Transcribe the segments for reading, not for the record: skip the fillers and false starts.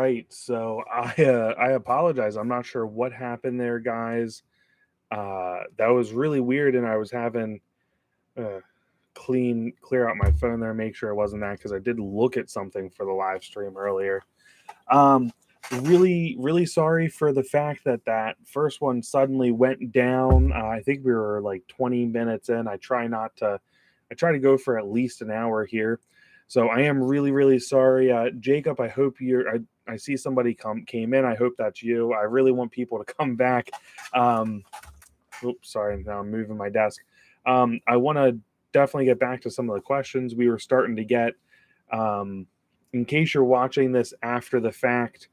right. So I apologize. I'm not sure what happened there, guys. That was really weird, and I was having uh, clear out my phone there, make sure it wasn't that because I did look at something for the live stream earlier. Um, really sorry for the fact that that first one suddenly went down. I think we were like 20 minutes in. I try to go for at least an hour here. So I am really sorry. Jacob, I hope I see somebody came in. I hope that's you. I really want people to come back. Um, Oops, sorry. Now I'm moving my desk. I want to definitely get back to some of the questions we were starting to get. Um, in case you're watching this after the fact,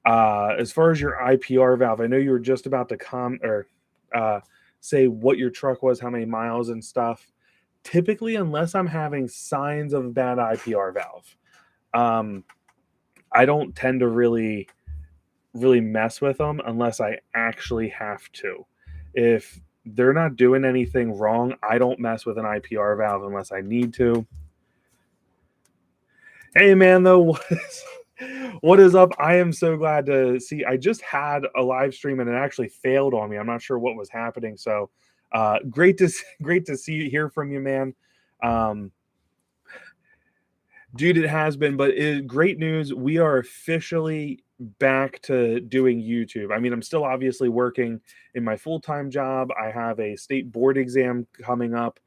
as far as your IPR valve, I know you were just about to uh, say what your truck was, how many miles and stuff. Typically, unless I'm having signs of a bad IPR valve, um, I don't tend to really mess with them unless I actually have to. If they're not doing anything wrong, I don't mess with an IPR valve unless I need to. Hey man, though, what is up? I am so glad to see. I just had a live stream and it actually failed on me. I'm not sure what was happening. So, great to hear from you, man. Um, Dude, it has been, but great news. We are officially back to doing YouTube. I mean, I'm still obviously working in my full-time job. I have a state board exam coming up,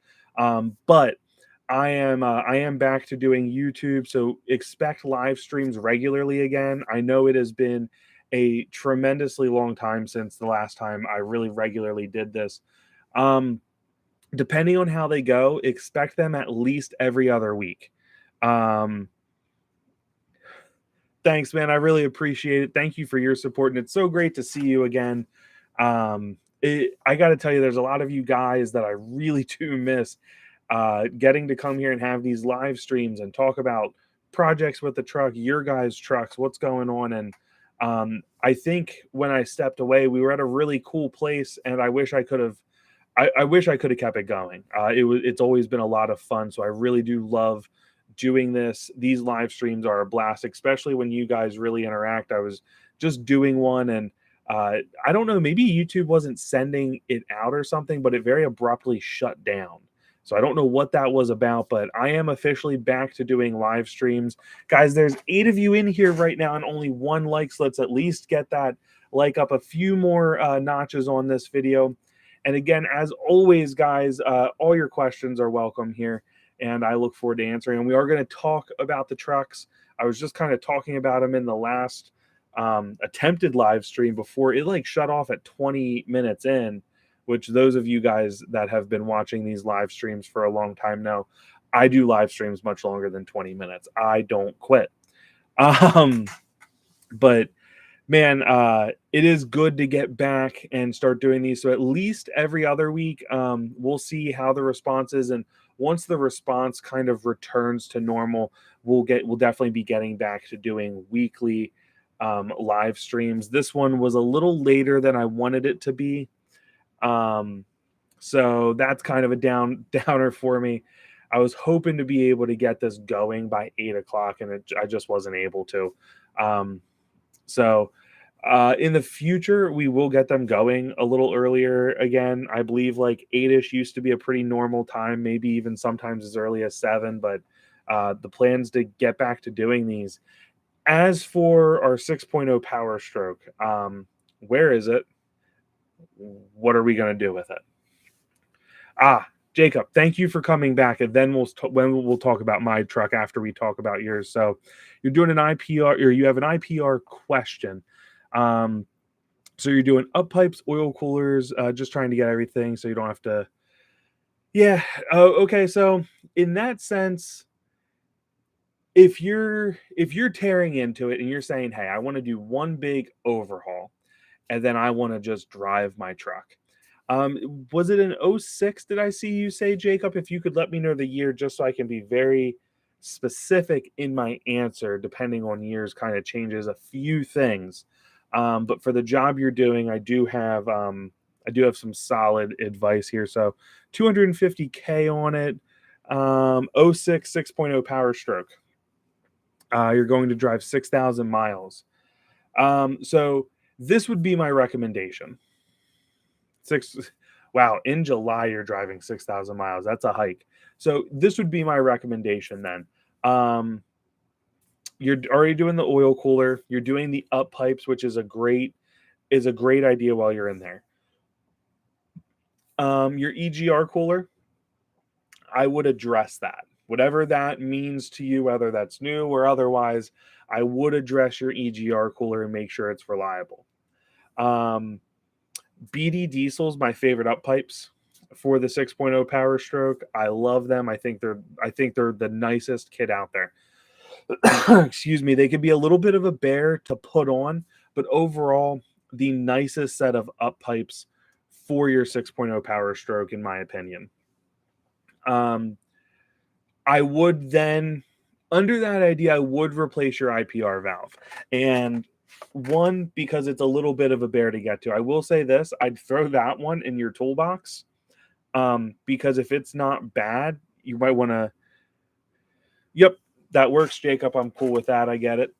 but I am back to doing YouTube. So expect live streams regularly again. I know it has been a tremendously long time since the last time I really regularly did this. Um, Depending on how they go, expect them at least every other week. Um, Thanks, man. I really appreciate it. Thank you for your support, and it's so great to see you again. I got to tell you, there's a lot of you guys that I really do miss getting to come here and have these live streams and talk about projects with the truck, your guys' trucks, what's going on. And I think when I stepped away, we were at a really cool place, and I wish I could have. I wish I could have kept it going. It's always been a lot of fun, so I really do love doing this. These live streams are a blast, especially when you guys really interact. I was just doing one, and I don't know, maybe YouTube wasn't sending it out or something, but it very abruptly shut down. So I don't know what that was about, but I am officially back to doing live streams. Guys, there's 8 of you in here right now and only 1 like, so let's at least get that like up a few more notches on this video. And again, as always, guys, all your questions are welcome here, and I look forward to answering. And we are going to talk about the trucks. I was just kind of talking about them in the last attempted live stream before it like shut off at 20 minutes in, which those of you guys that have been watching these live streams for a long time know, I do live streams much longer than 20 minutes. I don't quit. But man, it is good to get back and start doing these. So at least every other week, we'll see how the response is, and once the response kind of returns to normal, we'll definitely be getting back to doing weekly live streams. This one was a little later than I wanted it to be, so that's kind of a downer for me. I was hoping to be able to get this going by 8 o'clock, and I just wasn't able to. So in the future, we will get them going a little earlier again. I believe like 8-ish used to be a pretty normal time, maybe even sometimes as early as 7, but the plan's to get back to doing these. As for our 6.0 Powerstroke, where is it? What are we going to do with it? Jacob, thank you for coming back, and then we'll talk about my truck after we talk about yours. So you're doing an IPR, or you have an IPR question. So you're doing up pipes, oil coolers, just trying to get everything so you don't have to. Yeah. Okay. So in that sense, if you're tearing into it and you're saying, hey, I want to do one big overhaul, and then I want to just drive my truck. Was it an 06? Did I see you say, Jacob? If you could let me know the year, just so I can be very specific in my answer, depending on years, kind of changes a few things. But for the job you're doing, I do have some solid advice here. So 250K on it. 06 6.0 Powerstroke. You're going to drive 6,000 miles. So this would be my recommendation. Wow, in July you're driving 6,000 miles. That's a hike. So this would be my recommendation then. You're already doing the oil cooler. You're doing the up pipes, which is a great idea while you're in there. Your EGR cooler, I would address that. Whatever that means to you, whether that's new or otherwise, I would address your EGR cooler and make sure it's reliable. BD Diesel's my favorite up pipes for the 6.0 Powerstroke. I love them. I think they're the nicest kit out there. Excuse me. They could be a little bit of a bear to put on, but overall, the nicest set of up pipes for your 6.0 Powerstroke, in my opinion. I would then, under that idea, I would replace your IPR valve. And one, because it's a little bit of a bear to get to. I will say this, I'd throw that one in your toolbox, because if it's not bad, you might want to, yep, that works, Jacob. I'm cool with that. I get it.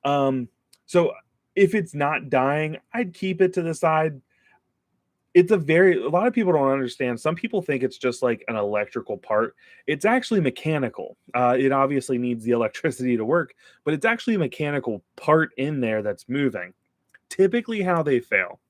So if it's not dying, I'd keep it to the side. It's a lot of people don't understand. Some people think it's just like an electrical part. It's actually mechanical. It obviously needs the electricity to work, but it's actually a mechanical part in there that's moving. Typically how they fail.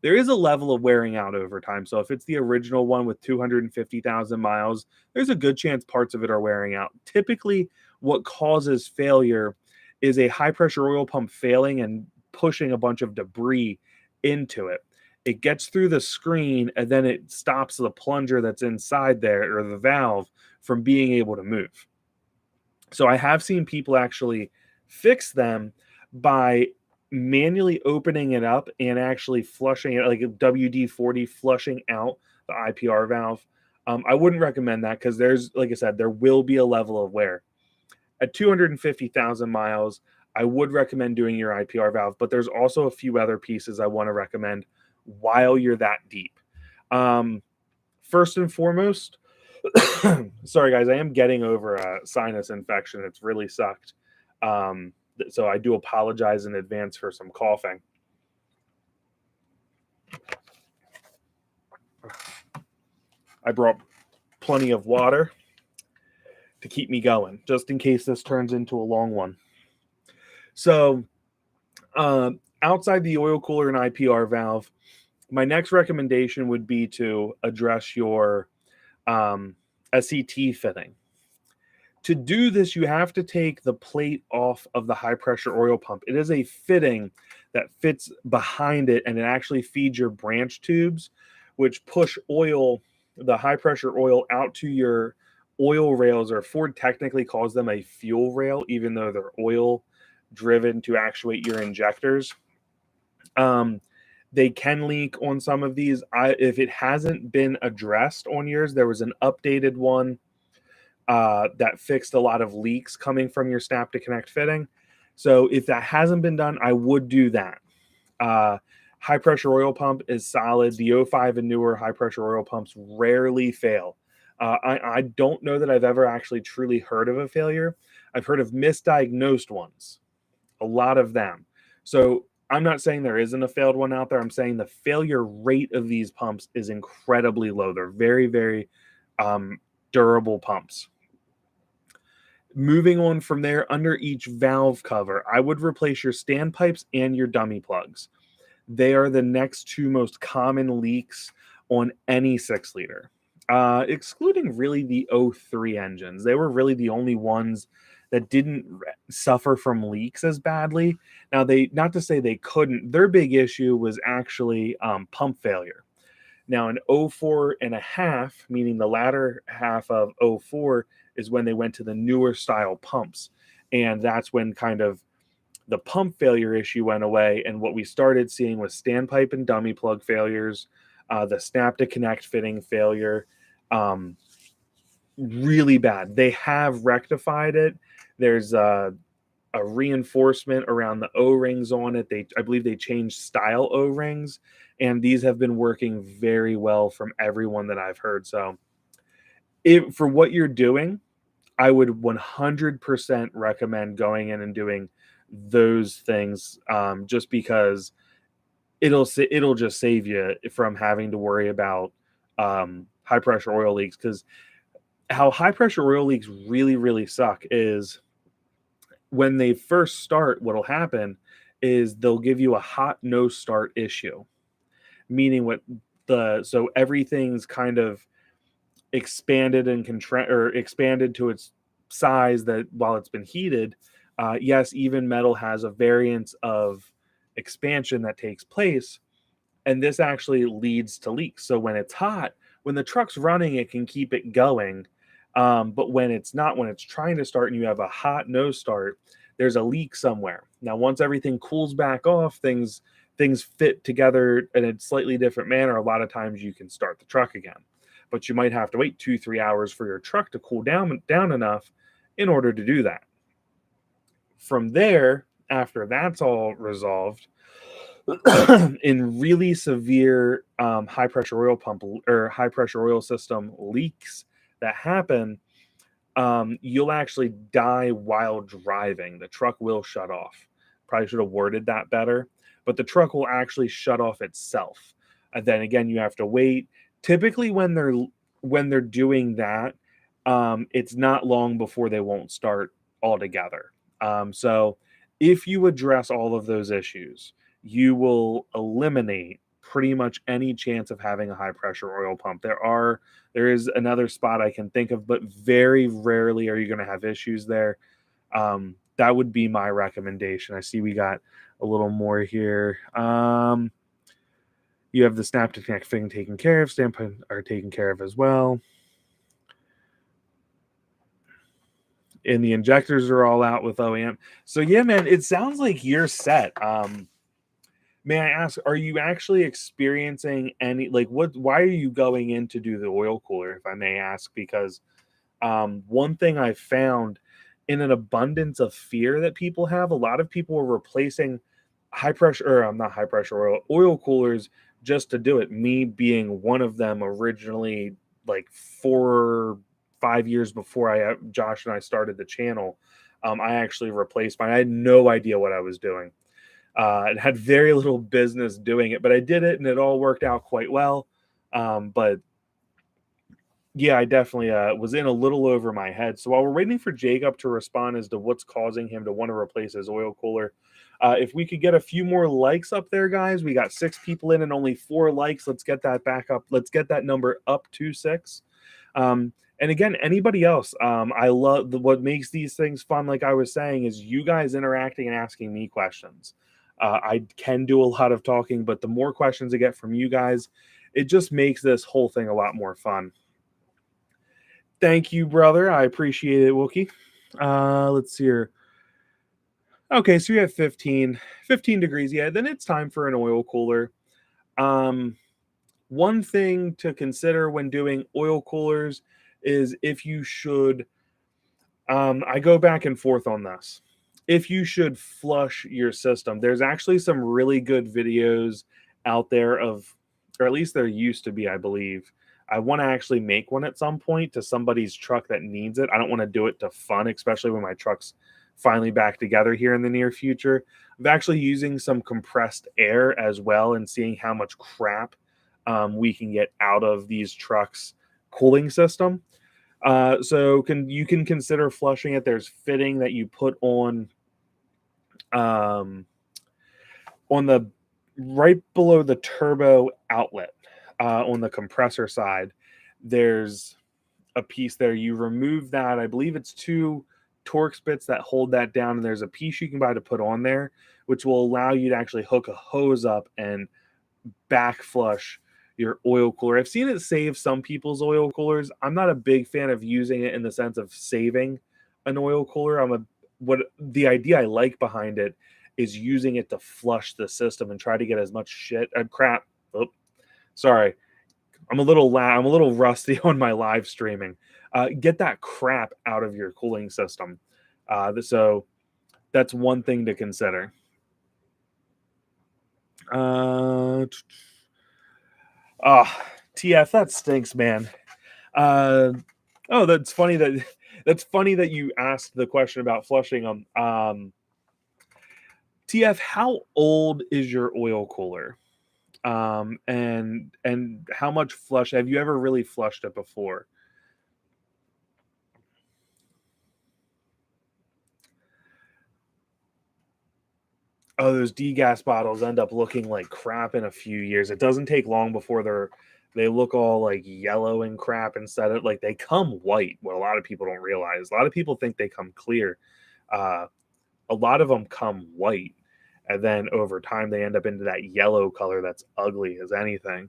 There is a level of wearing out over time. So if it's the original one with 250,000 miles, there's a good chance parts of it are wearing out. Typically what causes failure is a high pressure oil pump failing and pushing a bunch of debris into it. It gets through the screen and then it stops the plunger that's inside there, or the valve, from being able to move. So I have seen people actually fix them by manually opening it up and actually flushing it, like a WD-40, flushing out the IPR valve. I wouldn't recommend that because there's, like I said, there will be a level of wear. At 250,000 miles, I would recommend doing your IPR valve, but there's also a few other pieces I want to recommend while you're that deep. First and foremost, sorry guys, I am getting over a sinus infection. It's really sucked. So I do apologize in advance for some coughing. I brought plenty of water to keep me going, just in case this turns into a long one. So outside the oil cooler and IPR valve, my next recommendation would be to address your SET fitting. To do this, you have to take the plate off of the high pressure oil pump. It is a fitting that fits behind it, and it actually feeds your branch tubes, which push oil, the high pressure oil, out to your oil rails, or Ford technically calls them a fuel rail, even though they're oil driven to actuate your injectors. They can leak on some of these. If it hasn't been addressed on yours, there was an updated one that fixed a lot of leaks coming from your snap to connect fitting. So if that hasn't been done, I would do that. High pressure oil pump is solid. The 05 and newer high pressure oil pumps rarely fail. I don't know that I've ever actually truly heard of a failure. I've heard of misdiagnosed ones, a lot of them. So I'm not saying there isn't a failed one out there. I'm saying the failure rate of these pumps is incredibly low. They're very, very durable pumps. Moving on from there, under each valve cover, I would replace your standpipes and your dummy plugs. They are the next two most common leaks on any 6-liter, excluding really the 03 engines. They were really the only ones that didn't suffer from leaks as badly. Now, not to say they couldn't, their big issue was actually pump failure. Now, in 04 and a half, meaning the latter half of 04, is when they went to the newer style pumps. And that's when kind of the pump failure issue went away. And what we started seeing was standpipe and dummy plug failures, the snap to connect fitting failure, really bad. They have rectified it. There's a reinforcement around the O-rings on it. I believe they changed style O-rings, and these have been working very well from everyone that I've heard. So for what you're doing, I would 100% recommend going in and doing those things, just because it'll just save you from having to worry about high pressure oil leaks. Because how high pressure oil leaks really suck is when they first start, what'll happen is they'll give you a hot no start issue, meaning so everything's kind of expanded and expanded to its size that while it's been heated. Yes, even metal has a variance of expansion that takes place, and this actually leads to leaks. So when it's hot, when the truck's running, it can keep it going. But when it's not, when it's trying to start and you have a hot no start, there's a leak somewhere. Now, once everything cools back off, things fit together in a slightly different manner. A lot of times you can start the truck again, but you might have to wait 2-3 hours for your truck to cool down enough in order to do that. From there, after that's all resolved, in really severe high pressure oil pump or high pressure oil system leaks that happen, you'll actually die while driving. The truck will shut off. Probably should have worded that better, but the truck will actually shut off itself. And then again, you have to wait. Typically, when they're doing that, it's not long before they won't start altogether. So if you address all of those issues, you will eliminate pretty much any chance of having a high pressure oil pump. There is another spot I can think of, but very rarely are you going to have issues there. That would be my recommendation. I see we got a little more here. You have the snap to connect thing taken care of, standpoint are taken care of as well. And the injectors are all out with OEM. So yeah, man, it sounds like you're set. May I ask, are you actually experiencing any, why are you going in to do the oil cooler, if I may ask? Because one thing I found in an abundance of fear that people have, a lot of people are replacing oil coolers just to do it. Me being one of them originally, like 4-5 years before Josh and I started the channel. I actually replaced mine. I had no idea what I was doing. And had very little business doing it, but I did it and it all worked out quite well. But yeah, I definitely was in a little over my head. So while we're waiting for Jacob to respond as to what's causing him to want to replace his oil cooler, if we could get a few more likes up there, guys. We got 6 people in and only 4 likes. Let's get that back up. Let's get that number up to 6. And again, anybody else, I love what makes these things fun. Like I was saying, is you guys interacting and asking me questions. I can do a lot of talking, but the more questions I get from you guys, it just makes this whole thing a lot more fun. Thank you, brother. I appreciate it, Wookie. Let's see here. Okay, so we have 15 degrees. Yeah, then it's time for an oil cooler. One thing to consider when doing oil coolers is if you should, I go back and forth on this. If you should flush your system. There's actually some really good videos out there of, or at least there used to be, I believe. I want to actually make one at some point to somebody's truck that needs it. I don't want to do it to fun, especially when my truck's finally back together here in the near future. I'm actually using some compressed air as well and seeing how much crap we can get out of these trucks' cooling system. So you can consider flushing it. There's fitting that you put on the right below the turbo outlet on the compressor side. There's a piece there. You remove that. I believe it's 2 Torx bits that hold that down, and there's a piece you can buy to put on there, which will allow you to actually hook a hose up and back flush your oil cooler. I've seen it save some people's oil coolers. I'm not a big fan of using it in the sense of saving an oil cooler. The idea I like behind it is using it to flush the system and try to get as much crap. Oh, sorry. I'm a little rusty on my live streaming. Get that crap out of your cooling system. So that's one thing to consider. TF, that stinks, man. Oh, that's funny that That's funny that you asked the question about flushing them. TF, how old is your oil cooler? And how much flush have you ever really flushed it before? Oh, those degas bottles end up looking like crap in a few years. It doesn't take long before they look all like yellow and crap instead of like they come white. What a lot of people don't realize. A lot of people think they come clear. Uh, a lot of them come white, and then over time they end up into that yellow color that's ugly as anything.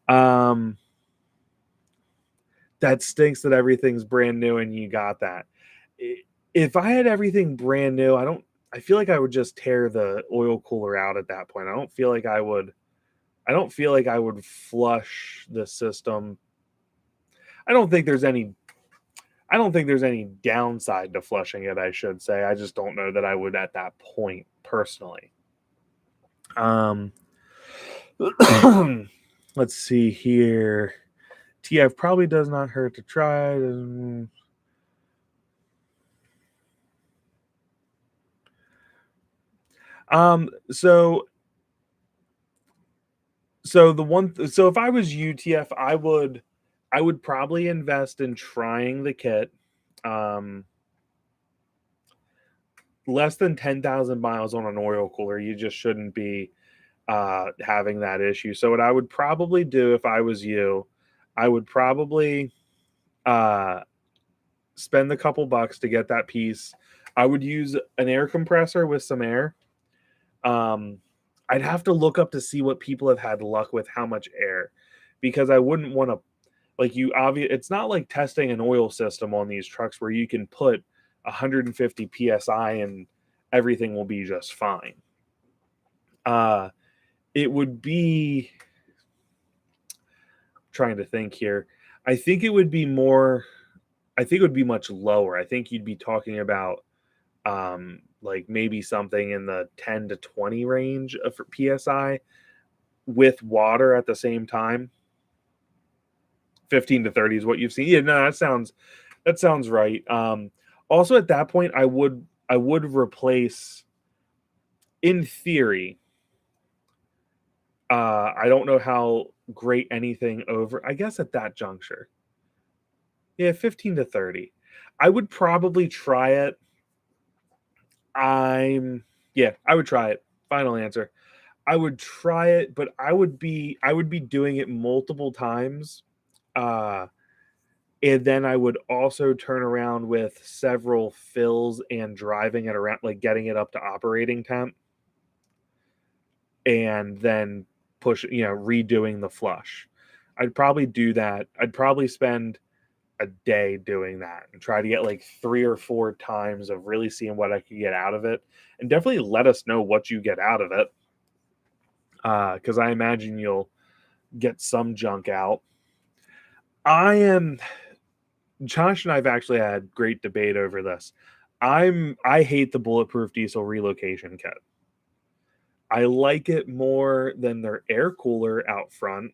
Um, that stinks that everything's brand new and you got that. If I had everything brand new, I feel like I would just tear the oil cooler out at that point. I don't feel like I would flush the system. I don't think there's any I don't think there's any downside to flushing it, I should say. I just don't know that I would at that point personally. Let's see here. TF probably does not hurt to try. So if I was UTF, I would probably invest in trying the kit. Less than 10,000 miles on an oil cooler, you just shouldn't be having that issue. So what I would probably do if I was you, I would probably spend a couple bucks to get that piece. I would use an air compressor with some air. I'd have to look up to see what people have had luck with, how much air, because I wouldn't want to it's not like testing an oil system on these trucks where you can put 150 psi and everything will be just fine. It would be trying to think here. I think it would be much lower. I think you'd be talking about like maybe something in the 10 to 20 range of psi with water at the same time. 15 to 30 is what you've seen. Yeah, no, that sounds right. Also at that point I would replace, in theory, I don't know how great anything over, I guess at that juncture. Yeah, 15 to 30. I would probably try it. I would try it. Final answer. I would try it, but I would be doing it multiple times. And then I would also turn around with several fills and driving it around, like getting it up to operating temp, and then redoing the flush. I'd probably do that. I'd probably spend a day doing that and try to get like 3 or 4 times of really seeing what I could get out of it. And definitely let us know what you get out of it. Because I imagine you'll get some junk out. Josh and I've actually had great debate over this. I hate the Bulletproof Diesel relocation kit. I like it more than their air cooler out front.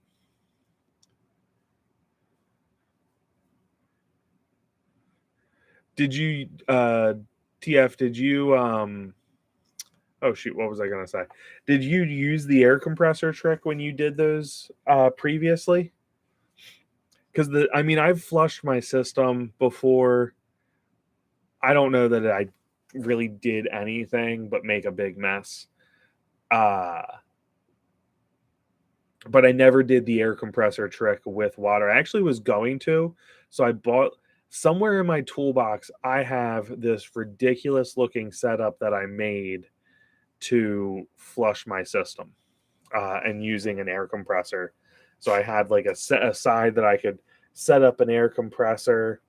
Did you TF, did you oh shoot, what was I gonna say? Did you use the air compressor trick when you did those previously? Because I've flushed my system before. I don't know that I really did anything but make a big mess. But I never did the air compressor trick with water. I actually was going to, so I bought somewhere in my toolbox. I have this ridiculous looking setup that I made to flush my system and using an air compressor. So I had like a side that I could set up an air compressor,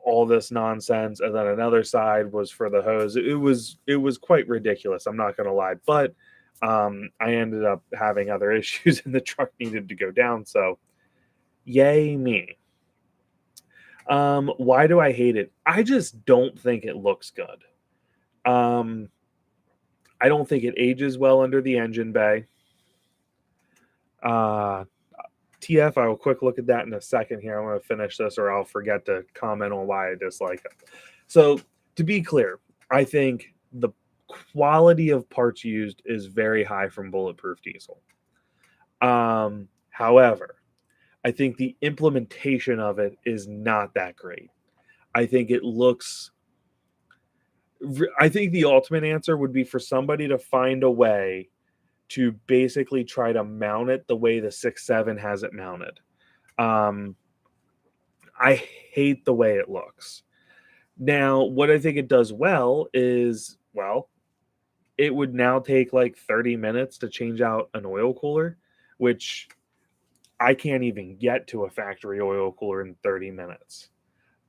all this nonsense, and then another side was for the hose. It was quite ridiculous, I'm not gonna lie, but I ended up having other issues and the truck needed to go down, so yay me. Why do I hate it? I just don't think it looks good. I don't think it ages well under the engine bay. TF, WTF, I will quick look at that in a second here. I'm going to finish this or I'll forget to comment on why I dislike it. So to be clear, I think the quality of parts used is very high from Bulletproof Diesel. However, I think the implementation of it is not that great. I think it looks... I think the ultimate answer would be for somebody to find a way to basically try to mount it the way the 6.7 has it mounted. I hate the way it looks. Now, what I think it does well is, well, it would now take like 30 minutes to change out an oil cooler, which I can't even get to a factory oil cooler in 30 minutes.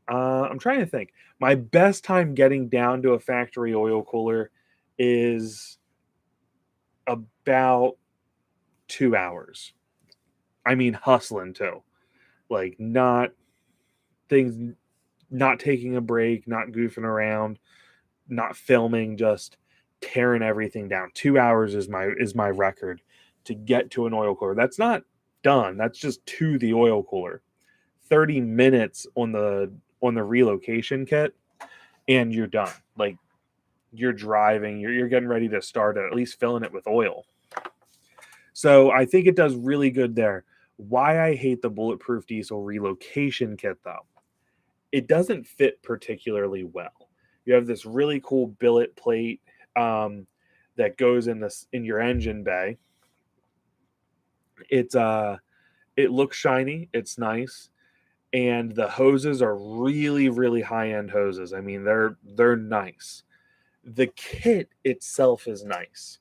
I'm trying to think. My best time getting down to a factory oil cooler is about 2 hours. I mean, hustling too. Like, not taking a break, not goofing around, not filming, just tearing everything down. 2 hours is my record to get to an oil cooler. That's not done. That's just to the oil cooler. 30 minutes on the relocation kit and you're done. Like, you're driving, you're getting ready to start it, at least filling it with oil. So I think it does really good there. Why I hate the Bulletproof Diesel relocation kit though, it doesn't fit particularly well. You have this really cool billet plate that goes in your engine bay. It looks shiny, it's nice. And the hoses are really, really high-end hoses. I mean, they're nice. The kit itself is nice.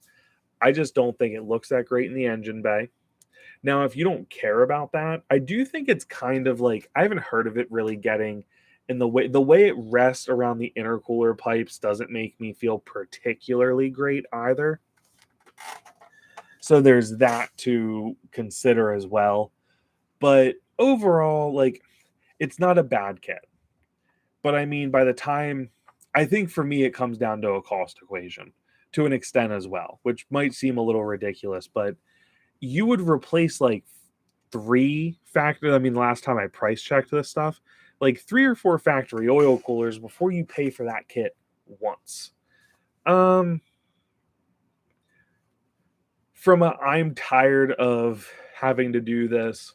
I just don't think it looks that great in the engine bay. Now, if you don't care about that, I do think it's kind of like, I haven't heard of it really getting in the way it rests around the intercooler pipes doesn't make me feel particularly great either. So there's that to consider as well. But overall, like, it's not a bad kit. But I mean, by the time, I think for me, it comes down to a cost equation to an extent as well, which might seem a little ridiculous, but you would replace like 3 factory. I mean, last time I price checked this stuff, like 3 or 4 factory oil coolers before you pay for that kit once. From I'm tired of having to do this,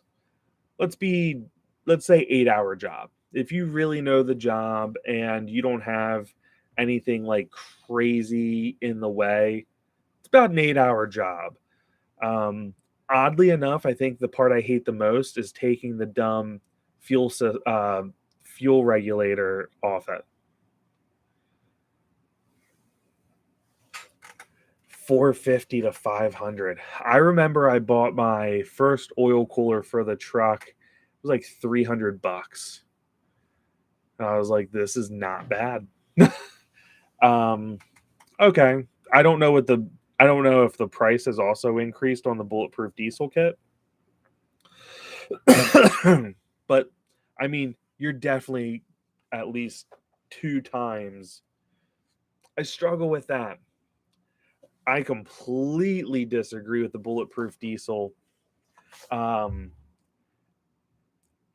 let's say 8-hour job. If you really know the job and you don't have anything like crazy in the way, it's about an 8-hour job. Oddly enough, I think the part I hate the most is taking the dumb fuel regulator off it. $450 to $500. I remember I bought my first oil cooler for the truck. It was like $300. I was like, this is not bad. Okay. I don't know if the price has also increased on the Bulletproof Diesel kit. But I mean, you're definitely at least 2 times. I struggle with that. I completely disagree with the Bulletproof Diesel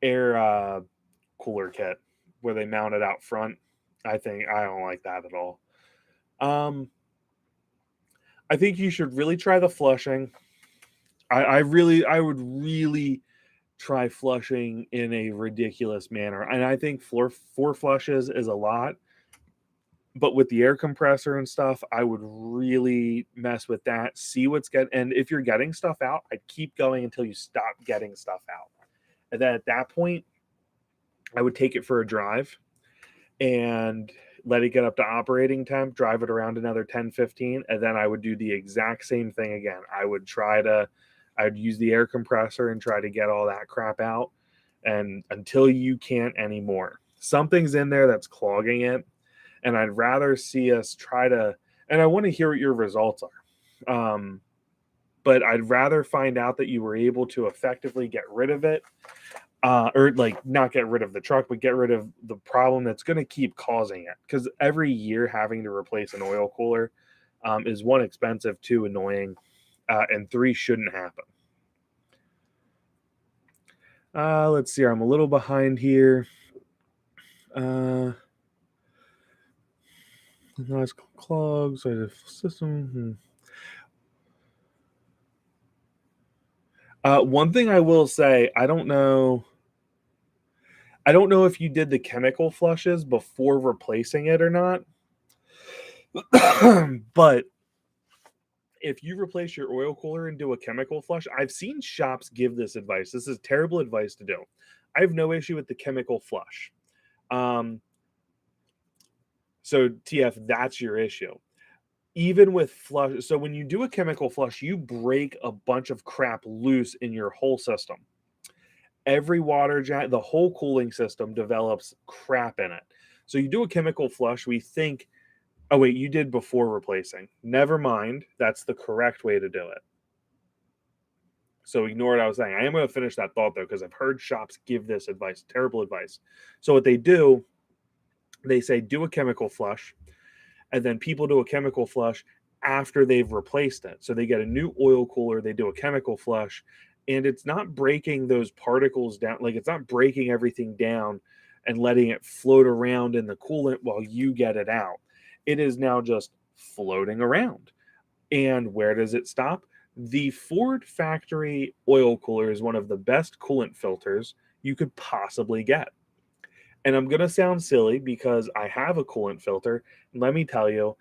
air cooler kit where they mount it out front. I don't like that at all. I think you should really try the flushing. I would really try flushing in a ridiculous manner. And I think 4 flushes is a lot. But with the air compressor and stuff, I would really mess with that. See and if you're getting stuff out, I'd keep going until you stop getting stuff out. And then at that point, I would take it for a drive and let it get up to operating temp, drive it around another 10, 15, and then I would do the exact same thing again. I would use the air compressor and try to get all that crap out, and until you can't anymore. Something's in there that's clogging it, and I'd rather see us and I want to hear what your results are. But I'd rather find out that you were able to effectively get rid of it, or like not get rid of the truck, but get rid of the problem that's going to keep causing it. Because every year having to replace an oil cooler is 1, expensive, 2, annoying, and 3, shouldn't happen. Let's see. I'm a little behind here. Nice clogs. I have system. One thing I will say, I don't know. I don't know if you did the chemical flushes before replacing it or not. But if you replace your oil cooler and do a chemical flush, I've seen shops give this advice. This is terrible advice to do. I have no issue with the chemical flush. So TF, that's your issue. Even with flush, so when you do a chemical flush, you break a bunch of crap loose in your whole system. Every water jet, the whole cooling system develops crap in it. So you do a chemical flush, we think, oh wait, you did before replacing. Never mind, that's the correct way to do it. So ignore what I was saying. I am going to finish that thought though, because I've heard shops give this advice, terrible advice. So what they do, they say do a chemical flush, and then people do a chemical flush after they've replaced it. So they get a new oil cooler, they do a chemical flush, and it's not breaking those particles down, like it's not breaking everything down and letting it float around in the coolant while you get it out. It is now just floating around. And where does it stop? The Ford factory oil cooler is one of the best coolant filters you could possibly get. And I'm going to sound silly because I have a coolant filter. Let me tell you,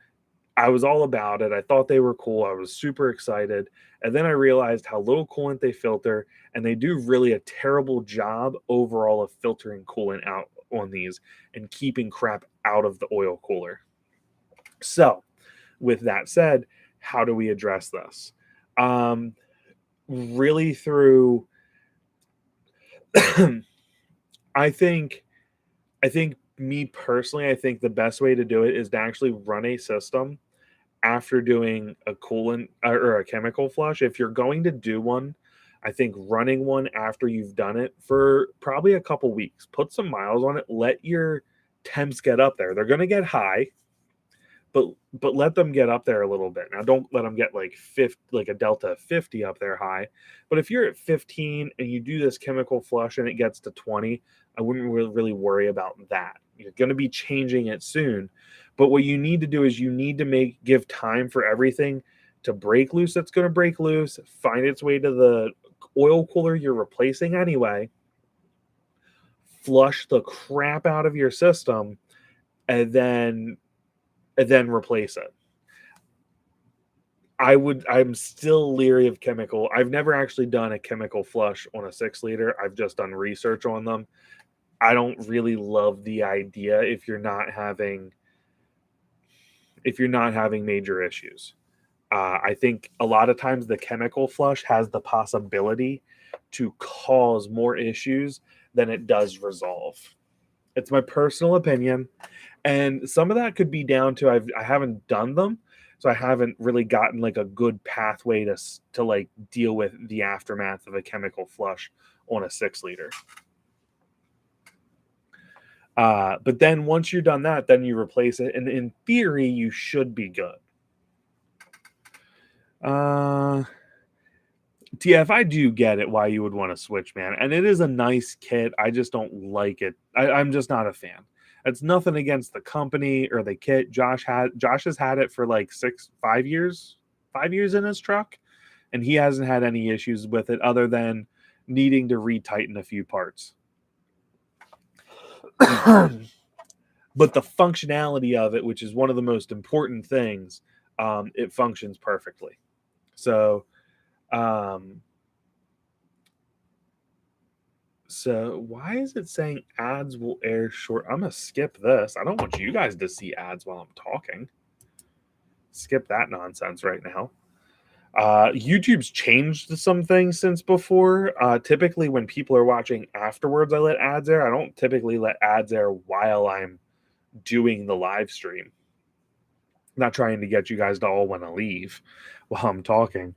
I was all about it. I thought they were cool. I was super excited. And then I realized how little coolant they filter, and they do really a terrible job overall of filtering coolant out on these and keeping crap out of the oil cooler. So, with that said, how do we address this? Really through I think me personally, I think the best way to do it is to actually run a system after doing a coolant or a chemical flush. If you're going to do one, I think running one after you've done it for probably a couple weeks, put some miles on it, let your temps get up there. They're going to get high, but let them get up there a little bit. Now don't let them get like 50, like a delta 50 up there high. But if you're at 15 and you do this chemical flush and it gets to 20, I wouldn't really worry about that. You're going to be changing it soon. But what you need to do is you need to give time for everything to break loose. That's going to break loose, find its way to the oil cooler you're replacing anyway, flush the crap out of your system, and then replace it. I'm still leery of chemical. I've never actually done a chemical flush on a 6-liter. I've just done research on them. I don't really love the idea if you're not having major issues. I think a lot of times the chemical flush has the possibility to cause more issues than it does resolve. It's my personal opinion. And some of that could be down to I haven't done them, so I haven't really gotten like a good pathway to like deal with the aftermath of a chemical flush on a 6-liter. But then once you're done that, then you replace it, and in theory, you should be good. TF, I do get it why you would want to switch, man. And it is a nice kit. I just don't like it. I'm just not a fan. It's nothing against the company or the kit. Josh has had it for like 5 years in his truck, and he hasn't had any issues with it other than needing to retighten a few parts. But the functionality of it, which is one of the most important things, it functions perfectly. So why is it saying ads will air short? I'm going to skip this. I don't want you guys to see ads while I'm talking. Skip that nonsense right now. YouTube's changed some things since before. Typically when people are watching afterwards, I let ads air. I don't typically let ads air while I'm doing the live stream. I'm not trying to get you guys to all want to leave while I'm talking.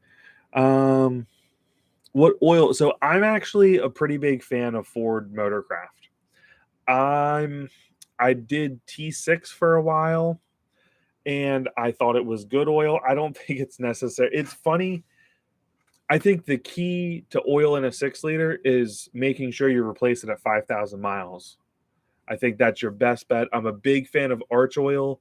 What oil? So I'm actually a pretty big fan of Ford Motorcraft. I did T6 for a while, and I thought it was good oil. I don't think it's necessary. It's funny. I think the key to oil in a 6-liter is making sure you replace it at 5,000 miles. I think that's your best bet. I'm a big fan of Arch Oil,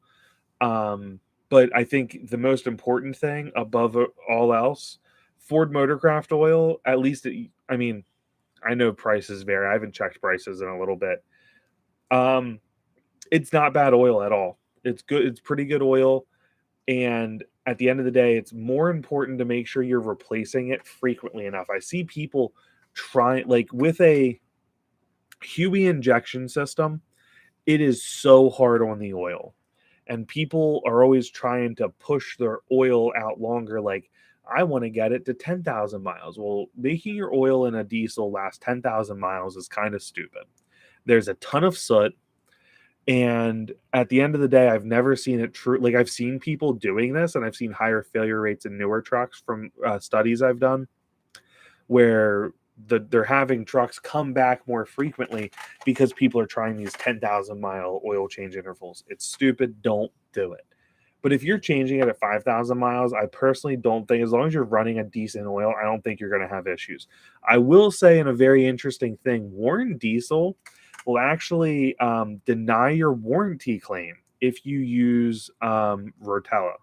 but I think the most important thing above all else, Ford Motorcraft Oil, at least, I mean, I know prices vary. I haven't checked prices in a little bit. It's not bad oil at all. It's good. It's pretty good oil. And at the end of the day, it's more important to make sure you're replacing it frequently enough. I see people trying, like with a Huey injection system, it is so hard on the oil. And people are always trying to push their oil out longer. Like, I want to get it to 10,000 miles. Well, making your oil in a diesel last 10,000 miles is kind of stupid. There's a ton of soot. And at the end of the day, I've never seen it true. Like, I've seen people doing this, and I've seen higher failure rates in newer trucks from studies I've done, where they're having trucks come back more frequently because people are trying these 10,000 mile oil change intervals. It's stupid. Don't do it. But if you're changing it at 5,000 miles, I personally don't think, as long as you're running a decent oil, I don't think you're going to have issues. I will say, in a very interesting thing, Warren Diesel will actually deny your warranty claim if you use Rotella.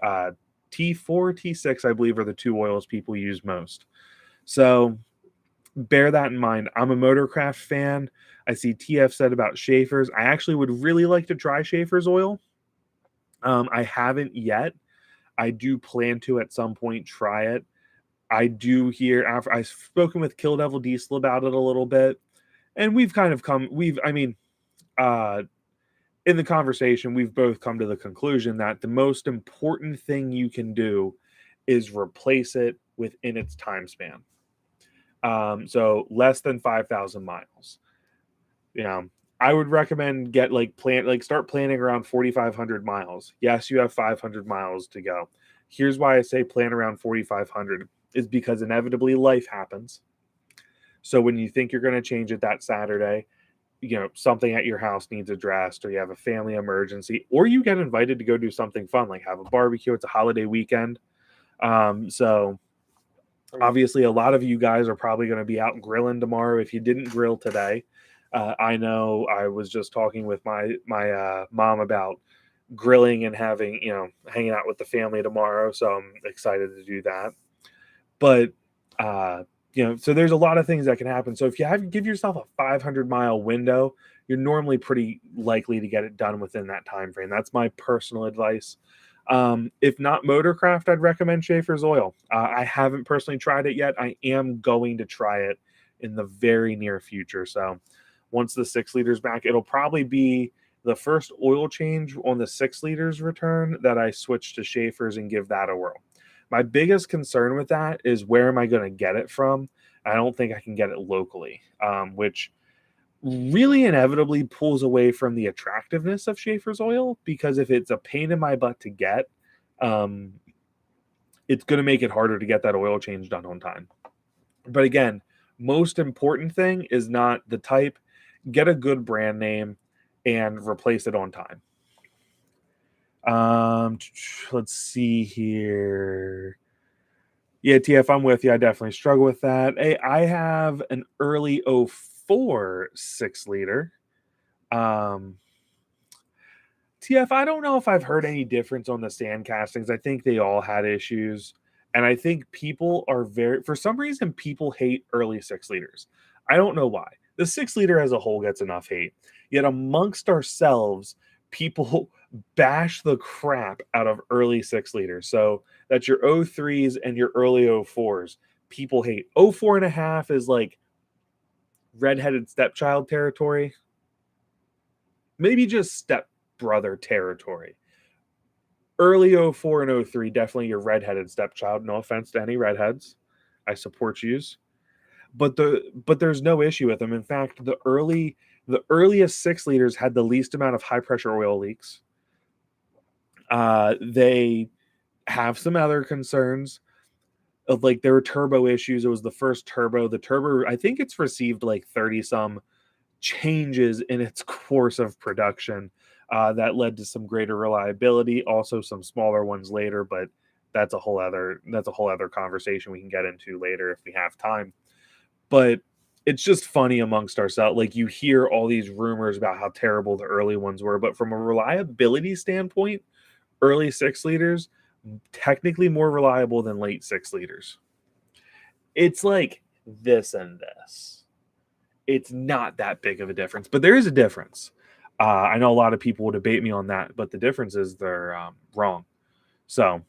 T4, T6, I believe, are the two oils people use most. So bear that in mind. I'm a Motorcraft fan. I see TF said about Schaefer's. I actually would really like to try Schaefer's oil. I haven't yet. I do plan to at some point try it. I do hear, after I've spoken with Kill Devil Diesel about it a little bit, and we've kind of in the conversation, we've both come to the conclusion that the most important thing you can do is replace it within its time span. So less than 5,000 miles. I would recommend start planning around 4,500 miles. Yes, you have 500 miles to go. Here's why I say plan around 4,500 is because inevitably life happens. So when you think you're going to change it that Saturday, something at your house needs addressed, or you have a family emergency, or you get invited to go do something fun, like have a barbecue. It's a holiday weekend. So obviously a lot of you guys are probably going to be out grilling tomorrow. If you didn't grill today, I know I was just talking with my mom about grilling and having, hanging out with the family tomorrow. So I'm excited to do that. But, so there's a lot of things that can happen. So if you give yourself a 500-mile window, you're normally pretty likely to get it done within that time frame. That's my personal advice. If not Motorcraft, I'd recommend Schaefer's oil. I haven't personally tried it yet. I am going to try it in the very near future. So once the 6 liters back, it'll probably be the first oil change on the 6 liters return that I switch to Schaefer's and give that a whirl. My biggest concern with that is, where am I going to get it from? I don't think I can get it locally, which really inevitably pulls away from the attractiveness of Schaefer's oil, because if it's a pain in my butt to get, it's going to make it harder to get that oil change done on time. But again, most important thing is not the type. Get a good brand name and replace it on time. Let's see here. Yeah, TF, I'm with you. I definitely struggle with that. Hey, I have an early 04 6-liter. TF, I don't know if I've heard any difference on the sand castings. I think they all had issues. And I think people are for some reason, people hate early 6-liters. I don't know why. The 6-liter as a whole gets enough hate. Yet amongst ourselves, people bash the crap out of early 6-liters. So that's your 03s and your early 04s. People hate. 04.5 is like redheaded stepchild territory. Maybe just stepbrother territory. Early 04 and 03, definitely your redheaded stepchild. No offense to any redheads. I support yous. But there's no issue with them. In fact, the earliest 6-liters had the least amount of high pressure oil leaks. They have some other concerns of, like, there were turbo issues. It was the first turbo. The turbo, I think it's received like 30 some changes in its course of production that led to some greater reliability. Also some smaller ones later, but that's a whole other conversation we can get into later if we have time. But it's just funny amongst ourselves. Like, you hear all these rumors about how terrible the early ones were, but from a reliability standpoint, early 6 liters technically more reliable than late 6 liters. It's like this and this. It's not that big of a difference, but there is a difference. I know a lot of people will debate me on that, but the difference is they're wrong. So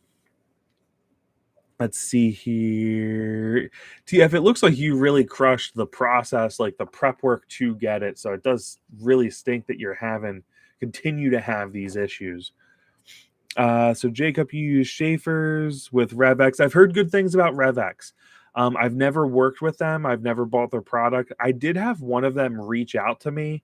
let's see here. TF, it looks like you really crushed the process, like the prep work to get it. So it does really stink that you're continue to have these issues. So Jacob, you use Schaefer's with RevX. I've heard good things about RevX. I've never worked with them. I've never bought their product. I did have one of them reach out to me.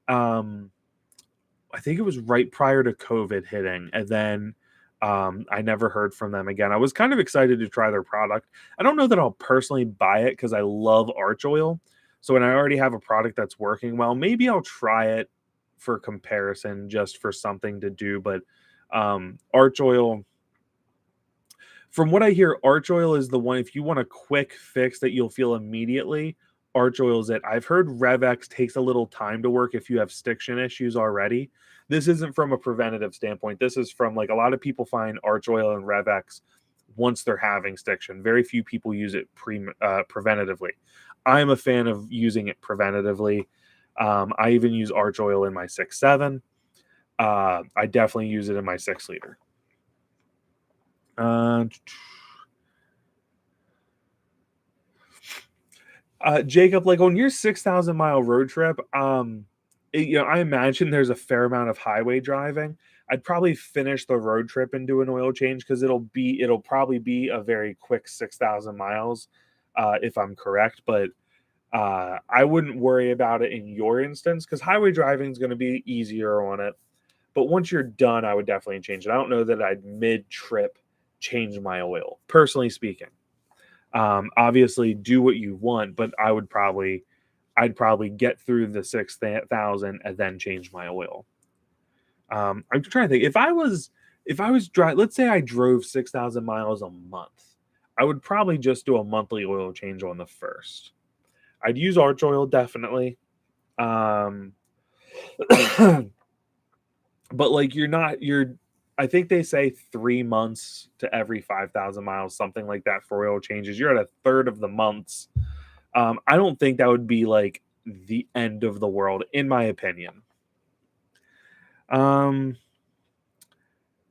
I think it was right prior to COVID hitting, and then I never heard from them again. I was kind of excited to try their product. I don't know that I'll personally buy it because I love arch oil. So when I already have a product that's working well, maybe I'll try it for comparison, just for something to do. But arch oil, from what I hear, arch oil is the one, if you want a quick fix that you'll feel immediately, arch oil is it. I've heard RevX takes a little time to work if you have stiction issues already. This isn't from a preventative standpoint. This is from, like, a lot of people find arch oil and RevX once they're having stiction. Very few people use it preventatively. I'm a fan of using it preventatively. I even use arch oil in my 6.7. I definitely use it in my 6-liter. Jacob, like on your 6,000 mile road trip, I imagine there's a fair amount of highway driving. I'd probably finish the road trip and do an oil change because it'll probably be a very quick 6,000 miles, if I'm correct. But I wouldn't worry about it in your instance because highway driving is going to be easier on it. But once you're done, I would definitely change it. I don't know that I'd mid-trip change my oil, personally speaking. Obviously, do what you want, but I'd probably get through the 6,000 and then change my oil. I'm trying to think, if I was driving, let's say I drove 6,000 miles a month, I would probably just do a monthly oil change on the first. I'd use arch oil definitely. But like I think they say 3 months to every 5,000 miles, something like that, for oil changes. You're at a third of the months. I don't think that would be like the end of the world, in my opinion.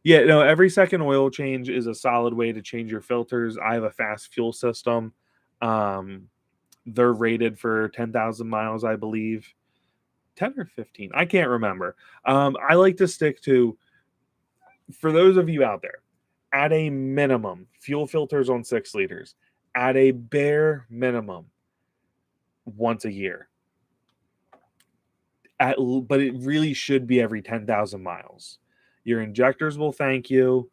Yeah, no, every second oil change is a solid way to change your filters. I have a fast fuel system. They're rated for 10,000 miles, I believe. 10 or 15, I can't remember. I like to stick to, for those of you out there, at a minimum, fuel filters on 6 liters, at a bare minimum, once a year. But it really should be every 10,000 miles. Your injectors will thank you.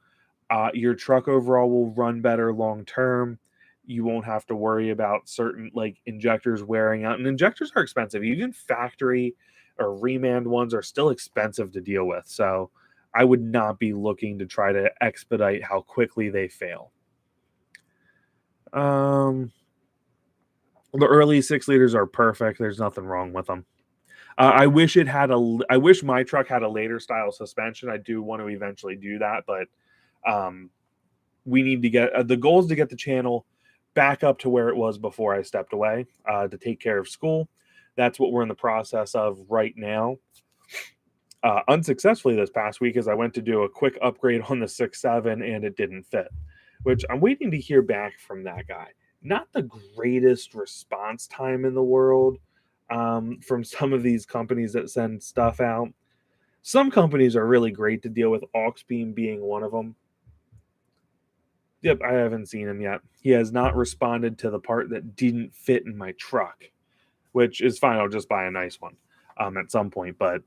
Your truck overall will run better long term. You won't have to worry about certain, like, injectors wearing out. And injectors are expensive. Even factory or remand ones are still expensive to deal with. So I would not be looking to try to expedite how quickly they fail. The early 6 liters are perfect. There's nothing wrong with them. I wish my truck had a later style suspension. I do want to eventually do that, but we need to get the goal is to get the channel back up to where it was before I stepped away to take care of school. That's what we're in the process of right now. Unsuccessfully this past week, as I went to do a quick upgrade on the 6.7 and it didn't fit, which I'm waiting to hear back from that guy. Not the greatest response time in the world from some of these companies that send stuff out. Some companies are really great to deal with, Auxbeam being one of them. Yep, I haven't seen him yet. He has not responded to the part that didn't fit in my truck, which is fine. I'll just buy a nice one at some point. But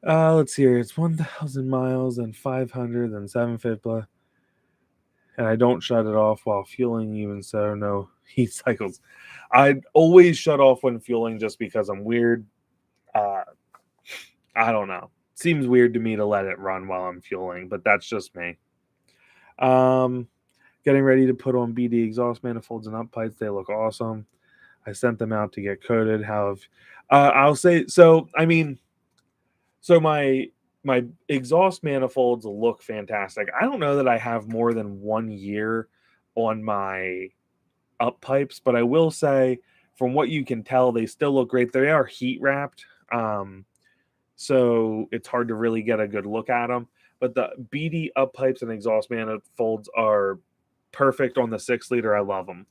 let's see here. It's 1,000 miles and 500 and 750. And I don't shut it off while fueling, even so, no heat cycles. I'd always shut off when fueling just because I'm weird. I don't know. seems weird to me to let it run while I'm fueling, but that's just me. Getting ready to put on BD exhaust manifolds and up pipes. They look awesome. I sent them out to get coated. I'll say so. I mean, so my exhaust manifolds look fantastic. I don't know that I have more than 1 year on my up pipes, but I will say from what you can tell, they still look great. They are heat wrapped, so it's hard to really get a good look at them. But the BD up pipes and exhaust manifolds are perfect on the 6 liter. I love them.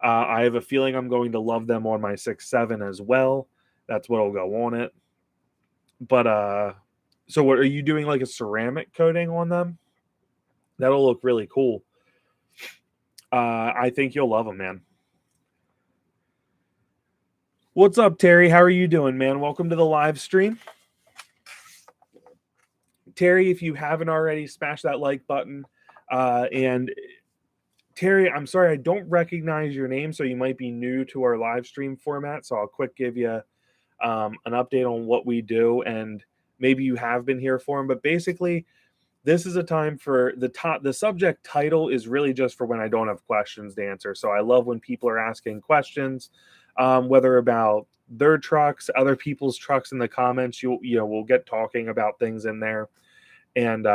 I have a feeling I'm going to love them on my 6.7 as well. That's what'll go on it. But so what are you doing, like a ceramic coating on them? That'll look really cool. I think you'll love them, man. What's up, Terry? How are you doing, man? Welcome to the live stream. Terry, if you haven't already, smash that like button. And Terry, I'm sorry, I don't recognize your name, so you might be new to our live stream format. So I'll quick give you an update on what we do, and maybe you have been here for them. But basically, this is a time for the subject title is really just for when I don't have questions to answer. So I love when people are asking questions, whether about their trucks, other people's trucks in the comments. We'll get talking about things in there, and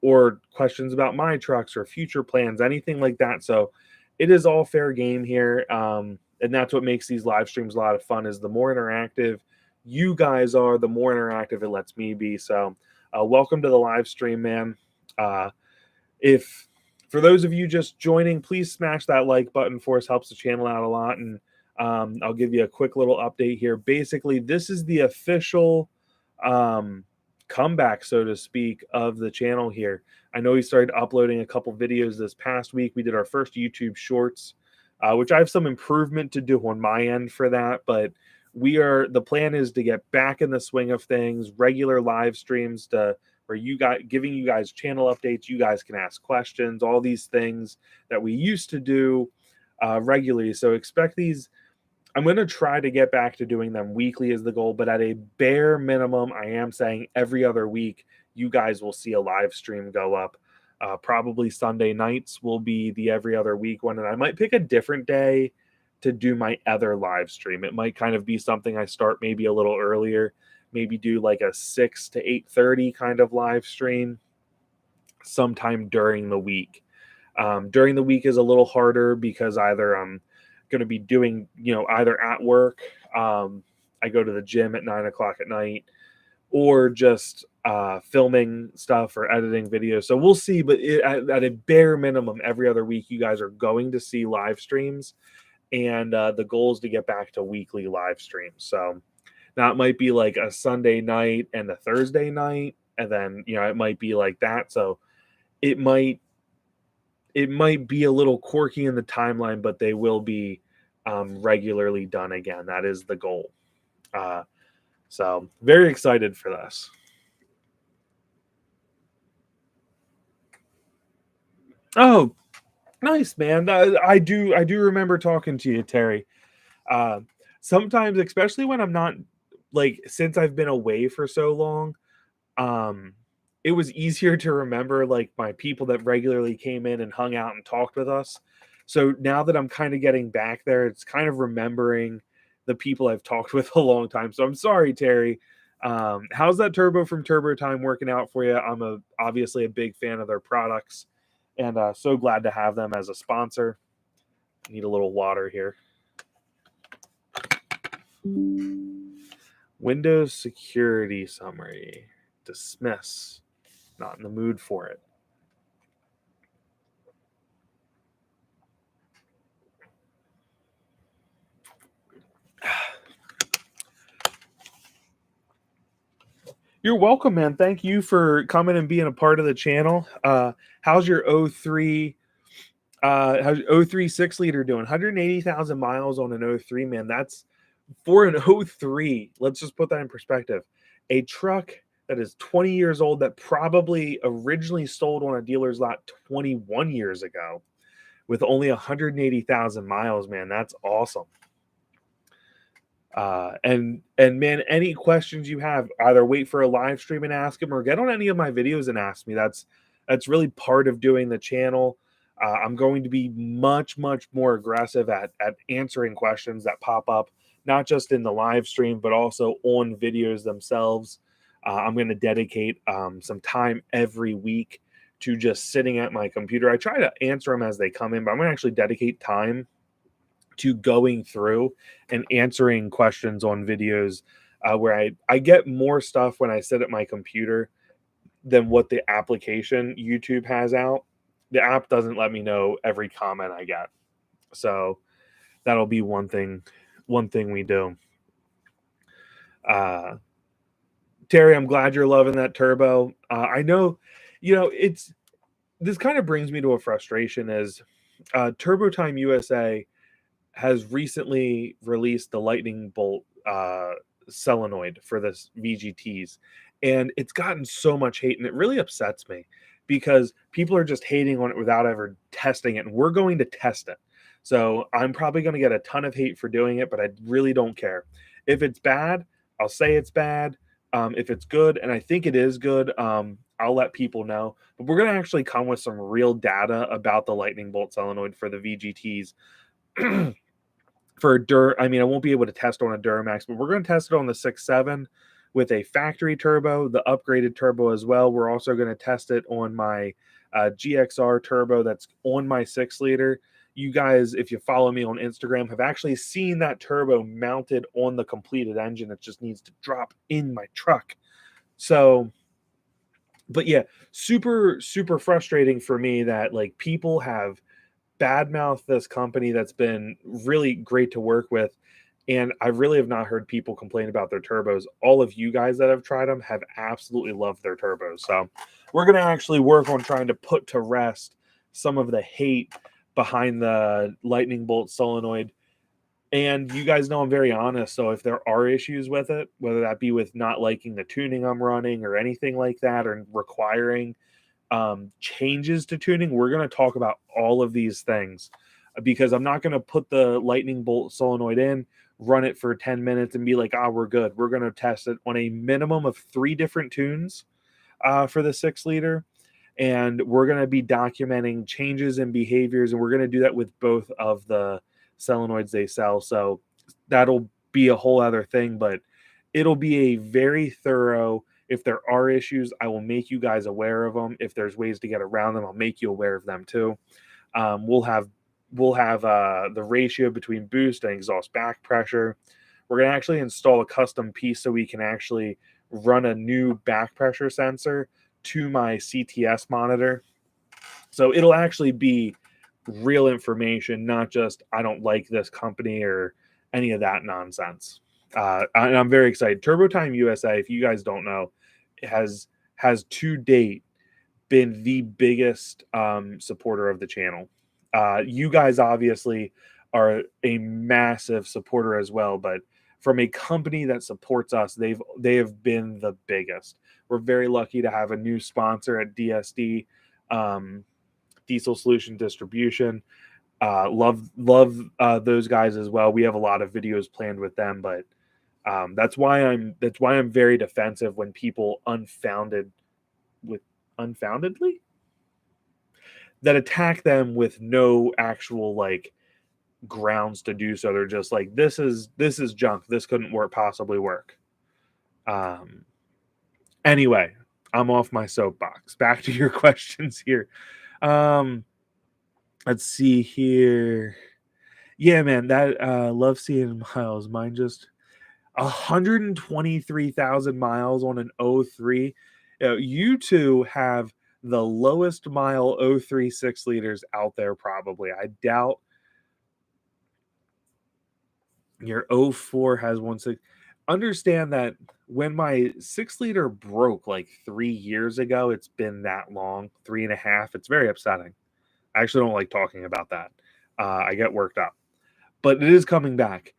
or questions about my trucks or future plans, anything like that. So it is all fair game here. And that's what makes these live streams a lot of fun, is the more interactive you guys are, the more interactive it lets me be. So welcome to the live stream, man. If for those of you just joining, please smash that like button for us. Helps the channel out a lot. And I'll give you a quick little update here. Basically, this is the official comeback, so to speak, of the channel here. I know we started uploading a couple videos this past week. We did our first YouTube shorts, which I have some improvement to do on my end for that, but the plan is to get back in the swing of things, regular live streams where you guys giving you guys channel updates. You guys can ask questions, all these things that we used to do regularly. So expect these. I'm going to try to get back to doing them weekly as the goal, but at a bare minimum, I am saying every other week, you guys will see a live stream go up. Probably Sunday nights will be the every other week one, and I might pick a different day to do my other live stream. It might kind of be something I start maybe a little earlier, maybe do like a 6 to 8:30 kind of live stream sometime during the week. During the week is a little harder because either I'm going to be doing, either at work, I go to the gym at 9 o'clock at night, or just filming stuff or editing videos. So we'll see, but at a bare minimum, every other week, you guys are going to see live streams, and the goal is to get back to weekly live streams. So now it might be like a Sunday night and a Thursday night, and then, it might be like that. So it might be a little quirky in the timeline, but they will be regularly done again. That is the goal. So very excited for this. Oh, nice, man. I do remember talking to you, Terry. Sometimes, especially when I'm not, like, since I've been away for so long, it was easier to remember, like, my people that regularly came in and hung out and talked with us. So now that I'm kind of getting back there, it's kind of remembering the people I've talked with a long time. So I'm sorry, Terry. How's that Turbo from Turbo Time working out for you? I'm obviously a big fan of their products, and so glad to have them as a sponsor. Need a little water here. Windows security summary. Dismiss. Not in the mood for it. You're welcome, man. Thank you for coming and being a part of the channel. How's your 03 6-liter doing? 180,000 miles on an 03, man. That's for an 03. Let's just put that in perspective. A truck that is 20 years old that probably originally sold on a dealer's lot 21 years ago with only 180,000 miles, man. That's awesome. And man, any questions you have, either wait for a live stream and ask them, or get on any of my videos and ask me. That's really part of doing the channel. I'm going to be much more aggressive at answering questions that pop up, not just in the live stream, but also on videos themselves. I'm going to dedicate some time every week to just sitting at my computer. I try to answer them as they come in, but I'm going to actually dedicate time to going through and answering questions on videos, where I get more stuff when I sit at my computer than what the application YouTube has out. The app doesn't let me know every comment I get. So that'll be one thing we do. Uh, Terry, I'm glad you're loving that turbo. I know, it's this kind of brings me to a frustration is Turbo Time USA has recently released the lightning bolt solenoid for this VGTs, and it's gotten so much hate, and it really upsets me because people are just hating on it without ever testing it, and we're going to test it. So I'm probably going to get a ton of hate for doing it, but I really don't care. If it's bad, I'll say it's bad. If it's good, and I think it is good, I'll let people know. But we're going to actually come with some real data about the lightning bolt solenoid for the VGTs. I mean, I won't be able to test on a Duramax, but we're going to test it on the 6.7 with a factory turbo, the upgraded turbo as well. We're also going to test it on my GXR turbo that's on my 6-liter. You guys, if you follow me on Instagram, have actually seen that turbo mounted on the completed engine. It just needs to drop in my truck. So, but yeah, super frustrating for me that like people have badmouth this company that's been really great to work with. And I really have not heard people complain about their turbos. All of you guys that have tried them have absolutely loved their turbos. So we're going to actually work on trying to put to rest some of the hate behind the lightning bolt solenoid. And you guys know I'm very honest. So if there are issues with it, whether that be with not liking the tuning I'm running or anything like that, or requiring changes to tuning, we're going to talk about all of these things, because I'm not going to put the lightning bolt solenoid in, run it for 10 minutes and be like, we're good. We're going to test it on a minimum of 3 different tunes for the 6-liter. And we're going to be documenting changes in behaviors. And we're going to do that with both of the solenoids they sell. So that'll be a whole other thing, but it'll be a very thorough. If there are issues, I will make you guys aware of them. If there's ways to get around them, I'll make you aware of them too. We'll have the ratio between boost and exhaust back pressure. We're going to actually install a custom piece so we can actually run a new back pressure sensor to my CTS monitor. So it'll actually be real information, not just I don't like this company or any of that nonsense. And I'm very excited. Turbo Time USA, if you guys don't know, has to date been the biggest supporter of the channel. You guys obviously are a massive supporter as well, but from a company that supports us, they have been the biggest. We're very lucky to have a new sponsor at DSD, Diesel Solution Distribution. Love those guys as well. We have a lot of videos planned with them, but that's why I'm very defensive when people unfoundedly that attack them with no actual like grounds to do so. They're just like, this is junk. This couldn't possibly work. Anyway, I'm off my soapbox. Back to your questions here. Let's see here. Yeah, man, that love seeing miles. Mine just 123,000 miles on an 03. You two have the lowest mile 03 6-liters out there, probably. I doubt your 04 has 1.6. Understand that when my 6-liter broke like 3 years ago, it's been that long, 3.5. It's very upsetting. I actually don't like talking about that. I get worked up, but it is coming back.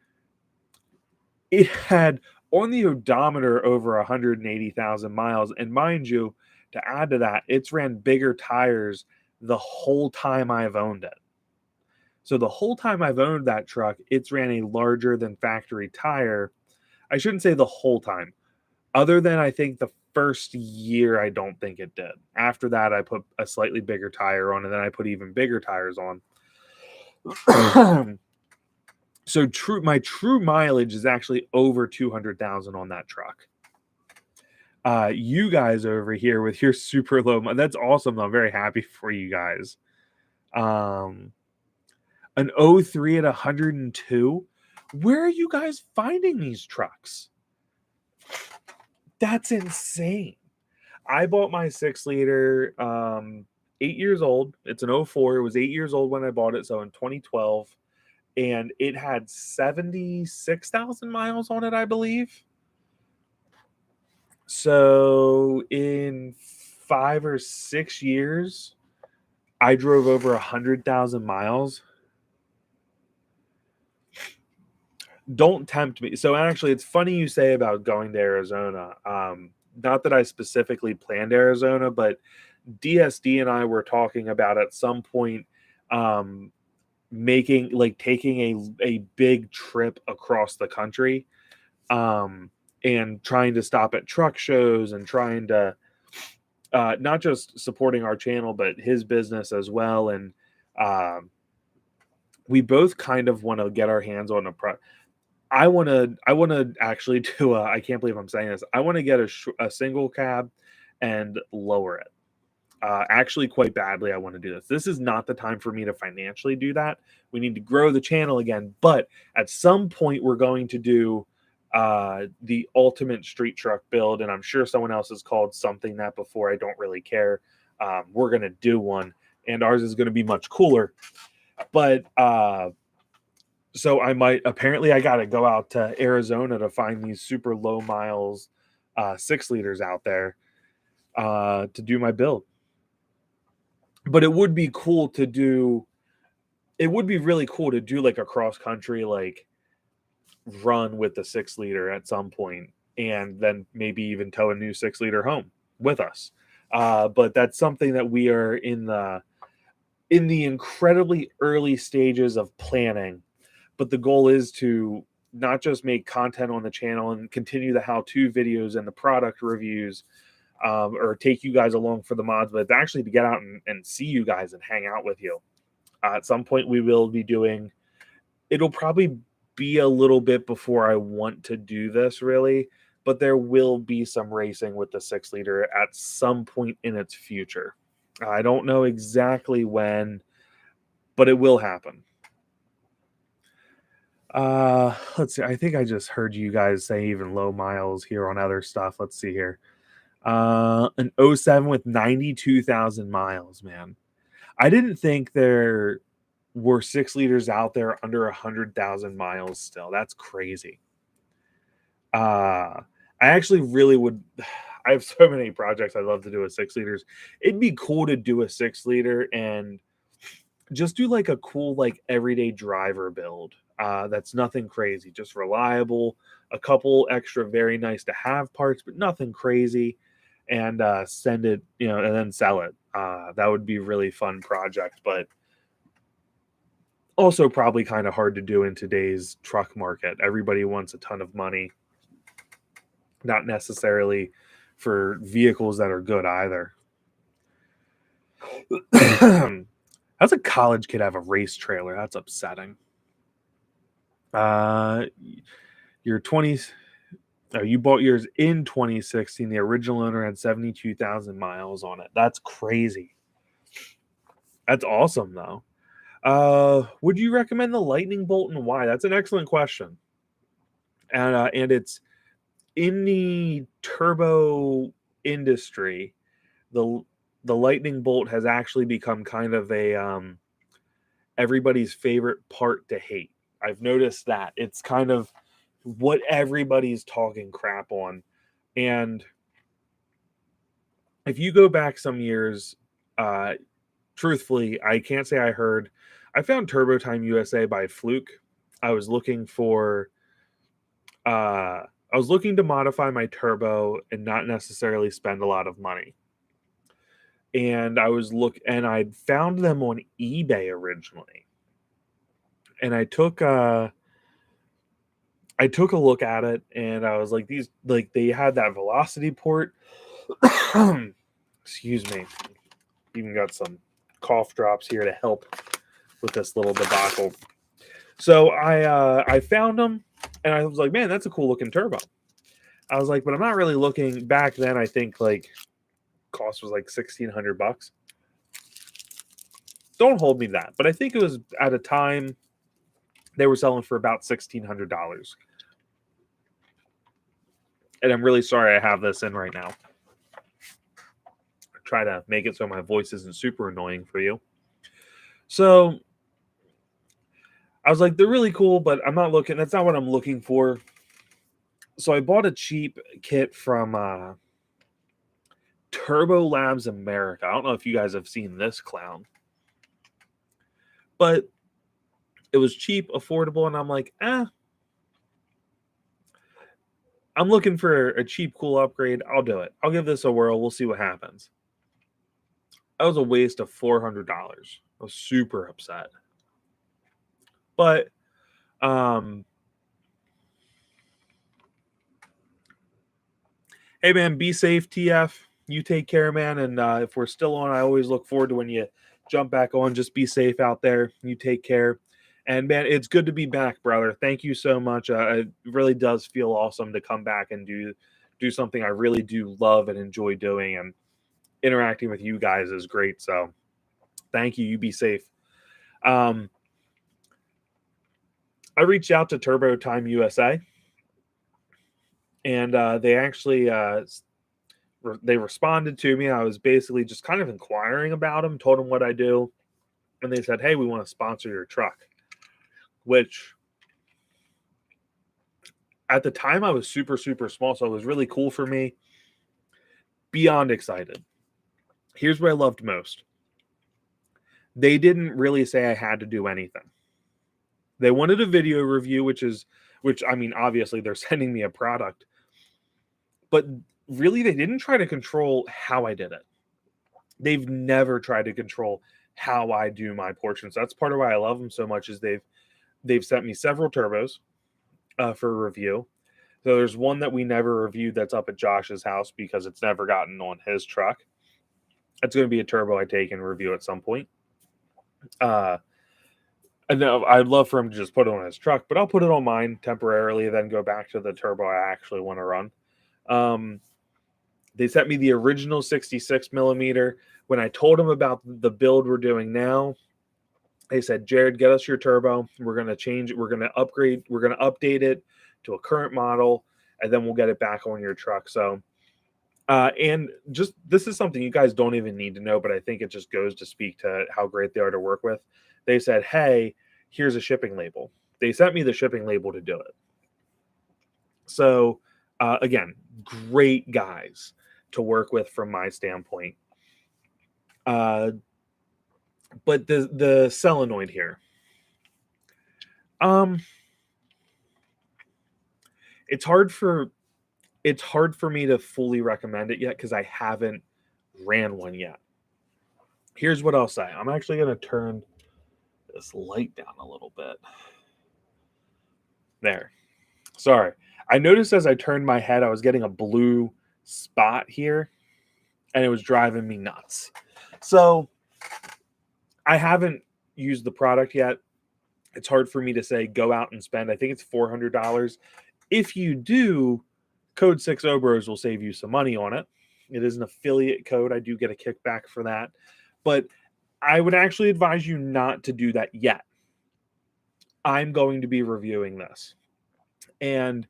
It had on the odometer over 180,000 miles. And mind you, to add to that, it's ran bigger tires the whole time I've owned it. So the whole time I've owned that truck, it's ran a larger than factory tire. I shouldn't say the whole time. Other than I think the first year, I don't think it did. After that, I put a slightly bigger tire on, and then I put even bigger tires on. So my true mileage is actually over 200,000 on that truck. You guys over here with your super low, that's awesome. I'm very happy for you guys. An 03 at 102. Where are you guys finding these trucks? That's insane. I bought my 6-liter 8 years old. It's an 04. It was 8 years old when I bought it, so in 2012, and it had 76,000 miles on it, I believe. So in 5 or 6 years, I drove over 100,000 miles. Don't tempt me. So actually, it's funny you say about going to Arizona. Not that I specifically planned Arizona, but DSD and I were talking about at some point taking a big trip across the country, and trying to stop at truck shows and trying to not just supporting our channel, but his business as well. And we both kind of want to get our hands on I want to actually do I can't believe I'm saying this. I want to get a single cab and lower it. Actually, quite badly, I want to do this. This is not the time for me to financially do that. We need to grow the channel again. But at some point, we're going to do the ultimate street truck build. And I'm sure someone else has called something that before. I don't really care. We're going to do one. And ours is going to be much cooler. But so I got to go out to Arizona to find these super low miles 6-liters out there to do my build. But it would be really cool to do like a cross country like run with the 6-liter at some point, and then maybe even tow a new 6-liter home with us. But that's something that we are in the incredibly early stages of planning. But the goal is to not just make content on the channel and continue the how-to videos and the product reviews, or take you guys along for the mods, but actually to get out and see you guys and hang out with you. At some point, we will be doing, it'll probably be a little bit before I want to do this really, but there will be some racing with the 6-liter at some point in its future. I don't know exactly when, but it will happen. Let's see. I think I just heard you guys say even low miles here on other stuff. Let's see here. An 07 with 92,000 miles, man. I didn't think there were 6-liters out there under 100,000 miles still. That's crazy. I actually really would. I have so many projects I'd love to do with 6-liters. It'd be cool to do a 6-liter and just do like a cool, like everyday driver build. That's nothing crazy, just reliable, a couple extra very nice to have parts, but nothing crazy. And send it, and then sell it. That would be a really fun project, but also probably kind of hard to do in today's truck market. Everybody wants a ton of money, not necessarily for vehicles that are good either. How's a college kid have a race trailer? That's upsetting. Your 20s. Oh, you bought yours in 2016. The original owner had 72,000 miles on it. That's crazy. That's awesome, though. Would you recommend the Lightning Bolt and why? That's an excellent question. And it's in the turbo industry. The Lightning Bolt has actually become kind of a everybody's favorite part to hate. I've noticed that it's kind of what everybody's talking crap on. And if you go back some years, truthfully, I can't say I found Turbo Time USA by fluke. I was looking to modify my turbo and not necessarily spend a lot of money. And I found them on eBay originally. and I took a look at it, and I was like, these, like, they had that velocity port. Excuse me. Even got some cough drops here to help with this little debacle. So I found them, and I was like, man, that's a cool looking turbo. I was like, but I'm not really looking. Back then, I think like cost was like $1,600. Don't hold me to that, but I think it was at a time they were selling for about $1,600. And I'm really sorry I have this in right now. I try to make it so my voice isn't super annoying for you. So I was like, they're really cool, but I'm not looking. That's not what I'm looking for. So I bought a cheap kit from Turbo Labs America. I don't know if you guys have seen this clown, but it was cheap, affordable, and I'm like, I'm looking for a cheap, cool upgrade. I'll do it. I'll give this a whirl. We'll see what happens. That was a waste of $400. I was super upset. But hey, man, be safe, TF. You take care, man. And if we're still on, I always look forward to when you jump back on. Just be safe out there. You take care. And, man, it's good to be back, brother. Thank you so much. It really does feel awesome to come back and do something I really do love and enjoy doing. And interacting with you guys is great. So thank you. You be safe. I reached out to Turbo Time USA. And they actually they responded to me. I was basically just kind of inquiring about them, told them what I do, and they said, hey, we want to sponsor your truck, which at the time I was super, super small, so it was really cool for me. Beyond excited. Here's what I loved most. They didn't really say I had to do anything. They wanted a video review, which I mean, obviously they're sending me a product, but really they didn't try to control how I did it. They've never tried to control how I do my portions. That's part of why I love them so much, is they've sent me several turbos for review. So there's one that we never reviewed that's up at Josh's house because it's never gotten on his truck. It's going to be a turbo I take and review at some point. And now I'd love for him to just put it on his truck, but I'll put it on mine temporarily, then go back to the turbo I actually want to run. They sent me the original 66 millimeter. When I told them about the build we're doing now, they said, Jared, get us your turbo. We're going to change it. We're going to upgrade. We're going to update it to a current model, and then we'll get it back on your truck. So, and just, this is something you guys don't even need to know, but I think it just goes to speak to how great they are to work with. They said, hey, here's a shipping label. They sent me the shipping label to do it. So, again, great guys to work with from my standpoint. But the solenoid here, it's hard for me to fully recommend it yet because I haven't ran one yet. Here's what I'll say. I'm actually going to turn this light down a little bit. There. Sorry. I noticed as I turned my head, I was getting a blue spot here, and it was driving me nuts. So I haven't used the product yet. It's hard for me to say go out and spend. I think it's $400. If you do, code 6obros will save you some money on it. It is an affiliate code. I do get a kickback for that. But I would actually advise you not to do that yet. I'm going to be reviewing this. And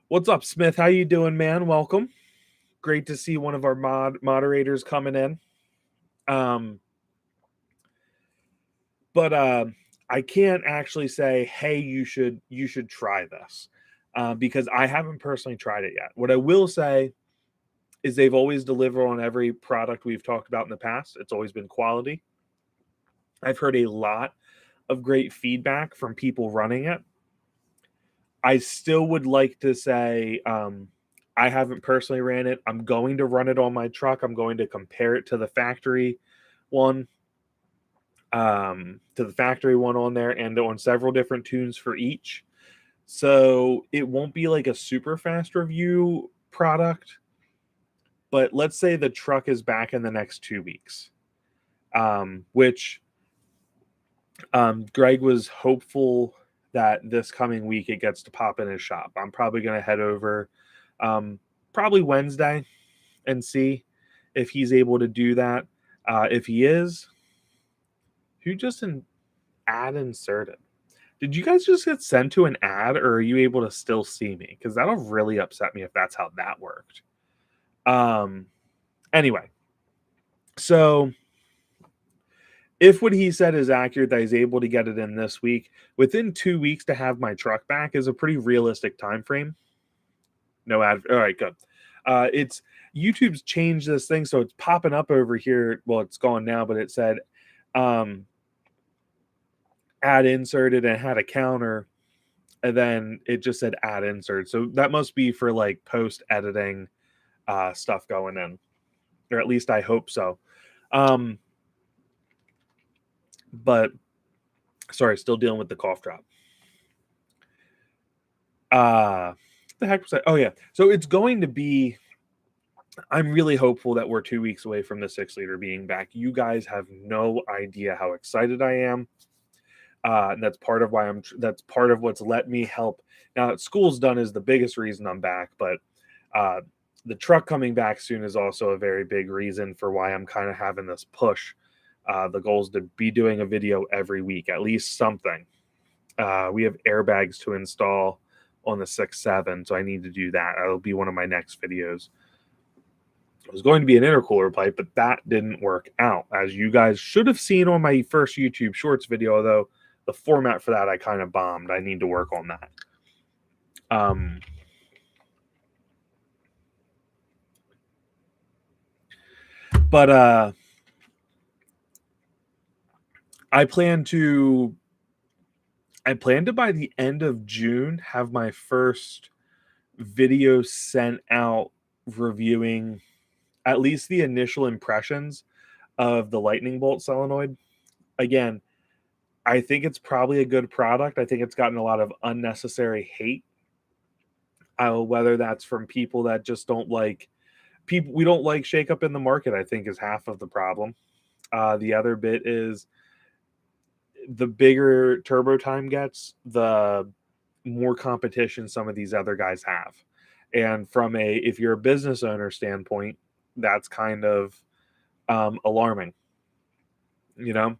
what's up, Smith? How you doing, man? Welcome. Great to see one of our moderators coming in. But I can't actually say, hey, you should try this because I haven't personally tried it yet. What I will say is they've always delivered on every product we've talked about in the past. It's always been quality. I've heard a lot of great feedback from people running it. I still would like to say I haven't personally ran it. I'm going to run it on my truck. I'm going to compare it to the factory one. to the factory one on there, and on several different tunes for each. So it won't be like a super fast review product, but let's say the truck is back in the next 2 weeks, which Greg was hopeful that this coming week it gets to pop in his shop. I'm probably going to head over probably Wednesday and see if he's able to do that. If he is, who just an ad inserted? Did you guys just get sent to an ad, or are you able to still see me? Because that'll really upset me if that's how that worked. Anyway, so if what he said is accurate, that he's able to get it in this week, within 2 weeks to have my truck back is a pretty realistic time frame. No ad. All right, good. It's YouTube's changed this thing, so it's popping up over here. Well, it's gone now, but it said ad inserted and had a counter, and then it just said ad insert. So that must be for like post editing stuff going in, or at least I hope so. But sorry, still dealing with the cough drop. The heck was I? Oh yeah. So it's going to be. I'm really hopeful that we're 2 weeks away from the 6-liter being back. You guys have no idea how excited I am. And that's part of why that's part of what's let me help. Now that school's done is the biggest reason I'm back, but the truck coming back soon is also a very big reason for why I'm kind of having this push. The goal is to be doing a video every week, at least something. We have airbags to install on the 6.7, so I need to do that. That'll be one of my next videos. It was going to be an intercooler pipe, but that didn't work out. As you guys should have seen on my first YouTube Shorts video, though, the format for that I kind of bombed. I need to work on that. But I plan to by the end of June have my first video sent out reviewing at least the initial impressions of the lightning bolt solenoid. Again, I think it's probably a good product. I think it's gotten a lot of unnecessary hate. Whether that's from people that just don't like people, we don't like shakeup in the market, I think is half of the problem. The other bit is the bigger turbo time gets, the more competition some of these other guys have. And from if you're a business owner standpoint, that's kind of alarming. You know,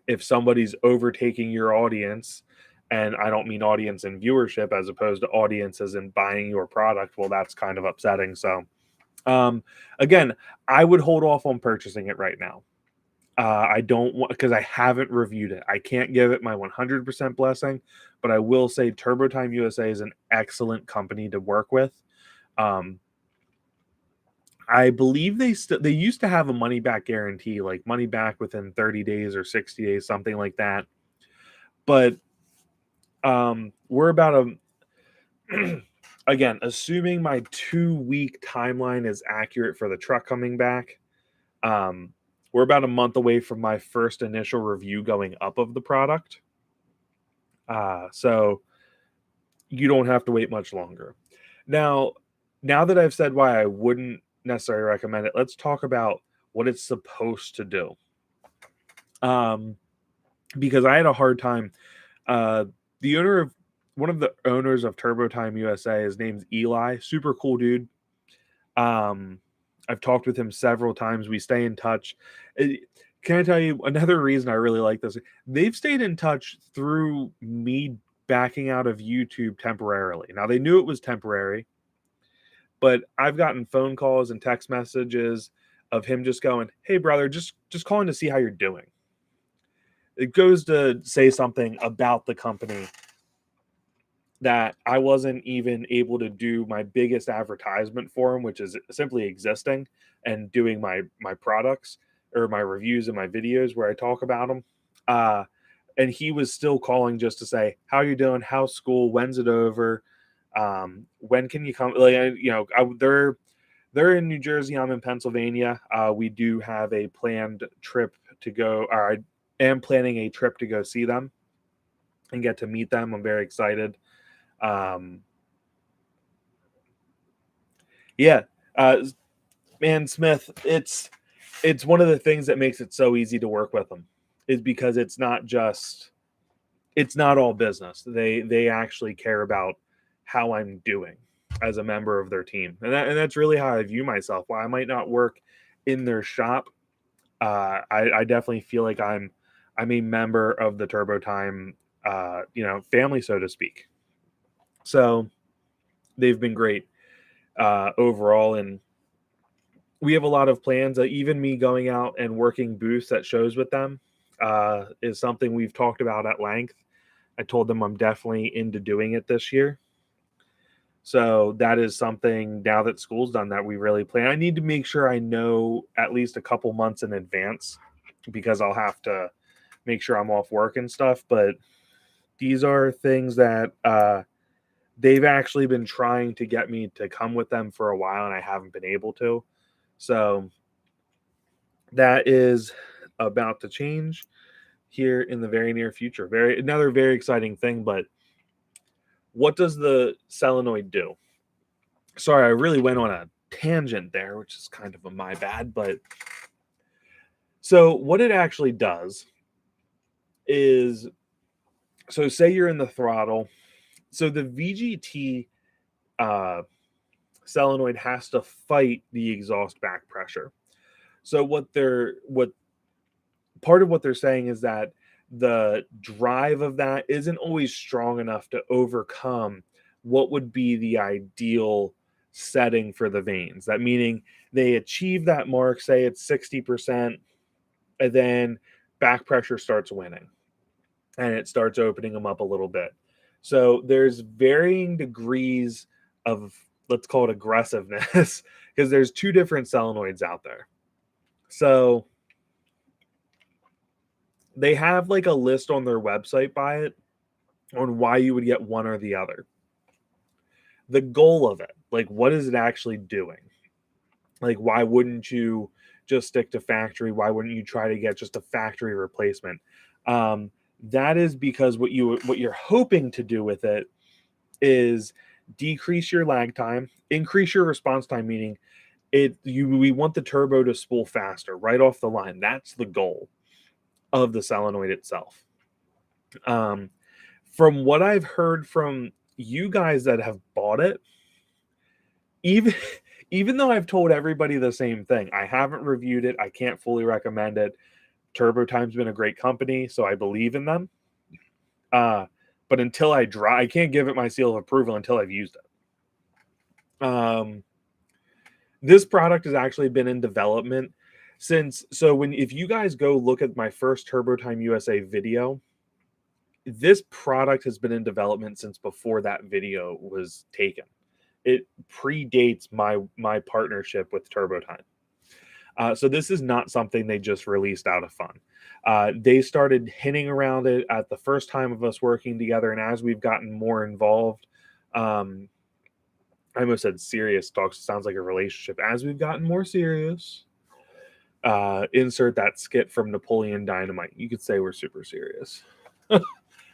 if somebody's overtaking your audience, and I don't mean audience in viewership as opposed to audiences in buying your product, well, that's kind of upsetting. So, again, I would hold off on purchasing it right now. I don't want, because I haven't reviewed it. I can't give it my 100% blessing, but I will say Turbo Time USA is an excellent company to work with. I believe they used to have a money back guarantee, like money back within 30 days or 60 days, something like that. But we're about again, assuming my 2-week timeline is accurate for the truck coming back, we're about a month away from my first initial review going up of the product. So you don't have to wait much longer. Now that I've said why I wouldn't necessarily recommend it, let's talk about what it's supposed to do. Because I had a hard time. One of the owners of Turbo Time USA, his name's Eli, super cool dude. I've talked with him several times. We stay in touch. Can I tell you another reason I really like this? They've stayed in touch through me backing out of YouTube temporarily. Now, they knew it was temporary, but I've gotten phone calls and text messages of him just going, "Hey, brother, just calling to see how you're doing." It goes to say something about the company that I wasn't even able to do my biggest advertisement for him, which is simply existing and doing my products or my reviews and my videos where I talk about them. And he was still calling just to say, "How you doing? How's school? When's it over? When can you come?" Like, they're in New Jersey. I'm in Pennsylvania. We do have a planned trip to go. am planning a trip to go see them and get to meet them. I'm very excited. Yeah, man, Smith, it's one of the things that makes it so easy to work with them, is because it's not all business. They actually care about how I'm doing as a member of their team, and that's really how I view myself. While I might not work in their shop, I definitely feel like I'm a member of the Turbo Time, family, so to speak. So they've been great overall, and we have a lot of plans. Even me going out and working booths at shows with them is something we've talked about at length. I told them I'm definitely into doing it this year. So that is something, now that school's done, that we really plan. I need to make sure I know at least a couple months in advance, because I'll have to make sure I'm off work and stuff. But these are things that they've actually been trying to get me to come with them for a while, and I haven't been able to. So that is about to change here in the very near future. Another very exciting thing. But what does the solenoid do? Sorry, I really went on a tangent there, which is kind of my bad. But so what it actually does is, so say you're in the throttle. So the VGT solenoid has to fight the exhaust back pressure. So what part of what they're saying is that the drive of that isn't always strong enough to overcome what would be the ideal setting for the vanes. That meaning they achieve that mark, say it's 60%, and then back pressure starts winning and it starts opening them up a little bit. So there's varying degrees of, let's call it, aggressiveness, because there's two different solenoids out there. So they have like a list on their website by it on why you would get one or the other. The goal of it, like, what is it actually doing? Like, why wouldn't you just stick to factory? Why wouldn't you try to get just a factory replacement? That is because what you're hoping to do with it is decrease your lag time, increase your response time, meaning we want the turbo to spool faster right off the line. That's the goal of the solenoid itself. From what I've heard from you guys that have bought it, even though I've told everybody the same thing, I haven't reviewed it. I can't fully recommend it. Turbo Time's been a great company, so I believe in them. But until I can't give it my seal of approval until I've used it. This product has actually been in development since. So if you guys go look at my first Turbo Time USA video, this product has been in development since before that video was taken. It predates my partnership with Turbo Time. So this is not something they just released out of fun. They started hinting around it at the first time of us working together, and as we've gotten more involved, I almost said serious talks. Sounds like a relationship. As we've gotten more serious, insert that skit from Napoleon Dynamite. You could say we're super serious.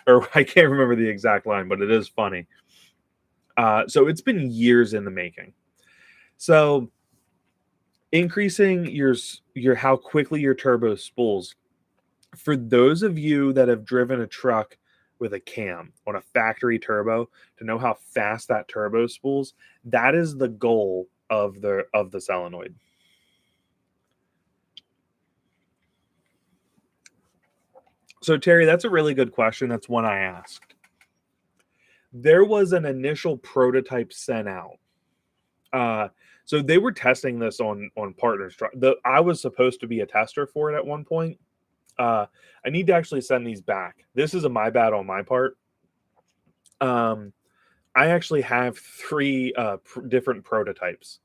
Or I can't remember the exact line, but it is funny. So it's been years in the making. So increasing your how quickly your turbo spools. For those of you that have driven a truck with a cam on a factory turbo to know how fast that turbo spools, that is the goal of the solenoid. So Terry, that's a really good question. That's one I asked. There was an initial prototype sent out. So they were testing this on partners. I was supposed to be a tester for it at one point. I need to actually send these back. This is my bad on my part. I actually have 3 different prototypes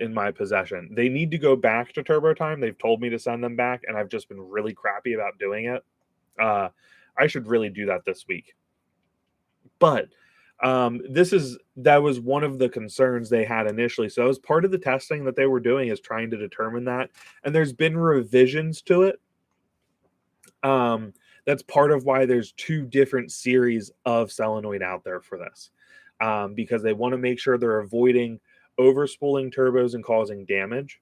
in my possession. They need to go back to Turbo Time. They've told me to send them back, and I've just been really crappy about doing it. I should really do that this week. But that was one of the concerns they had initially. So as part of the testing that they were doing is trying to determine that. And there's been revisions to it. That's part of why there's two different series of solenoid out there for this, because they want to make sure they're avoiding overspooling turbos and causing damage.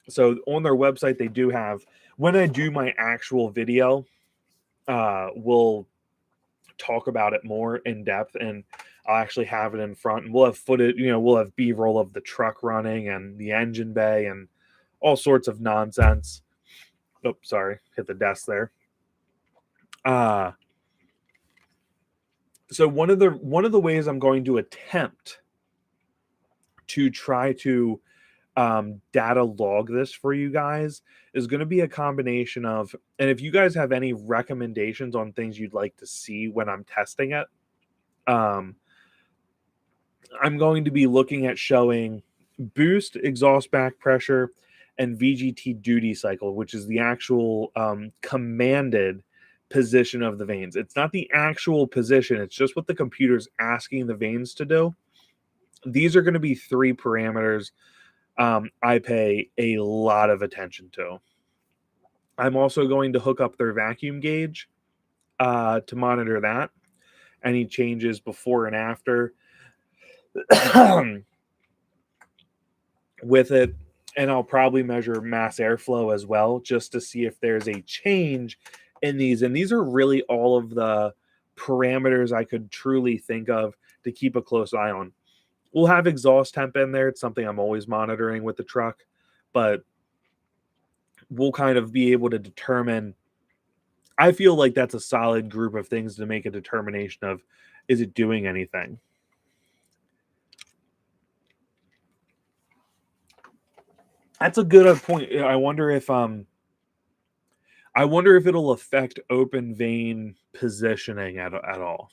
So on their website, they do have, when I do my actual video, we'll talk about it more in depth, and I'll actually have it in front, and we'll have footage, we'll have B-roll of the truck running and the engine bay and all sorts of nonsense. Oh, sorry, hit the desk there. So one of the ways I'm going to attempt to try to data log this for you guys is going to be a combination of, and if you guys have any recommendations on things you'd like to see when I'm testing it, I'm going to be looking at showing boost, exhaust back pressure, and VGT duty cycle, which is the actual commanded position of the vanes. It's not the actual position, it's just what the computer's asking the vanes to do. These are going to be 3 parameters I pay a lot of attention to. I'm also going to hook up their vacuum gauge to monitor that. Any changes before and after with it. And I'll probably measure mass airflow as well, just to see if there's a change in these. And these are really all of the parameters I could truly think of to keep a close eye on. We'll have exhaust temp in there. It's something I'm always monitoring with the truck, but we'll kind of be able to determine. I feel like that's a solid group of things to make a determination of, is it doing anything? That's a good point. I wonder if it'll affect open vane positioning at all.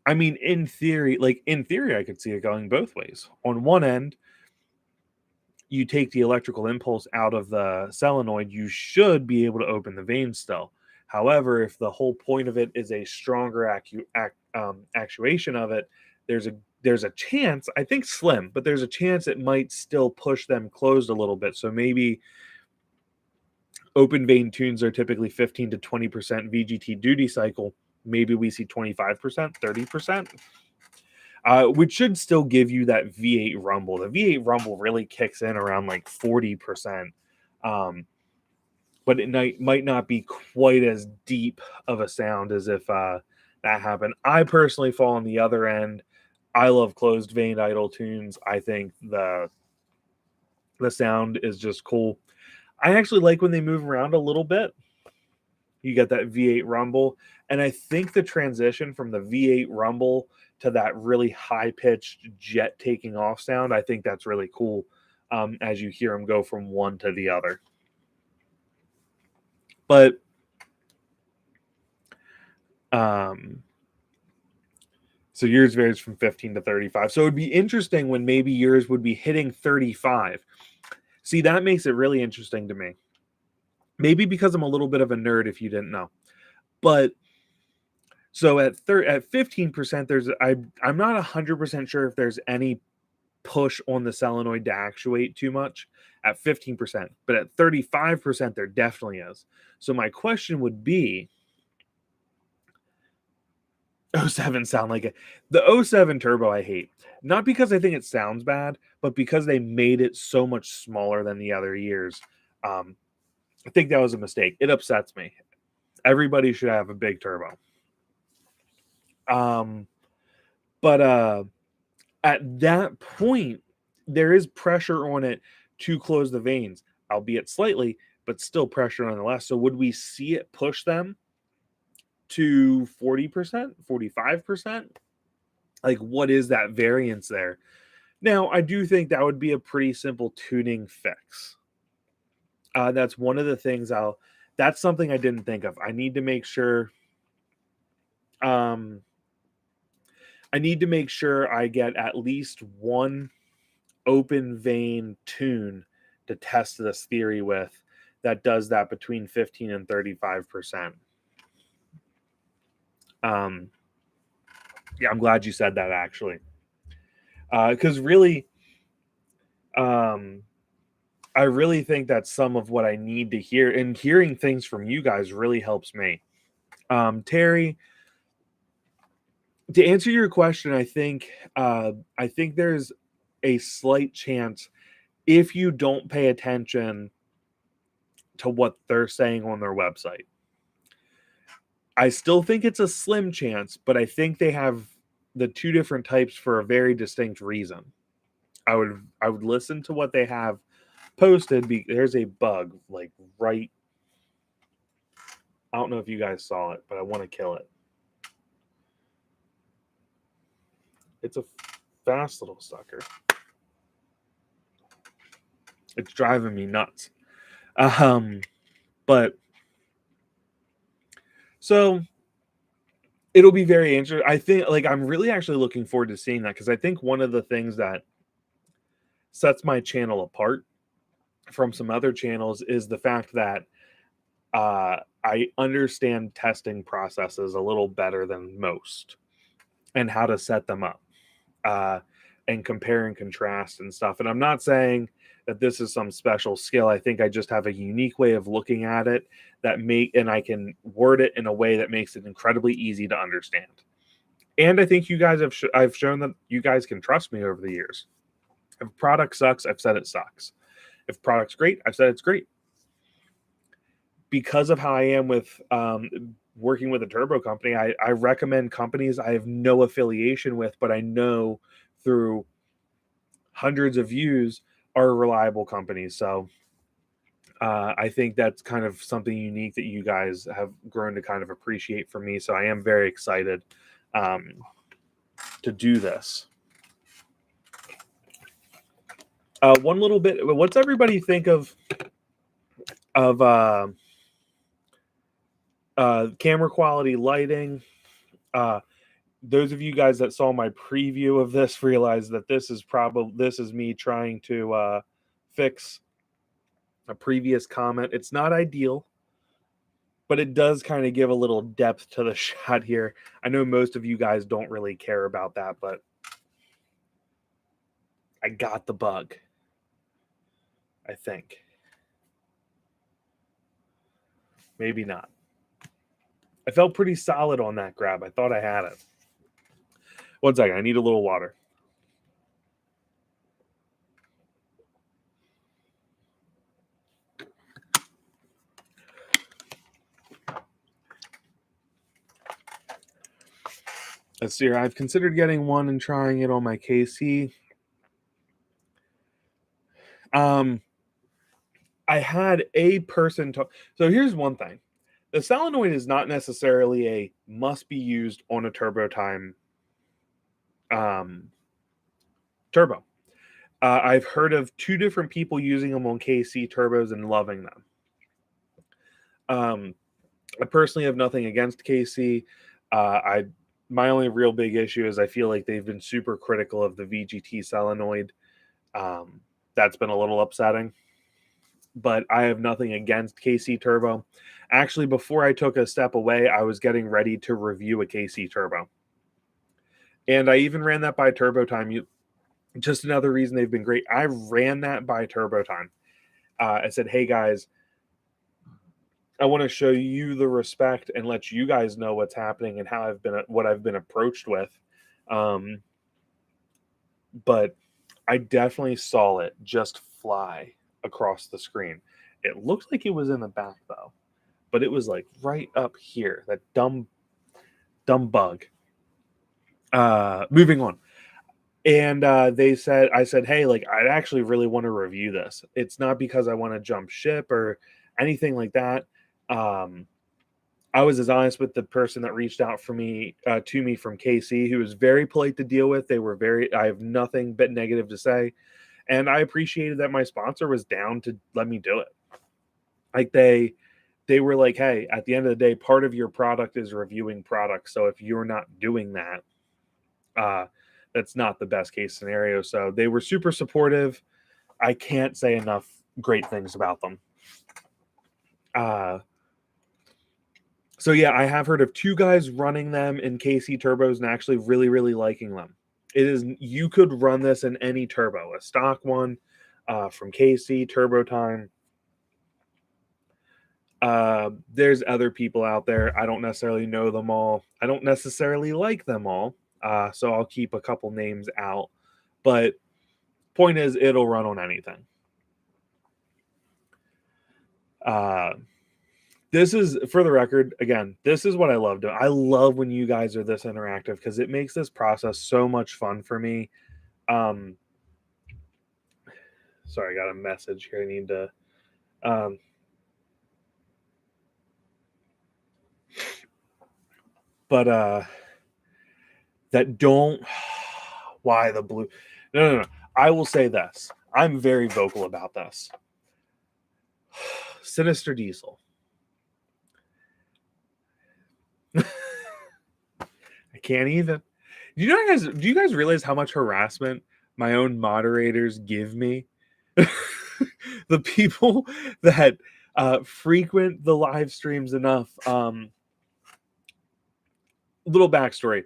I mean, in theory, I could see it going both ways. On one end, you take the electrical impulse out of the solenoid, you should be able to open the vane still. However, if the whole point of it is a stronger actuation of it, there's a chance, I think slim, but there's a chance it might still push them closed a little bit. So maybe open vane tunes are typically 15 to 20% VGT duty cycle. Maybe we see 25%, 30%. Which should still give you that V8 rumble. The V8 rumble really kicks in around like 40%, but it might not be quite as deep of a sound as if that happened. I personally fall on the other end. I love closed vane idle tunes. I think the sound is just cool. I actually like when they move around a little bit. You get that V8 rumble, and I think the transition from the V8 rumble to that really high-pitched jet taking off sound, I think that's really cool as you hear them go from one to the other. But so yours varies from 15 to 35. So it would be interesting when maybe yours would be hitting 35. See, that makes it really interesting to me. Maybe because I'm a little bit of a nerd, if you didn't know. But so at 15%, I'm not 100% sure if there's any push on the solenoid to actuate too much at 15%, but at 35%, there definitely is. So my question would be, 07 sound like it. The 07 turbo I hate, not because I think it sounds bad, but because they made it so much smaller than the other years. I think that was a mistake. It upsets me. Everybody should have a big turbo. But at that point, there is pressure on it to close the vanes, albeit slightly, but still pressure nonetheless. So would we see it push them to 40%, 45%? Like, what is that variance there? Now, I do think that would be a pretty simple tuning fix. That's one of the things that's something I didn't think of. I need to make sure I get at least one open vane tune to test this theory with that does that between 15 and 35%. Yeah, I'm glad you said that, actually. Because really, I really think that's some of what I need to hear, and hearing things from you guys really helps me. Terry, to answer your question, I think there's a slight chance, if you don't pay attention to what they're saying on their website. I still think it's a slim chance, but I think they have the two different types for a very distinct reason. I would listen to what they have posted. There's a bug like right. I don't know if you guys saw it, but I want to kill it. It's a fast little sucker. It's driving me nuts. But so it'll be very interesting. I think, like, I'm really actually looking forward to seeing that, because I think one of the things that sets my channel apart from some other channels is the fact that I understand testing processes a little better than most, and how to set them up, and compare and contrast and stuff. And I'm not saying that this is some special skill. I think I just have a unique way of looking at it and I can word it in a way that makes it incredibly easy to understand. And I think you guys I've shown that you guys can trust me over the years. If a product sucks, I've said it sucks. If product's great, I've said it's great. Because of how I am with working with a turbo company, I recommend companies I have no affiliation with, but I know through hundreds of views are reliable companies. So I think that's kind of something unique that you guys have grown to kind of appreciate from me. So I am very excited to do this. One little bit, what's everybody think of camera quality, lighting? Those of you guys that saw my preview of this realize that this is me trying to fix a previous comment. It's not ideal, but it does kind of give a little depth to the shot here. I know most of you guys don't really care about that, but I got the bug, I think. Maybe not. I felt pretty solid on that grab. I thought I had it. One second, I need a little water. Let's see here. I've considered getting one and trying it on my KC. I had a person talk. So here's one thing. The solenoid is not necessarily a must be used on a turbo time turbo. I've heard of two different people using them on KC turbos and loving them. I personally have nothing against KC. My only real big issue is I feel like they've been super critical of the VGT solenoid. That's been a little upsetting. But I have nothing against KC turbo. Actually, before I took a step away, I was getting ready to review a KC turbo. And I even ran that by Turbo Time. Just another reason they've been great. I ran that by Turbo Time. I said, hey guys, I want to show you the respect and let you guys know what's happening and how what I've been approached with. But I definitely saw it just fly across the screen. It looked like it was in the back though, but it was like right up here. That dumb bug. Moving on. And I said, hey, like, I'd actually really want to review this. It's not because I want to jump ship or anything like that. I was as honest with the person that reached out to me from KC, who was very polite to deal with. I have nothing but negative to say. And I appreciated that my sponsor was down to let me do it. Like they were like, hey, at the end of the day, part of your product is reviewing products. So if you're not doing that, that's not the best case scenario. So they were super supportive. I can't say enough great things about them. So yeah, I have heard of two guys running them in KC turbos and actually really, really liking them. You could run this in any turbo, a stock one, from KC, Turbo Time. There's other people out there. I don't necessarily know them all. I don't necessarily like them all. So I'll keep a couple names out. But point is, it'll run on anything. This is, for the record, again, this is what I love doing. I love when you guys are this interactive because it makes this process so much fun for me. Sorry, I got a message here. I need to. That don't. Why the blue? No. I will say this. I'm very vocal about this. Sinister Diesel. I can't even. Do you guys realize how much harassment my own moderators give me? The people that frequent the live streams enough. Little backstory.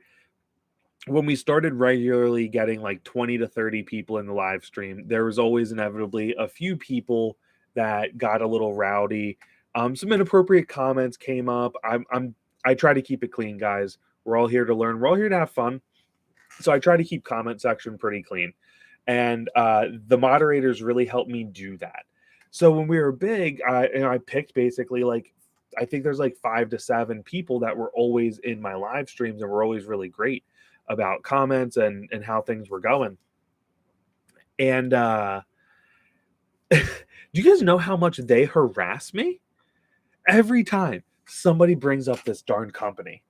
When we started regularly getting like 20 to 30 people in the live stream, there was always inevitably a few people that got a little rowdy. Some inappropriate comments came up. I try to keep it clean, guys. We're all here to learn. We're all here to have fun. So I try to keep comment section pretty clean. And the moderators really helped me do that. So when we were big, I picked basically like, I think there's like 5 to 7 people that were always in my live streams and were always really great about comments and how things were going. And do you guys know how much they harass me? Every time somebody brings up this darn company.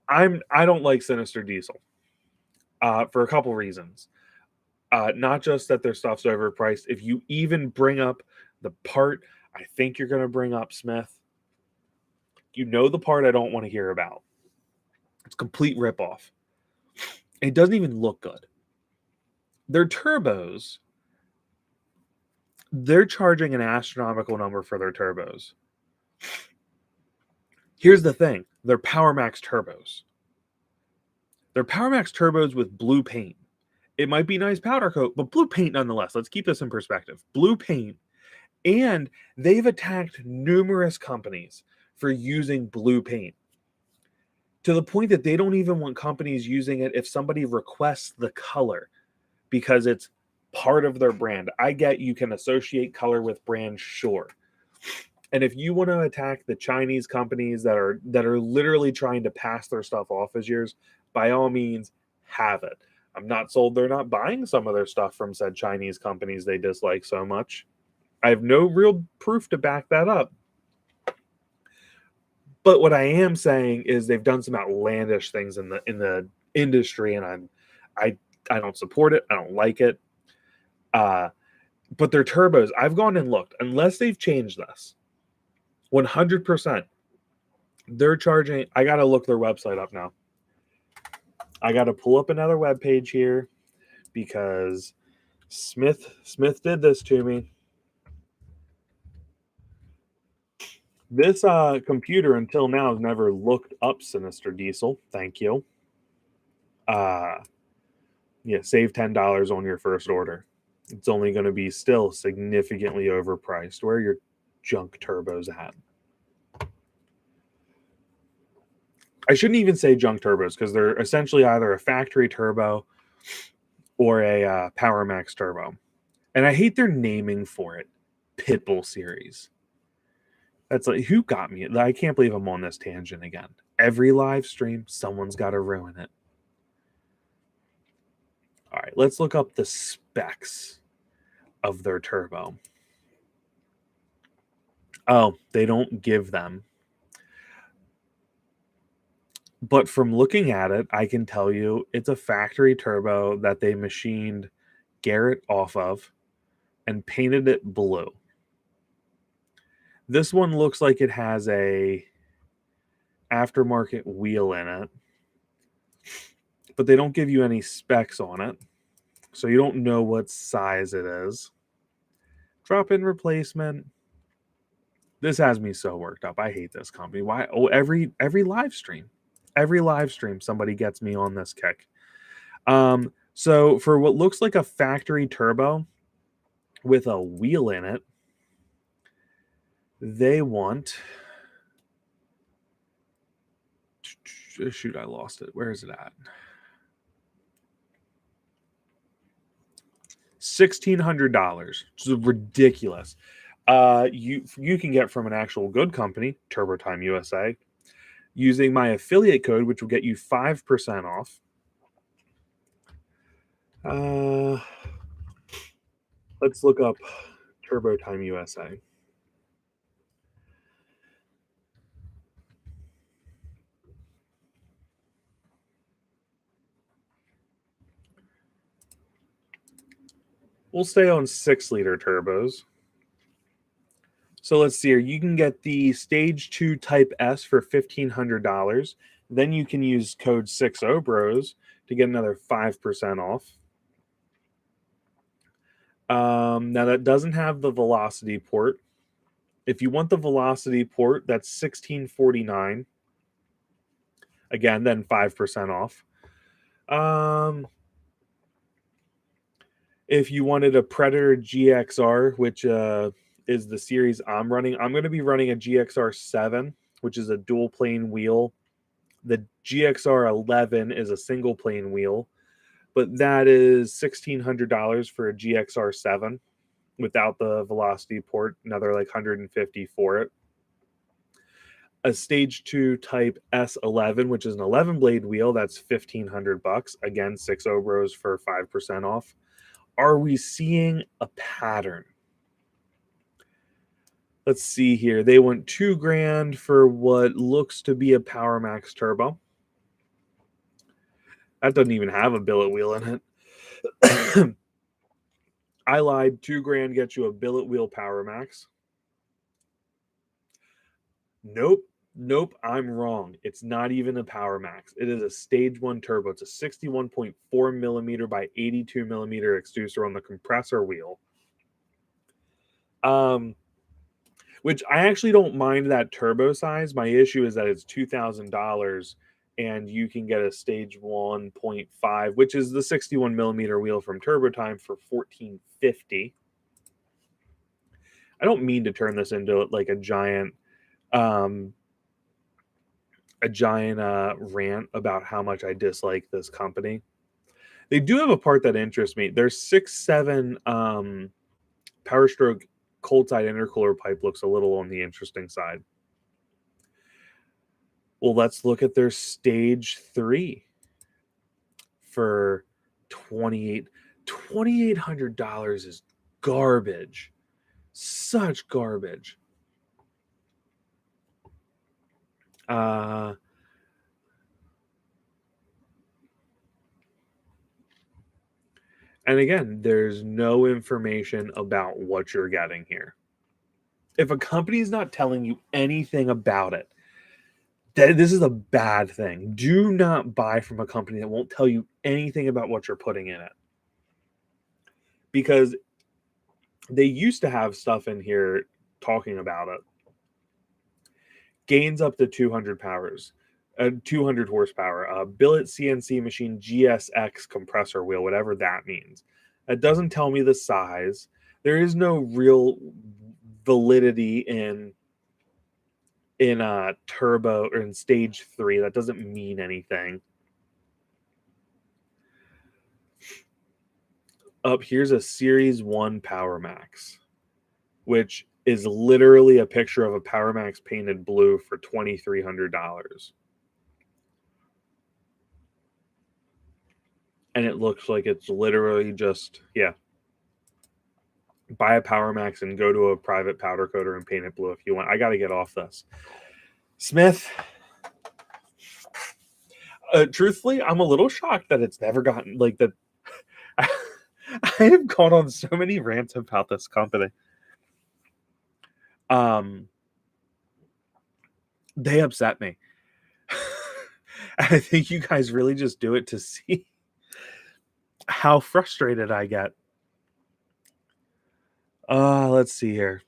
I don't like Sinister Diesel for a couple reasons. Not just that their stuff's overpriced. If you even bring up the part I think you're going to bring up, Smith, you know the part I don't want to hear about. It's complete ripoff. It doesn't even look good. Their turbos, they're charging an astronomical number for their turbos. Here's the thing. They're PowerMax turbos. They're PowerMax turbos with blue paint. It might be nice powder coat, but blue paint nonetheless. Let's keep this in perspective. Blue paint. And they've attacked numerous companies for using blue paint, to the point that they don't even want companies using it if somebody requests the color because it's part of their brand. I get you can associate color with brand, sure. And if you want to attack the Chinese companies that are literally trying to pass their stuff off as yours, by all means, have it. I'm not sold they're not buying some of their stuff from said Chinese companies they dislike so much. I have no real proof to back that up. But what I am saying is they've done some outlandish things in the industry, and I don't support it. I don't like it. But their turbos, I've gone and looked. Unless they've changed this, 100%, they're charging. I got to look their website up now. I got to pull up another web page here because Smith did this to me. This computer until now has never looked up Sinister Diesel. Thank you. Yeah, save $10 on your first order. It's only going to be still significantly overpriced. Where are your junk turbos at? I shouldn't even say junk turbos because they're essentially either a factory turbo or a PowerMax turbo. And I hate their naming for it. Pitbull series. That's like, who got me? I can't believe I'm on this tangent again. Every live stream, someone's got to ruin it. All right, let's look up the specs of their turbo. Oh, they don't give them. But from looking at it, I can tell you it's a factory turbo that they machined Garrett off of and painted it blue. This one looks like it has a aftermarket wheel in it, but they don't give you any specs on it, so you don't know what size it is. Drop-in replacement. This has me so worked up. I hate this company. Why? Oh, every live stream, somebody gets me on this kick. So for what looks like a factory turbo, with a wheel in it, they want, shoot, I lost it. Where is it at? $1,600, which is ridiculous. You can get from an actual good company, TurboTime USA, using my affiliate code, which will get you 5% off. Let's look up TurboTime USA. We'll stay on 6-liter turbos. So let's see here. You can get the Stage 2 Type S for $1,500. Then you can use code 6OBROS to get another 5% off. Now that doesn't have the velocity port. If you want the velocity port, that's $1,649. Again, then 5% off. If you wanted a Predator GXR, which is the series I'm running, I'm going to be running a GXR 7, which is a dual plane wheel. The GXR 11 is a single plane wheel, but that is $1,600 for a GXR 7 without the velocity port, another like $150 for it. A Stage 2 Type S11, which is an 11 blade wheel, that's $1,500. Again, 6OBROS for 5% off. Are we seeing a pattern? Let's see here. They want $2,000 for what looks to be a Power Max turbo. That doesn't even have a billet wheel in it. I lied. $2,000 gets you a billet wheel Power Max. Nope, I'm wrong. It's not even a Power Max. It is a Stage 1 turbo. It's a 61.4 millimeter by 82 millimeter extruder on the compressor wheel. Which I actually don't mind that turbo size. My issue is that it's $2,000 and you can get a Stage 1.5, which is the 61 millimeter wheel from TurboTime for $1,450. I don't mean to turn this into like a giant rant about how much I dislike this company. They do have a part that interests me. Their 6.7 Powerstroke cold side intercooler pipe looks a little on the interesting side. Well, let's look at their Stage 3 for $2,800 is garbage. Such garbage. And again, there's no information about what you're getting here. If a company is not telling you anything about it, this is a bad thing. Do not buy from a company that won't tell you anything about what you're putting in it. Because they used to have stuff in here talking about it. Gains up to 200 powers. 200 horsepower, billet CNC machine GSX compressor wheel, whatever that means. It doesn't tell me the size. There is no real validity in turbo or in Stage 3. That doesn't mean anything. Up here's a Series 1 Power Max, which is literally a picture of a Power Max painted blue for $2,300. And it looks like it's literally just, buy a Power Max and go to a private powder coater and paint it blue if you want. I got to get off this. Smith, truthfully, I'm a little shocked that it's never gotten, like, that. I have gone on so many rants about this company. They upset me. I think you guys really just do it to see how frustrated I get. Let's see here.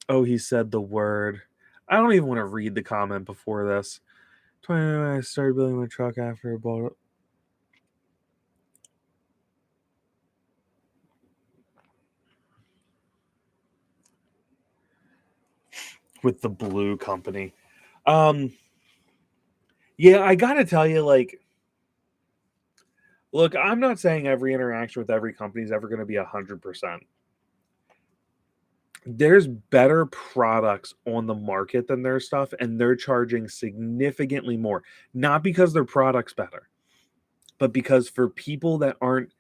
Oh, he said the word. I don't even want to read the comment before this. I started building my truck after I bought it. with the blue company. Yeah, I gotta tell you, like, look, I'm not saying every interaction with every company is ever going to be 100%. There's better products on the market than their stuff, and they're charging significantly more. Not because their product's better, but because for people that aren't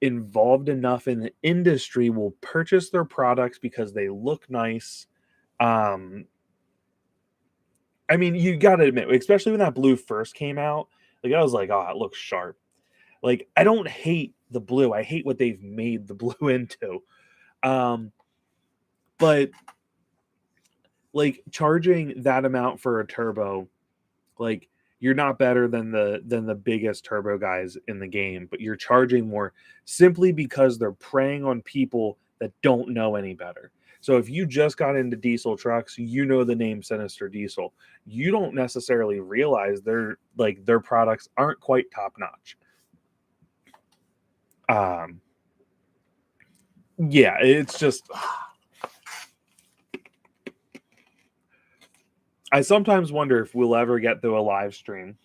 involved enough in the industry will purchase their products because they look nice. I mean, you got to admit, especially when that blue first came out, like I was like, oh, it looks sharp. Like, I don't hate the blue. I hate what they've made the blue into. But like charging that amount for a turbo, like you're not better than the biggest turbo guys in the game, but you're charging more simply because they're preying on people that don't know any better. So if you just got into diesel trucks, you know the name Sinister Diesel. You don't necessarily realize their products aren't quite top notch. Yeah, it's just I sometimes wonder if we'll ever get to a live stream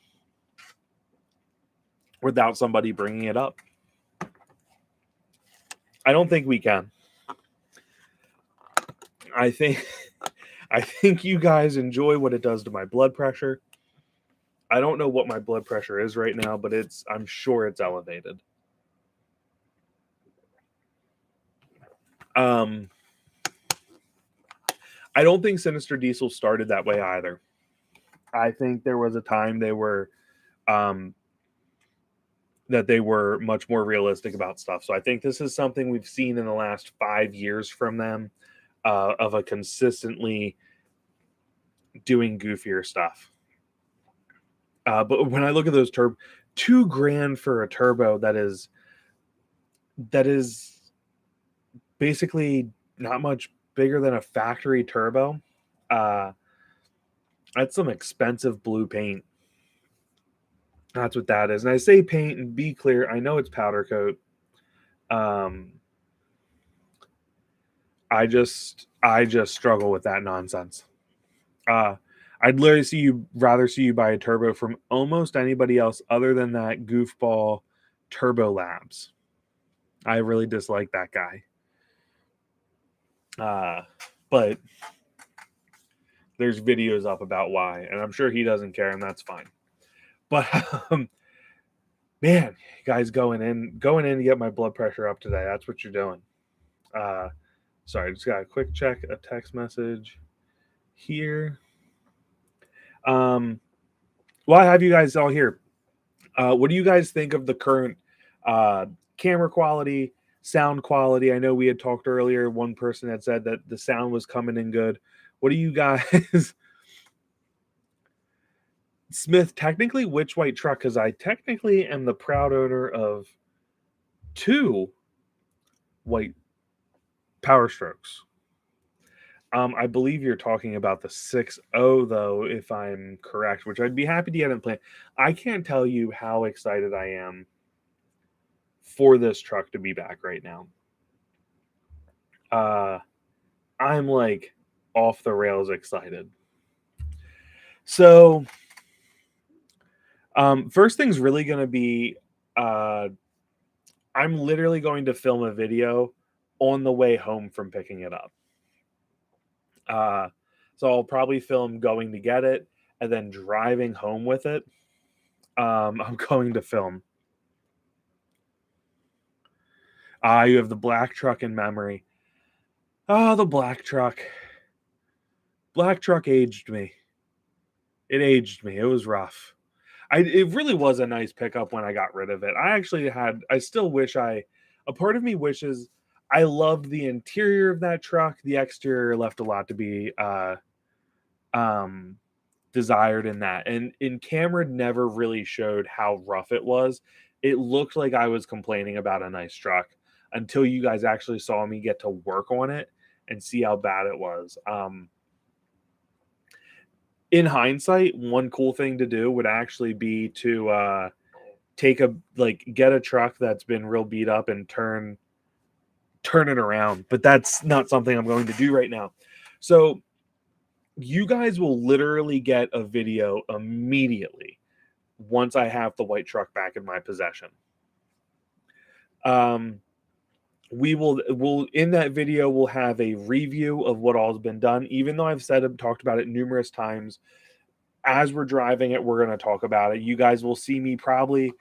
without somebody bringing it up. I don't think we can. I think you guys enjoy what it does to my blood pressure. I don't know what my blood pressure is right now, but I'm sure it's elevated. I don't think Sinister Diesel started that way either. I think there was a time they were that they were much more realistic about stuff. So I think this is something we've seen in the last 5 years from them, of a consistently doing goofier stuff. But when I look at those $2,000 for a turbo that is basically not much bigger than a factory turbo, that's some expensive blue paint. That's what that is. And I say paint, and be clear, I know it's powder coat. I just struggle with that nonsense. I'd literally rather see you buy a turbo from almost anybody else other than that goofball Turbo Labs. I really dislike that guy. But there's videos up about why, and I'm sure he doesn't care, and that's fine. But man, guys, going in to get my blood pressure up today. That's what you're doing. Sorry, just got a quick check a text message here. Well, I have you guys all here. What do you guys think of the current camera quality, sound quality? I know we had talked earlier. One person had said that the sound was coming in good. What do you guys? Smith, technically, which white truck? Because I technically am the proud owner of 2 white Powerstrokes. I believe you're talking about the 6.0, though, if I'm correct, which I'd be happy to get in plan. I can't tell you how excited I am for this truck to be back right now. I'm like off the rails excited. So, first thing's really going to be I'm literally going to film a video on the way home from picking it up. So I'll probably film going to get it and then driving home with it. I'm going to film. You have the black truck in memory. The black truck. Black truck aged me. It aged me. It was rough. It really was a nice pickup when I got rid of it. I still wish a part of me wishes I loved the interior of that truck. The exterior left a lot to be desired in that. And in camera never really showed how rough it was. It looked like I was complaining about a nice truck until you guys actually saw me get to work on it and see how bad it was. In hindsight, one cool thing to do would actually be to get a truck that's been real beat up and turn it around. But that's not something I'm going to do right now. So You guys will literally get a video immediately once I have the white truck back in my possession. We'll in that video we'll have a review of what all's been done. Even though I've said and talked about it numerous times, as we're driving it, we're going to talk about it. You guys will see me probably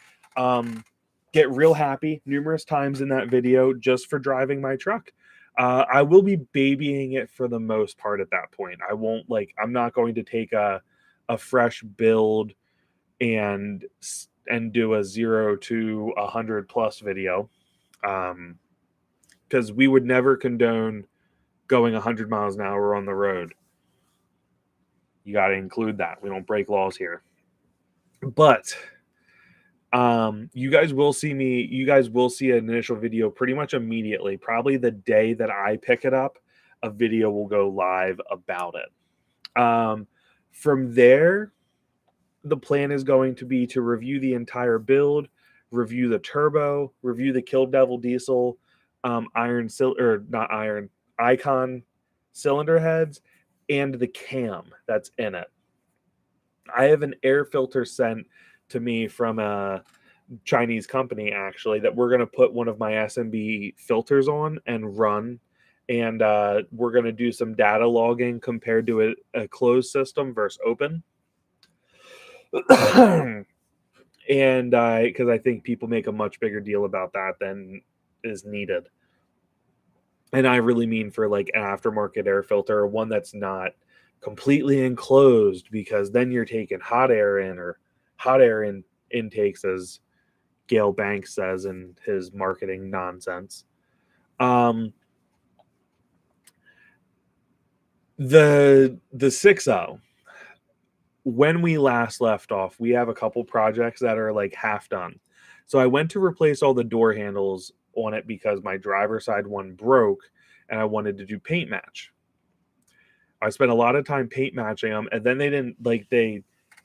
get real happy numerous times in that video just for driving my truck. I will be babying it for the most part at that point. I'm not going to take a fresh build and do a 0 to 100 plus video, because we would never condone going 100 miles an hour on the road. You got to include that. We don't break laws here. But you guys will see an initial video pretty much immediately. Probably the day that I pick it up, a video will go live about it. From there, the plan is going to be to review the entire build, review the turbo, review the Kill Devil Diesel Icon cylinder heads, and the cam that's in it. I have an air filter sent to me from a Chinese company, actually, that we're going to put one of my SMB filters on and run. And we're going to do some data logging compared to a closed system versus open. And because I think people make a much bigger deal about that than is needed. And I really mean for like an aftermarket air filter, or one that's not completely enclosed, because then you're taking hot air intakes, as Gail Banks says in his marketing nonsense. The 6.0, when we last left off, we have a couple projects that are like half done. So I went to replace all the door handles on it because my driver's side one broke and I wanted to do paint match. I spent a lot of time paint matching them, and then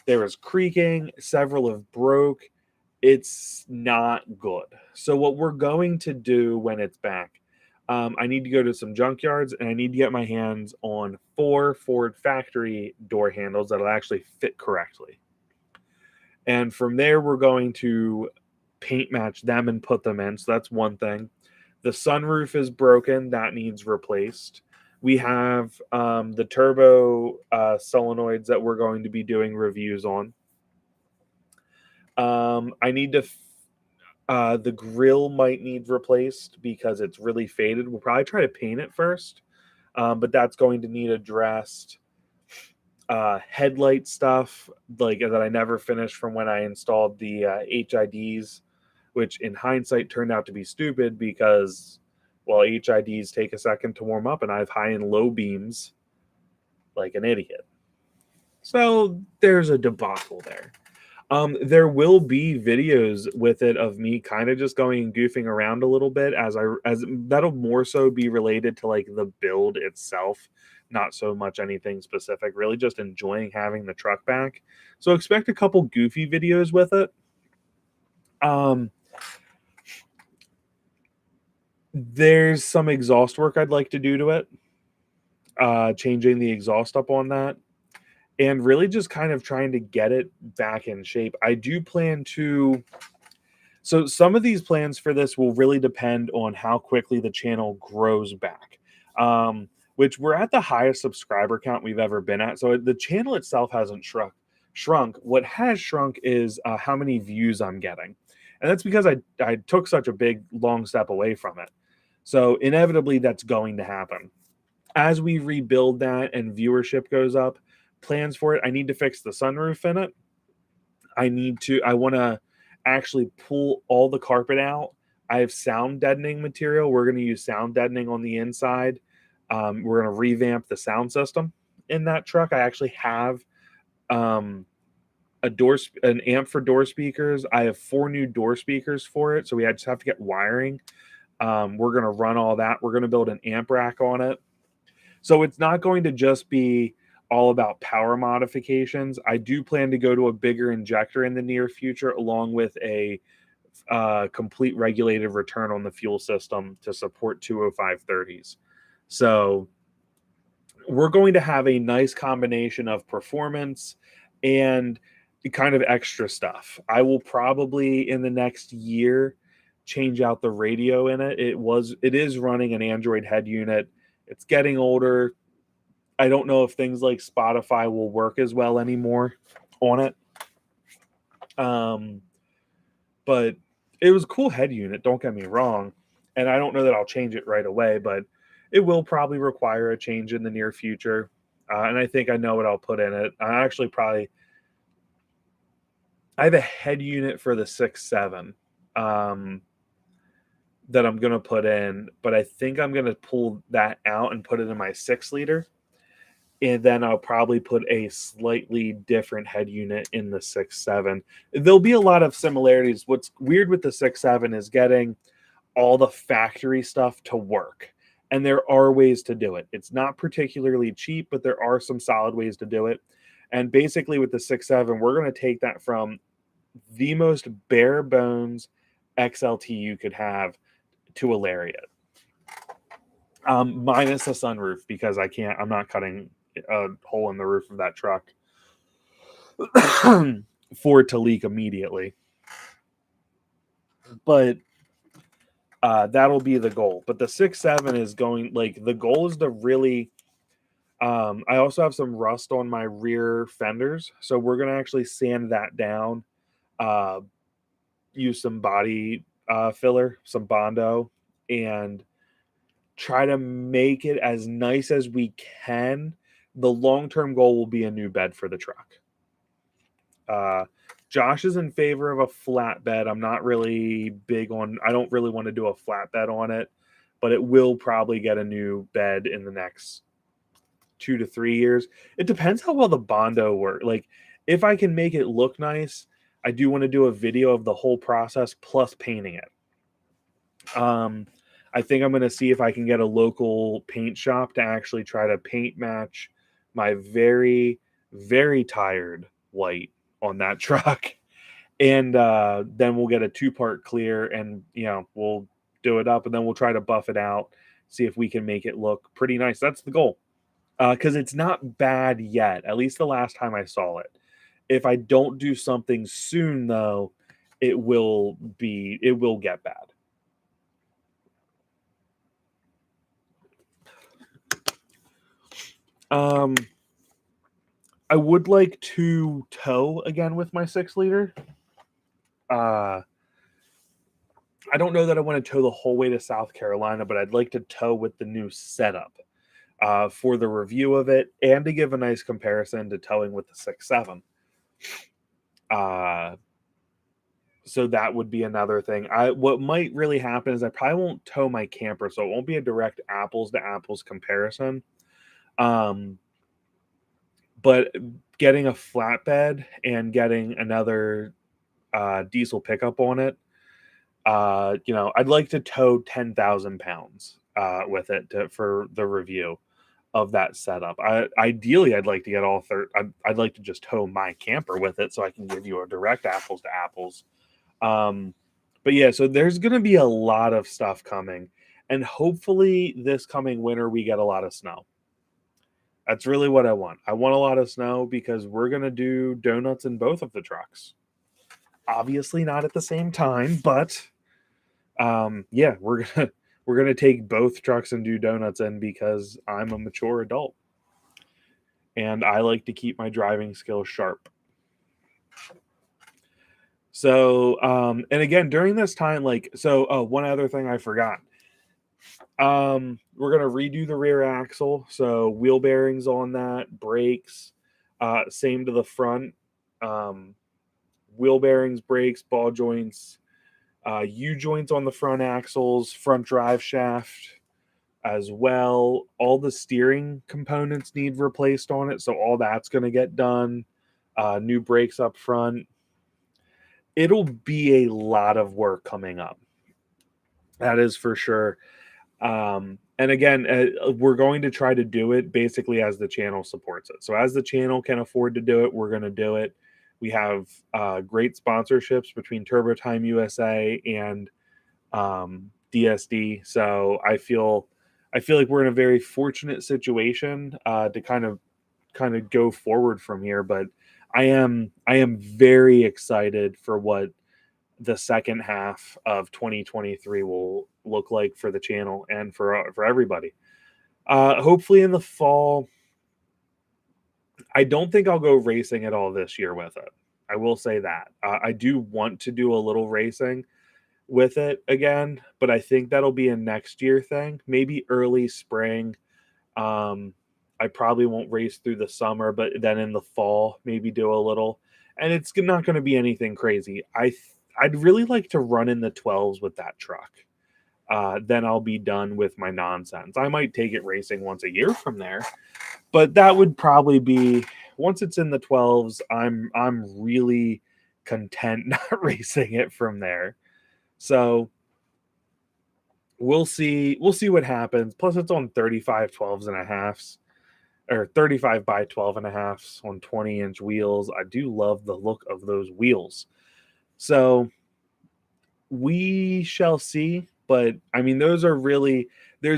there was creaking, several have broke. It's not good. So what we're going to do when it's back, I need to go to some junkyards and I need to get my hands on 4 Ford factory door handles that'll actually fit correctly. And from there, we're going to paint match them and put them in. So that's one thing. The sunroof is broken. That needs replaced. We have the turbo solenoids that we're going to be doing reviews on. I need to... the grill might need replaced because it's really faded. We'll probably try to paint it first, but that's going to need addressed. Headlight stuff like that I never finished from when I installed the HIDs, which in hindsight turned out to be stupid because, well, HIDs take a second to warm up and I have high and low beams like an idiot. So there's a debacle there. There will be videos with it of me kind of just going and goofing around a little bit as that'll more so be related to like the build itself, not so much anything specific, really just enjoying having the truck back. So expect a couple goofy videos with it. There's some exhaust work I'd like to do to it, changing the exhaust up on that, and really just kind of trying to get it back in shape. I do plan to... So some of these plans for this will really depend on how quickly the channel grows back, which we're at the highest subscriber count we've ever been at. So the channel itself hasn't shrunk. What has shrunk is how many views I'm getting. And that's because I took such a big, long step away from it. So inevitably that's going to happen. As we rebuild that and viewership goes up, plans for it, I need to fix the sunroof in it. I want to actually pull all the carpet out. I have sound deadening material. We're going to use sound deadening on the inside. We're going to revamp the sound system in that truck. I actually have an amp for door speakers. I have 4 new door speakers for it, so we just have to get wiring. We're going to run all that. We're going to build an amp rack on it. So it's not going to just be all about power modifications. I do plan to go to a bigger injector in the near future, along with a complete regulated return on the fuel system to support 205/30s. So we're going to have a nice combination of performance and kind of extra stuff. I will probably in the next year change out the radio in it. It is running an Android head unit. It's getting older. I don't know if things like Spotify will work as well anymore on it. But it was a cool head unit, don't get me wrong. And I don't know that I'll change it right away, but it will probably require a change in the near future. And I think I know what I'll put in it. I have a head unit for the 6.7 that I'm going to put in, but I think I'm going to pull that out and put it in my 6-liter. And then I'll probably put a slightly different head unit in the 6.7. There'll be a lot of similarities. What's weird with the 6.7 is getting all the factory stuff to work. And there are ways to do it. It's not particularly cheap, but there are some solid ways to do it. And basically with the 6.7, we're going to take that from the most bare bones XLT you could have to a Lariat. Minus a sunroof, because I'm not cutting a hole in the roof of that truck for it to leak immediately. But that'll be the goal. But the 6.7 is going, like, the goal is to really I also have some rust on my rear fenders, so we're going to actually sand that down, use some body filler, some Bondo, and try to make it as nice as we can. The long-term goal will be a new bed for the truck. Josh is in favor of a flatbed. I'm not really big on, I don't really want to do a flatbed on it, but it will probably get a new bed in the next 2 to 3 years. It depends how well the Bondo works. Like, if I can make it look nice, I do want to do a video of the whole process plus painting it. I think I'm going to see if I can get a local paint shop to actually try to paint match my very, very tired white on that truck. And then we'll get a 2-part clear and, we'll do it up, and then we'll try to buff it out, see if we can make it look pretty nice. That's the goal. Because it's not bad yet, at least the last time I saw it. If I don't do something soon, though, it will get bad. I would like to tow again with my 6-liter. I don't know that I want to tow the whole way to South Carolina, but I'd like to tow with the new setup for the review of it and to give a nice comparison to towing with the 6.7. So that would be another thing. What might really happen is I probably won't tow my camper, so it won't be a direct apples to apples comparison. But getting a flatbed and getting another diesel pickup on it, I'd like to tow 10,000 pounds with it for the review of that setup. Ideally, I'd like to get I'd like to just tow my camper with it so I can give you a direct apples to apples. But yeah, so there's going to be a lot of stuff coming, and hopefully this coming winter we get a lot of snow. That's really what I want. I want a lot of snow because we're going to do donuts in both of the trucks. Obviously not at the same time, but yeah, we're gonna take both trucks and do donuts in because I'm a mature adult and I like to keep my driving skills sharp. So and again, during this time, one other thing I forgot. We're gonna redo the rear axle, so wheel bearings on that, brakes, same to the front, wheel bearings, brakes, ball joints, U-joints on the front axles, front drive shaft as well. All the steering components need replaced on it, so all that's going to get done. New brakes up front. It'll be a lot of work coming up. That is for sure. And again, we're going to try to do it basically as the channel supports it. So as the channel can afford to do it, we're going to do it. We have great sponsorships between Turbo Time USA and DSD. So I feel I feel like we're in a very fortunate situation to kind of go forward from here. But I am very excited for what the second half of 2023 will look like for the channel and for everybody. Hopefully in the fall. I don't think I'll go racing at all this year with it. I will say that. I do want to do a little racing with it again, but I think that'll be a next year thing, maybe early spring. Um, I probably won't race through the summer, but then in the fall, maybe do a little. And it's not going to be anything crazy. I'd really like to run in the 12s with that truck. Then I'll be done with my nonsense. I might take it racing once a year from there, but that would probably be once it's in the 12s. I'm really content not racing it from there. So we'll see what happens. Plus it's on 35 12s and a halves, or 35 by 12 and a halves on 20-inch wheels. I do love the look of those wheels. So we shall see. But I mean, there's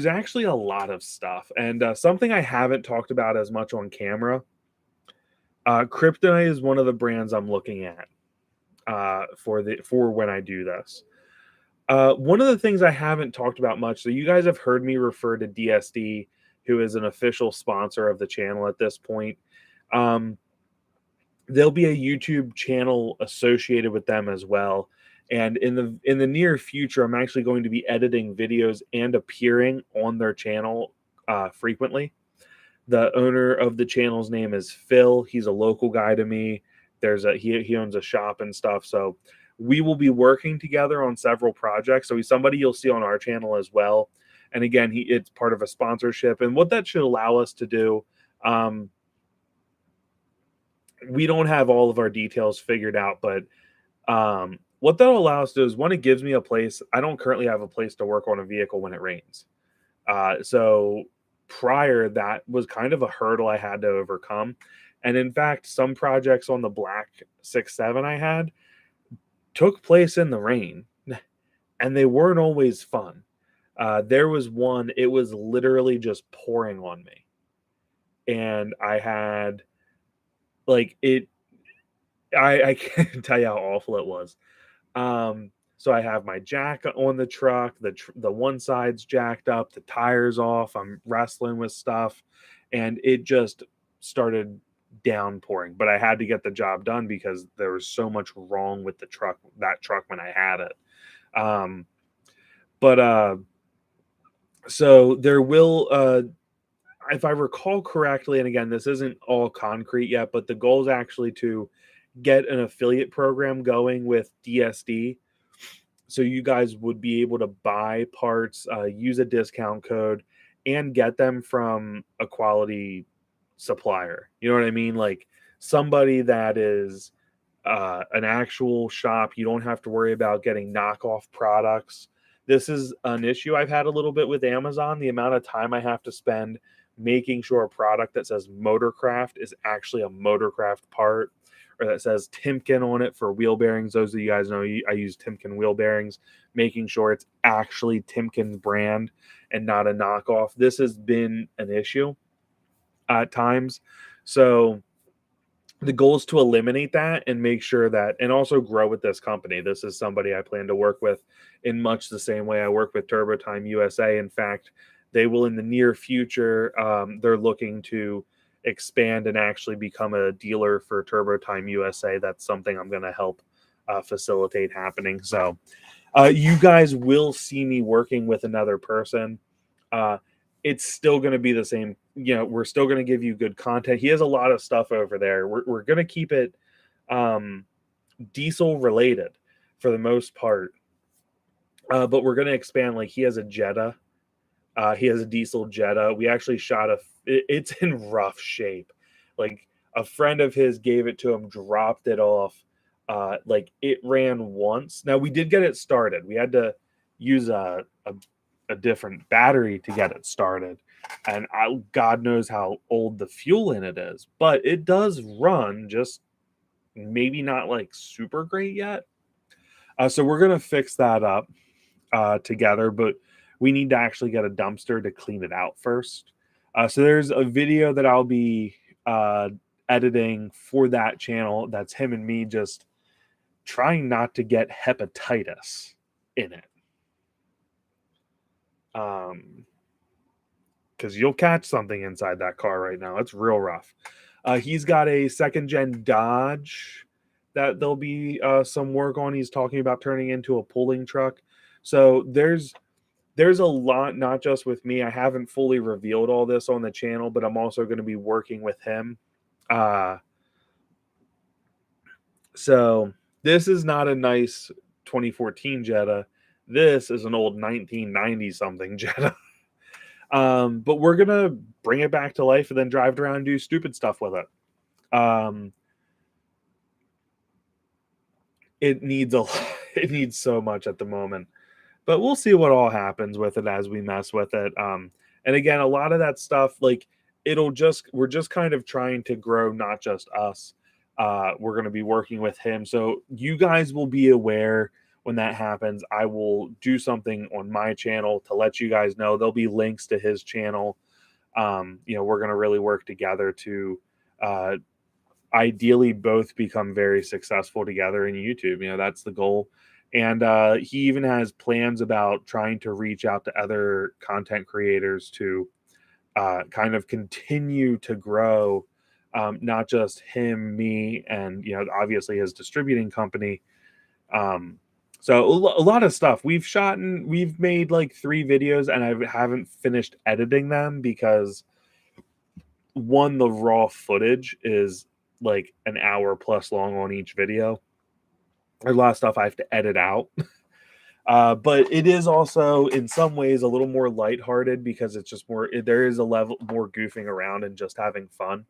actually a lot of stuff. And something I haven't talked about as much on camera, Kryptonite is one of the brands I'm looking at for when I do this. One of the things I haven't talked about much, so you guys have heard me refer to DSD, who is an official sponsor of the channel at this point. There'll be a YouTube channel associated with them as well. And in the near future, I'm actually going to be editing videos and appearing on their channel frequently. The owner of the channel's name is Phil. He's a local guy to me. He owns a shop and stuff. So we will be working together on several projects. So he's somebody you'll see on our channel as well. And again, it's part of a sponsorship. And what that should allow us to do, we don't have all of our details figured out, but what that'll allow us to do is, one, it gives me a place. I don't currently have a place to work on a vehicle when it rains. So prior, that was kind of a hurdle I had to overcome. And in fact, some projects on the black 6.7 I had took place in the rain, and they weren't always fun. There was one, it was literally just pouring on me. And I had I can't tell you how awful it was. So I have my jack on the truck, the one side's jacked up, the tires off, I'm wrestling with stuff, and it just started downpouring. But I had to get the job done because there was so much wrong with that truck when I had it. So there will, if I recall correctly, and again, this isn't all concrete yet, but the goal is actually to get an affiliate program going with DSD. So you guys would be able to buy parts, use a discount code, and get them from a quality supplier. You know what I mean? Like somebody that is an actual shop. You don't have to worry about getting knockoff products. This is an issue I've had a little bit with Amazon. The amount of time I have to spend making sure a product that says Motorcraft is actually a Motorcraft part, or that says Timken on it for wheel bearings. Those of you guys know I use Timken wheel bearings, making sure it's actually Timken's brand and not a knockoff. This has been an issue at times. So the goal is to eliminate that and make sure that, and also grow with this company. This is somebody I plan to work with in much the same way I work with TurboTime USA. In fact, they will in the near future, they're looking to expand and actually become a dealer for TurboTime USA. That's something I'm going to help facilitate happening. So you guys will see me working with another person. It's still going to be the same. You know, we're still going to give you good content. He has a lot of stuff over there. We're going to keep it diesel related for the most part. But we're going to expand. Like he has a Jetta. He has a diesel Jetta. We actually shot it's in rough shape. Like a friend of his gave it to him, dropped it off. Like it ran once. Now we did get it started. We had to use a different battery to get it started. And God knows how old the fuel in it is, but it does run, just maybe not like super great yet. So we're going to fix that up together, but we need to actually get a dumpster to clean it out first. So there's a video that I'll be editing for that channel. That's him and me just trying not to get hepatitis in it. Because you'll catch something inside that car right now. It's real rough. He's got a second gen Dodge that there'll be some work on. He's talking about turning into a pulling truck. So there's a lot, not just with me. I haven't fully revealed all this on the channel, but I'm also going to be working with him. So this is not a nice 2014 Jetta. This is an old 1990 something Jetta. But we're gonna bring it back to life and then drive around and do stupid stuff with it. It needs so much at the moment, but we'll see what all happens with it as we mess with it. And again, a lot of that stuff, like we're just kind of trying to grow, not just us. We're going to be working with him, so you guys will be aware when that happens. I will do something on my channel to let you guys know. There'll be links to his channel. We're going to really work together to ideally both become very successful together in YouTube. That's the goal. And he even has plans about trying to reach out to other content creators to kind of continue to grow, not just him, me, and obviously his distributing company. So a lot of stuff we've made like 3 videos, and I haven't finished editing them because one, the raw footage is like an hour plus long on each video. There's a lot of stuff I have to edit out. But it is also in some ways a little more lighthearted because it's just there is a level more goofing around and just having fun,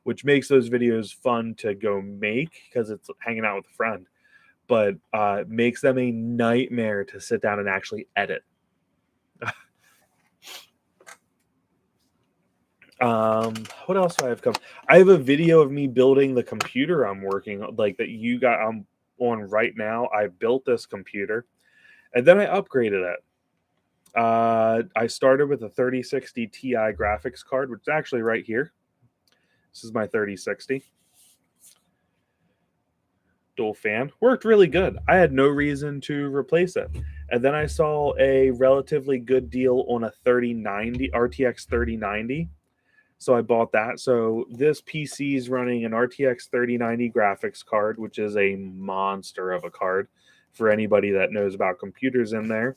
which makes those videos fun to go make because it's hanging out with a friend, but makes them a nightmare to sit down and actually edit. What else do I have come? I have a video of me building the computer I'm working on, like that you got on right now. I built this computer and then I upgraded it. I started with a 3060 Ti graphics card, which is actually right here. This is my 3060. Dual fan. Worked really good. I had no reason to replace it. And then I saw a relatively good deal on a 3090 RTX 3090. So I bought that. So this PC is running an RTX 3090 graphics card, which is a monster of a card for anybody that knows about computers in there.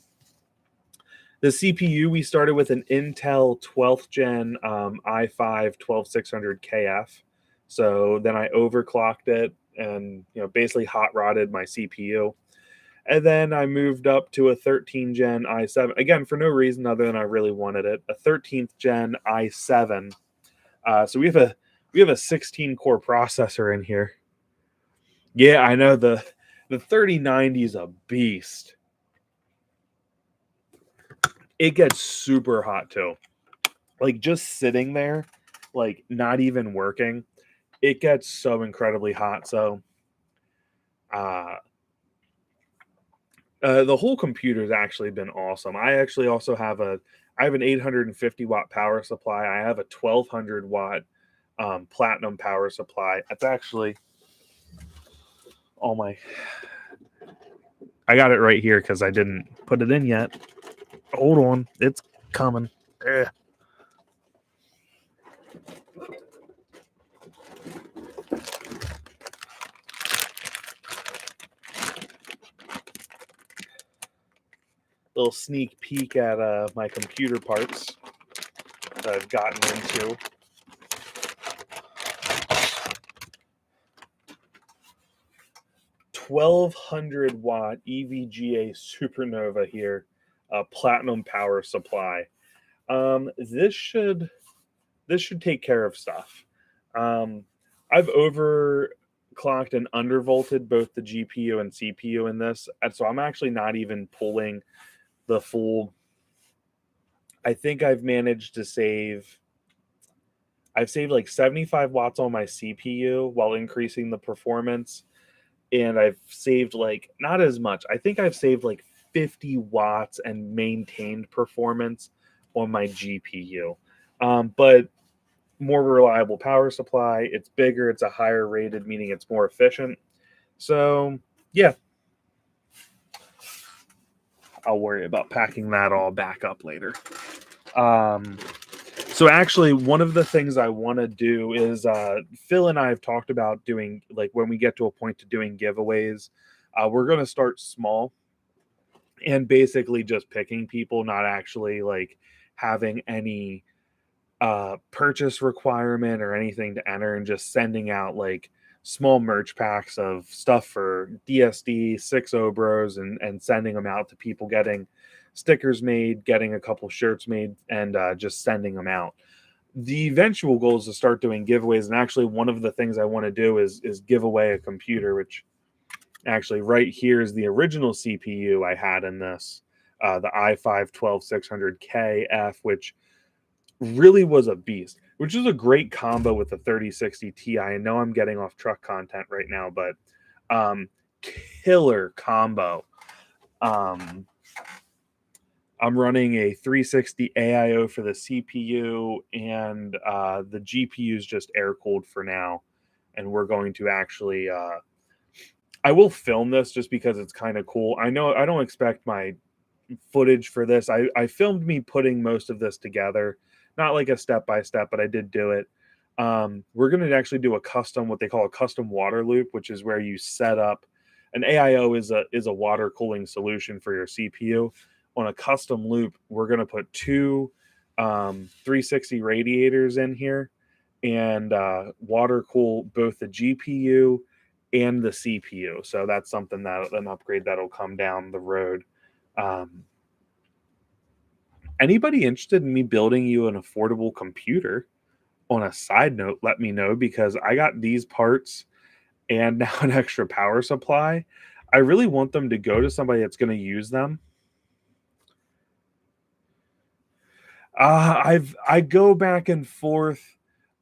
The CPU, we started with an Intel 12th gen i5 12600KF. So then I overclocked it and basically hot rodded my CPU. And then I moved up to a 13 gen i7, again for no reason other than I really wanted it. A 13th gen i7. So we have a 16 core processor in here. Yeah, I know the 3090 is a beast. It gets super hot too. Like just sitting there, like not even working, it gets so incredibly hot. So the whole computer's actually been awesome. I actually also have an 850 watt power supply. I have a 1200 watt platinum power supply. It's actually I got it right here because I didn't put it in yet. Hold on, it's coming. Little sneak peek at my computer parts that I've gotten into. $1,200 watt EVGA Supernova here, platinum power supply. This should take care of stuff. I've overclocked and undervolted both the GPU and CPU in this, and so I'm actually not even pulling the full. I think I've managed to save. I've saved like 75 watts on my CPU while increasing the performance. And I've saved like not as much. I think I've saved like 50 watts and maintained performance on my GPU. But more reliable power supply. It's bigger. It's a higher rated, meaning it's more efficient. So yeah, I'll worry about packing that all back up later. So actually, one of the things I want to do is Phil and I have talked about doing, like, when we get to a point to doing giveaways, we're going to start small and basically just picking people, not actually like having any purchase requirement or anything to enter, and just sending out like small merch packs of stuff for DSD 6 Bros and sending them out to people, getting stickers made, getting a couple shirts made, and just sending them out. The eventual goal is to start doing giveaways, and actually one of the things I want to do is give away a computer, which actually right here is the original CPU I had in this, the i5 12600KF, which really was a beast, which is a great combo with the 3060 Ti. I know I'm getting off truck content right now, but killer combo. I'm running a 360 AIO for the CPU, and the GPU is just air cooled for now. And we're going to actually, I will film this just because it's kind of cool. I know I don't expect my footage for this. I filmed me putting most of this together, not like a step by step, but I did do it. We're going to actually do a custom, what they call a custom water loop, which is where you set up an AIO is a water cooling solution for your CPU. On a custom loop, we're going to put two 360 radiators in here and water cool both the GPU and the CPU. So that's something that an upgrade that'll come down the road. Anybody interested in me building you an affordable computer? On a side note, let me know, because I got these parts and now an extra power supply. I really want them to go to somebody that's going to use them. I go back and forth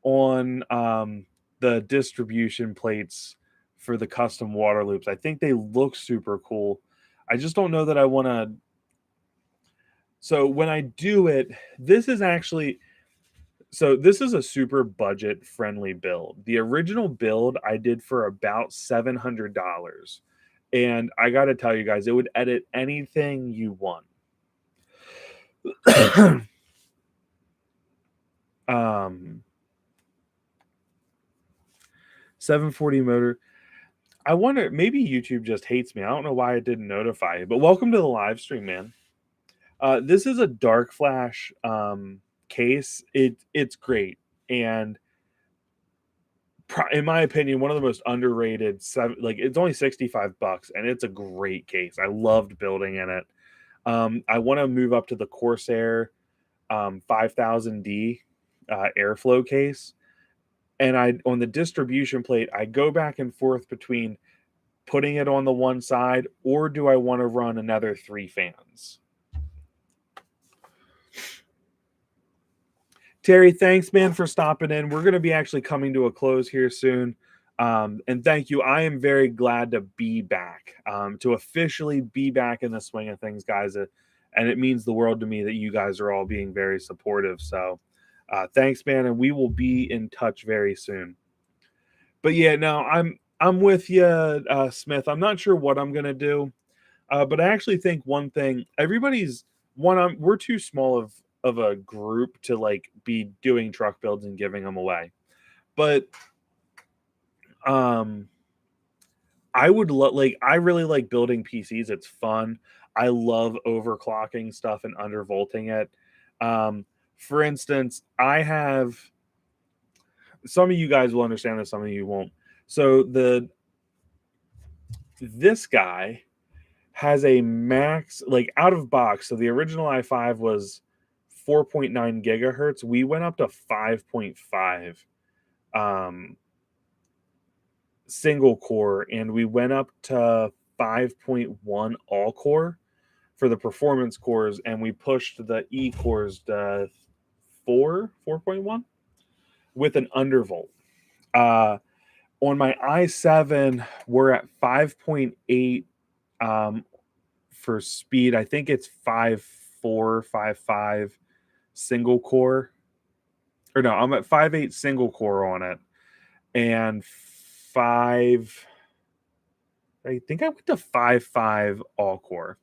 on the distribution plates for the custom water loops. I think they look super cool. I just don't know that I want to. So when I do it, this is actually, so this is a super budget friendly build. The original build I did for about $700. And I got to tell you guys, it would edit anything you want. 740 motor. I wonder, maybe YouTube just hates me. I don't know why it didn't notify you, but welcome to the live stream, man. This is a dark flash case. It's great, and in my opinion, one of the most underrated. Like, it's only $65, and it's a great case. I loved building in it. I want to move up to the Corsair 5000D airflow case, and on the distribution plate, I go back and forth between putting it on the one side, or do I want to run another 3 fans? Terry, thanks, man, for stopping in. We're going to be actually coming to a close here soon. And thank you. I am very glad to be back, to officially be back in the swing of things, guys. And it means the world to me that you guys are all being very supportive. So thanks, man. And we will be in touch very soon. But yeah, no, I'm with you, Smith. I'm not sure what I'm going to do. But I actually think one thing, we're too small of a group to like be doing truck builds and giving them away. But I really like building PCs. It's fun. I love overclocking stuff and undervolting it. For instance, I have, some of you guys will understand this, some of you won't. So this guy has a max, like, out of box. So the original i5 was 4.9 gigahertz. We went up to 5.5 single core, and we went up to 5.1 all core for the performance cores, and we pushed the E cores to 4.1 with an undervolt. On my i7, we're at 5.8 for speed. I think it's 5.4, 5.5 single core. Or no, I'm at 5.8 single core on it. And I think I went to 5.5 all core.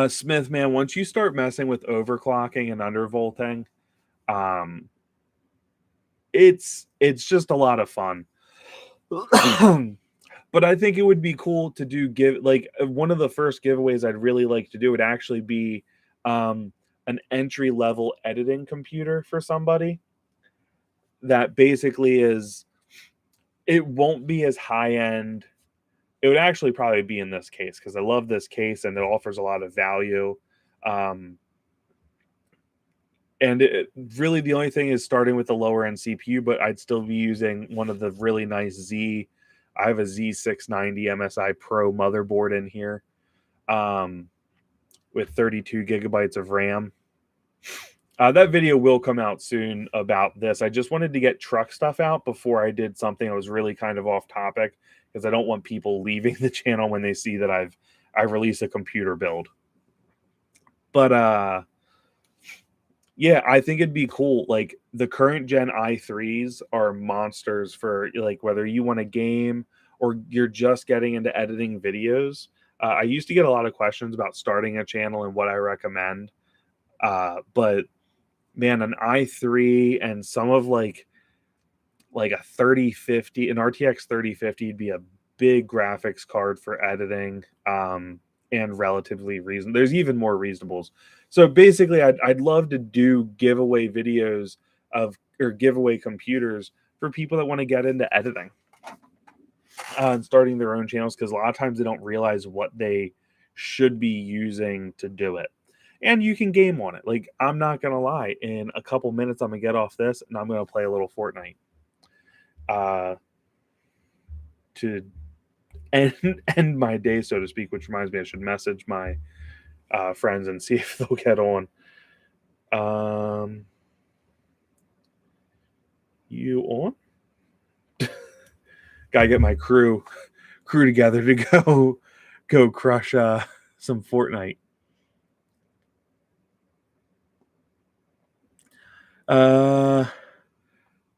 Smith, man, once you start messing with overclocking and undervolting, it's just a lot of fun. But I think it would be cool to do one of the first giveaways I'd really like to do would actually be an entry level editing computer for somebody that basically it won't be as high end. It would actually probably be in this case because I love this case and it offers a lot of value. And really the only thing is starting with the lower end CPU, but I'd still be using one of the really nice I have a Z690 MSI Pro motherboard in here with 32 gigabytes of RAM. That video will come out soon about this. I just wanted to get truck stuff out before I did something that was really kind of off topic because I don't want people leaving the channel when they see that I released a computer build. But yeah, I think it'd be cool. Like the current gen i3s are monsters for like whether you want a game or you're just getting into editing videos. I used to get a lot of questions about starting a channel and what I recommend. But man, an i3 and some of like a 3050, an RTX 3050 would be a big graphics card for editing. And relatively reasonable. There's even more reasonables. So basically, I'd love to do giveaway videos or giveaway computers for people that want to get into editing and starting their own channels because a lot of times they don't realize what they should be using to do it. And you can game on it. Like I'm not gonna lie, in a couple minutes I'm gonna get off this and I'm gonna play a little Fortnite. To end my day, so to speak, which reminds me I should message my friends and see if they'll get on. You on? Gotta get my crew together to go crush some Fortnite.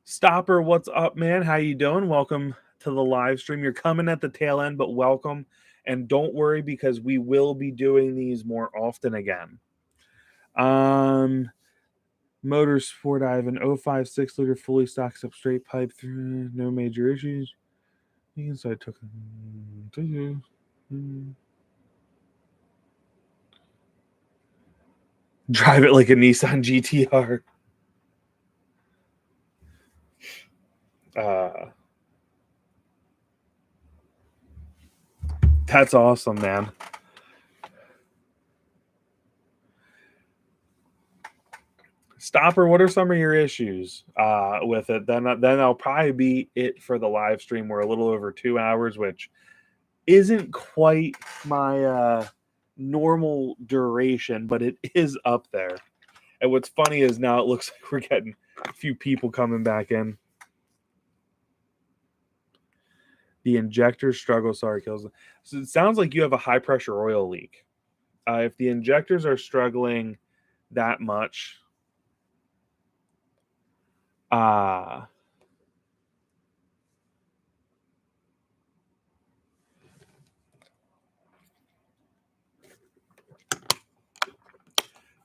Stopper, what's up, man? How you doing? Welcome to the live stream. You're coming at the tail end, but welcome. And don't worry because we will be doing these more often again. Motorsport, I have an 05 6-liter fully stock substrate pipe through, no major issues. So I took drive it like a Nissan GTR. That's awesome, man. Stopper, what are some of your issues with it? Then that'll probably be it for the live stream. We're a little over 2 hours, which isn't quite my normal duration, but it is up there. And what's funny is now it looks like we're getting a few people coming back in. The injector struggle, kills them. So it sounds like you have a high pressure oil leak. If the injectors are struggling that much,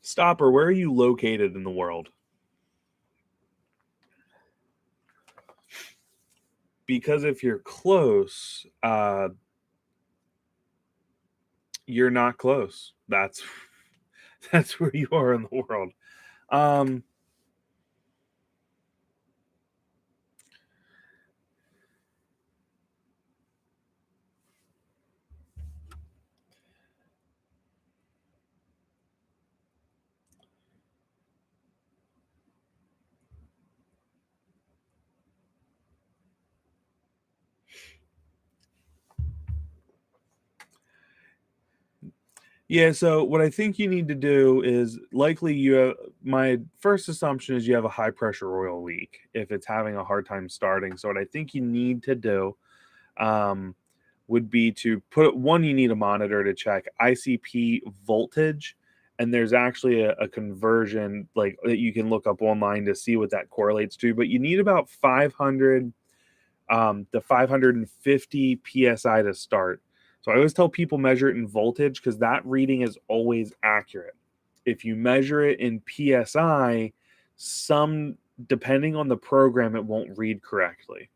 Stopper, where are you located in the world? Because if you're close, you're not close. That's where you are in the world. Yeah, so what I think you need to do is likely my first assumption is you have a high pressure oil leak if it's having a hard time starting. So what I think you need to do would be to put one, you need a monitor to check ICP voltage. And there's actually a conversion like that you can look up online to see what that correlates to. But you need about 500 to 550 psi to start. So I always tell people measure it in voltage because that reading is always accurate. If you measure it in psi, depending on the program, it won't read correctly.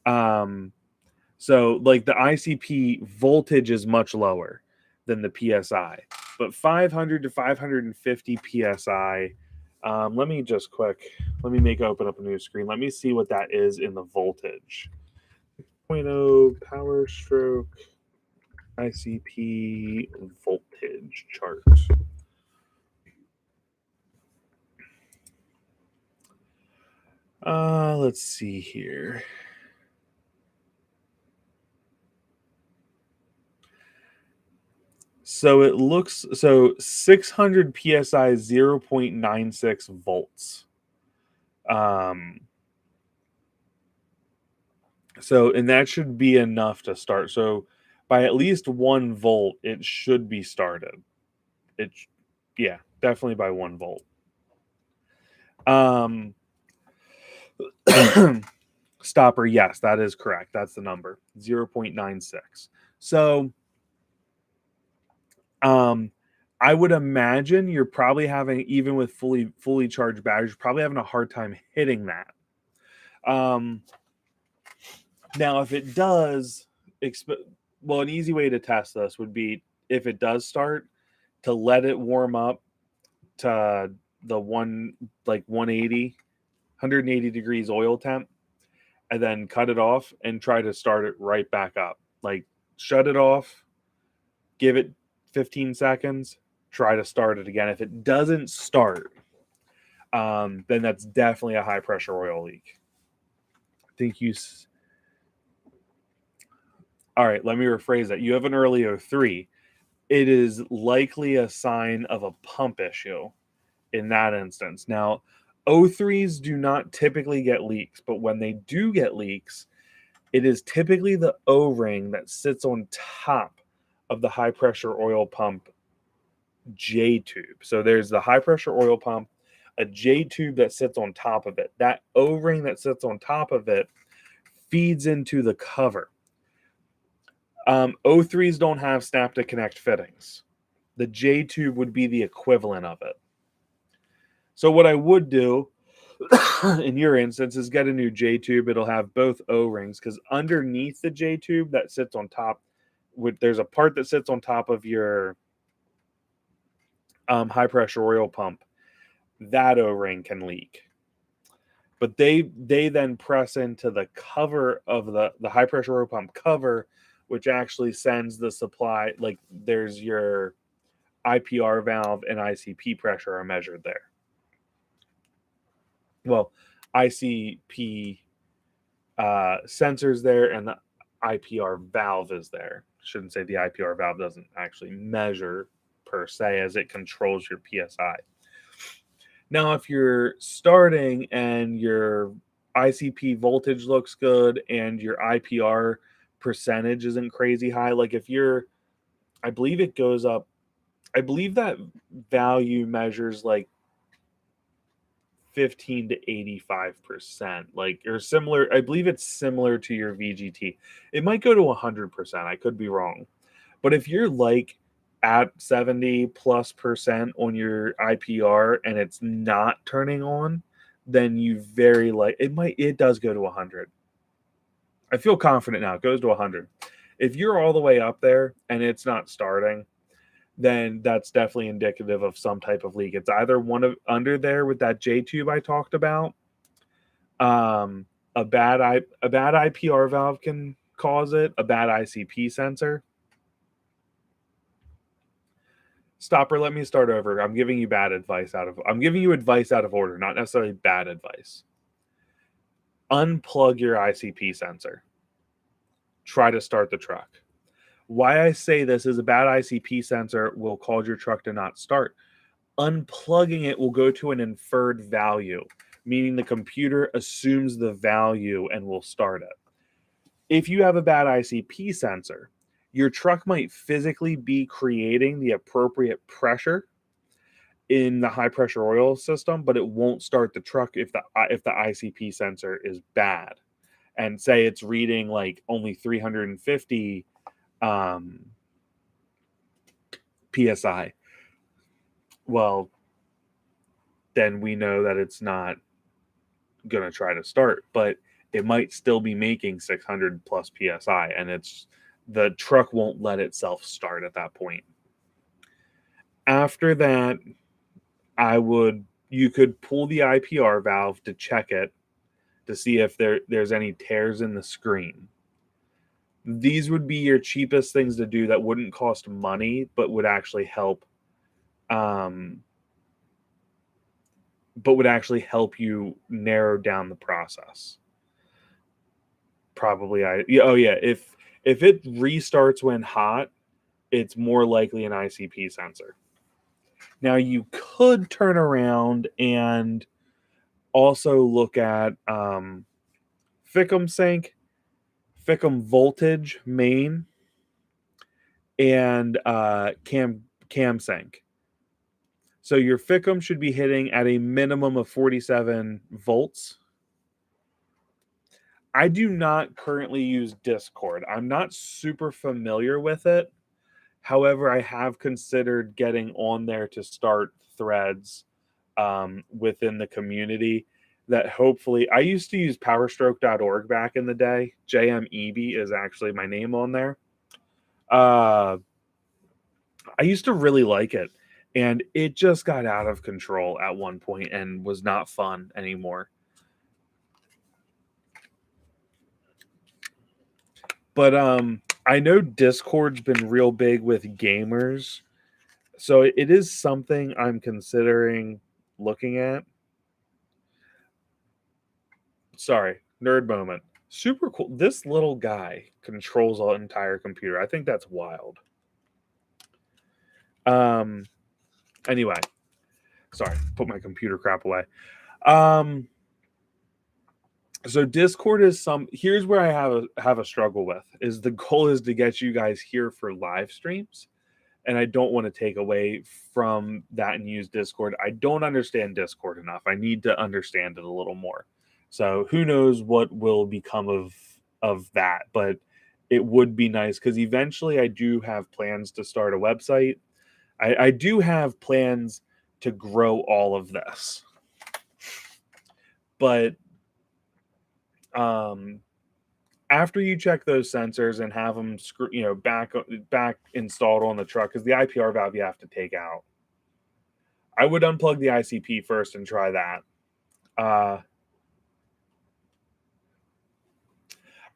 So like the ICP voltage is much lower than the PSI, but 500 to 550 PSI. Let me open up a new screen. Let me see what that is in the voltage. 0.0 Powerstroke ICP voltage chart. Let's see here. So it looks 600 psi 0.96 volts. And that should be enough to start. So by at least 1 volt, it should be started. Definitely by 1 volt. Stopper, yes, that is correct. That's the number, 0.96. So I would imagine you're probably having, even with fully charged batteries, you're probably having a hard time hitting that. Now, if it does, an easy way to test this would be, if it does start, to let it warm up to the 180 degrees oil temp, and then cut it off and try to start it right back up. Like, shut it off, give it 15 seconds, try to start it again. If it doesn't start, then that's definitely a high pressure oil leak. All right, let me rephrase that. You have an early 03. It is likely a sign of a pump issue in that instance. Now, 03s do not typically get leaks, but when they do get leaks, it is typically the O-ring that sits on top of the high pressure oil pump J tube. So there's the high pressure oil pump, a J tube that sits on top of it. That O-ring that sits on top of it feeds into the cover. 03s don't have snap to connect fittings. The J tube would be the equivalent of it. So what I would do in your instance is get a new J tube. It'll have both O-rings, because underneath the J tube that sits on top, there's a part that sits on top of your high pressure oil pump. That O-ring can leak, but they then press into the cover of the high pressure oil pump cover, which actually sends the supply. Like, there's your IPR valve and ICP pressure are measured there. Well, ICP sensors there, and the IPR valve is there. Shouldn't say the IPR valve doesn't actually measure per se, as it controls your PSI. Now, if you're starting and your ICP voltage looks good and your IPR percentage isn't crazy high, like if you're, I believe it goes up, I believe that value measures like 15 to 85%, like, or similar. I believe it's similar to your VGT. It might go to 100%. I could be wrong. But if you're like at 70+% on your IPR and it's not turning on, then it does go to 100. I feel confident now. It goes to 100. If you're all the way up there and it's not starting, then that's definitely indicative of some type of leak. It's either under there with that J tube I talked about. A bad IPR valve can cause it. A bad ICP sensor. Stopper, let me start over. I'm giving you advice out of order, not necessarily bad advice. Unplug your ICP sensor. Try to start the truck. Why I say this is a bad ICP sensor will cause your truck to not start. Unplugging it will go to an inferred value, meaning the computer assumes the value and will start it. if you have a bad ICP sensor, your truck might physically be creating the appropriate pressure in the high pressure oil system, but it won't start the truck if the ICP sensor is bad. And say it's reading like only 350 psi. Well, then we know that it's not going to try to start, but it might still be making 600 plus psi, and the truck won't let itself start at that point. After that, you could pull the IPR valve to check it to see if there's any tears in the screen. These would be your cheapest things to do that wouldn't cost money, but would actually help you narrow down the process. Probably if it restarts when hot, it's more likely an ICP sensor. Now you could turn around and also look at FICM sync, FICM voltage main, and cam sync. So your FICM should be hitting at a minimum of 47 volts. I do not currently use Discord. I'm not super familiar with it. However, I have considered getting on there to start threads within the community that hopefully, I used to use powerstroke.org back in the day. JMEB is actually my name on there. I used to really like it, and it just got out of control at one point and was not fun anymore. But I know Discord's been real big with gamers, so it is something I'm considering looking at. Sorry, nerd moment. Super cool. This little guy controls the entire computer. I think that's wild. Anyway, sorry, put my computer crap away. So Discord is here's where I have a struggle with is the goal is to get you guys here for live streams, and I don't want to take away from that and use Discord. I don't understand Discord enough. I need to understand it a little more. So who knows what will become of that, but it would be nice because eventually I do have plans to start a website. I do have plans to grow all of this, but after you check those sensors and have them back installed on the truck, because the IPR valve you have to take out, I would unplug the ICP first and try that.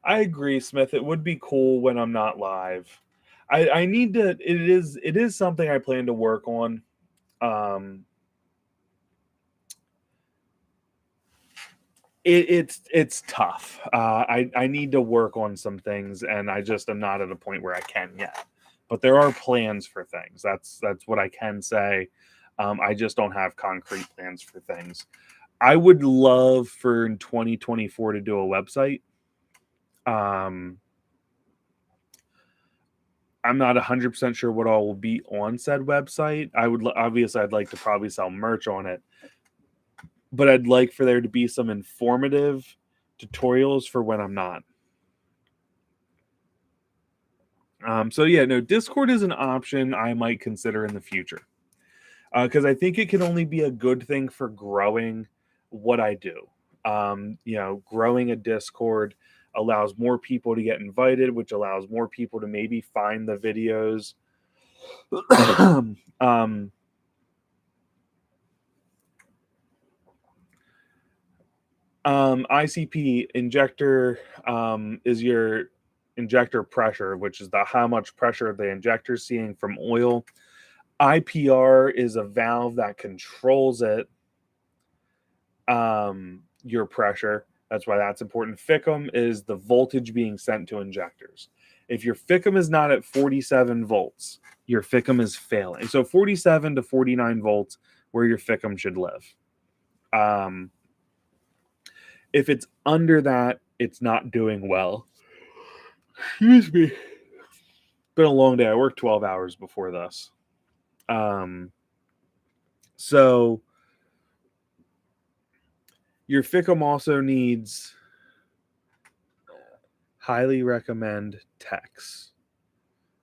I agree, Smith. It would be cool when I'm not live. I need to. It is something I plan to work on. It's tough. I need to work on some things, and I just am not at a point where I can yet. But there are plans for things. That's what I can say. I just don't have concrete plans for things. I would love for in 2024 to do a website. I'm not 100% sure what all will be on said website. I'd like to probably sell merch on it, but I'd like for there to be some informative tutorials for when I'm not. Discord is an option I might consider in the future because I think it can only be a good thing for growing what I do. Growing a Discord allows more people to get invited, which allows more people to maybe find the videos. ICP injector is your injector pressure, which is how much pressure the injector is seeing from oil. IPR is a valve that controls it, your pressure. That's why that's important. FICM is the voltage being sent to injectors. If your FICM is not at 47 volts, your FICM is failing. So 47 to 49 volts where your FICM should live. If it's under that, it's not doing well. Excuse me. Been a long day. I worked 12 hours before this. So your FICM also needs highly recommend techs.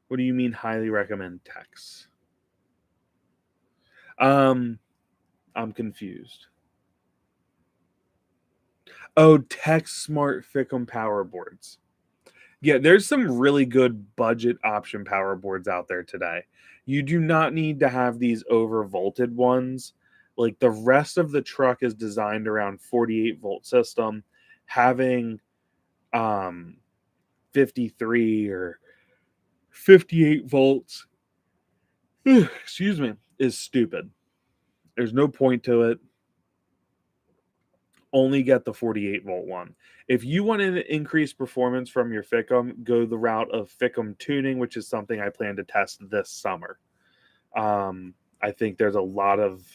What do you mean highly recommend techs? I'm confused. Oh, Tech Smart FICM power boards. Yeah, there's some really good budget option power boards out there today. You do not need to have these overvolted ones. Like the rest of the truck is designed around 48 volt system. Having 53 or 58 volts, excuse me, is stupid. There's no point to it. Only get the 48 volt one. If you want to increase performance from your FICM, go the route of FICM tuning, which is something I plan to test this summer. I think there's a lot of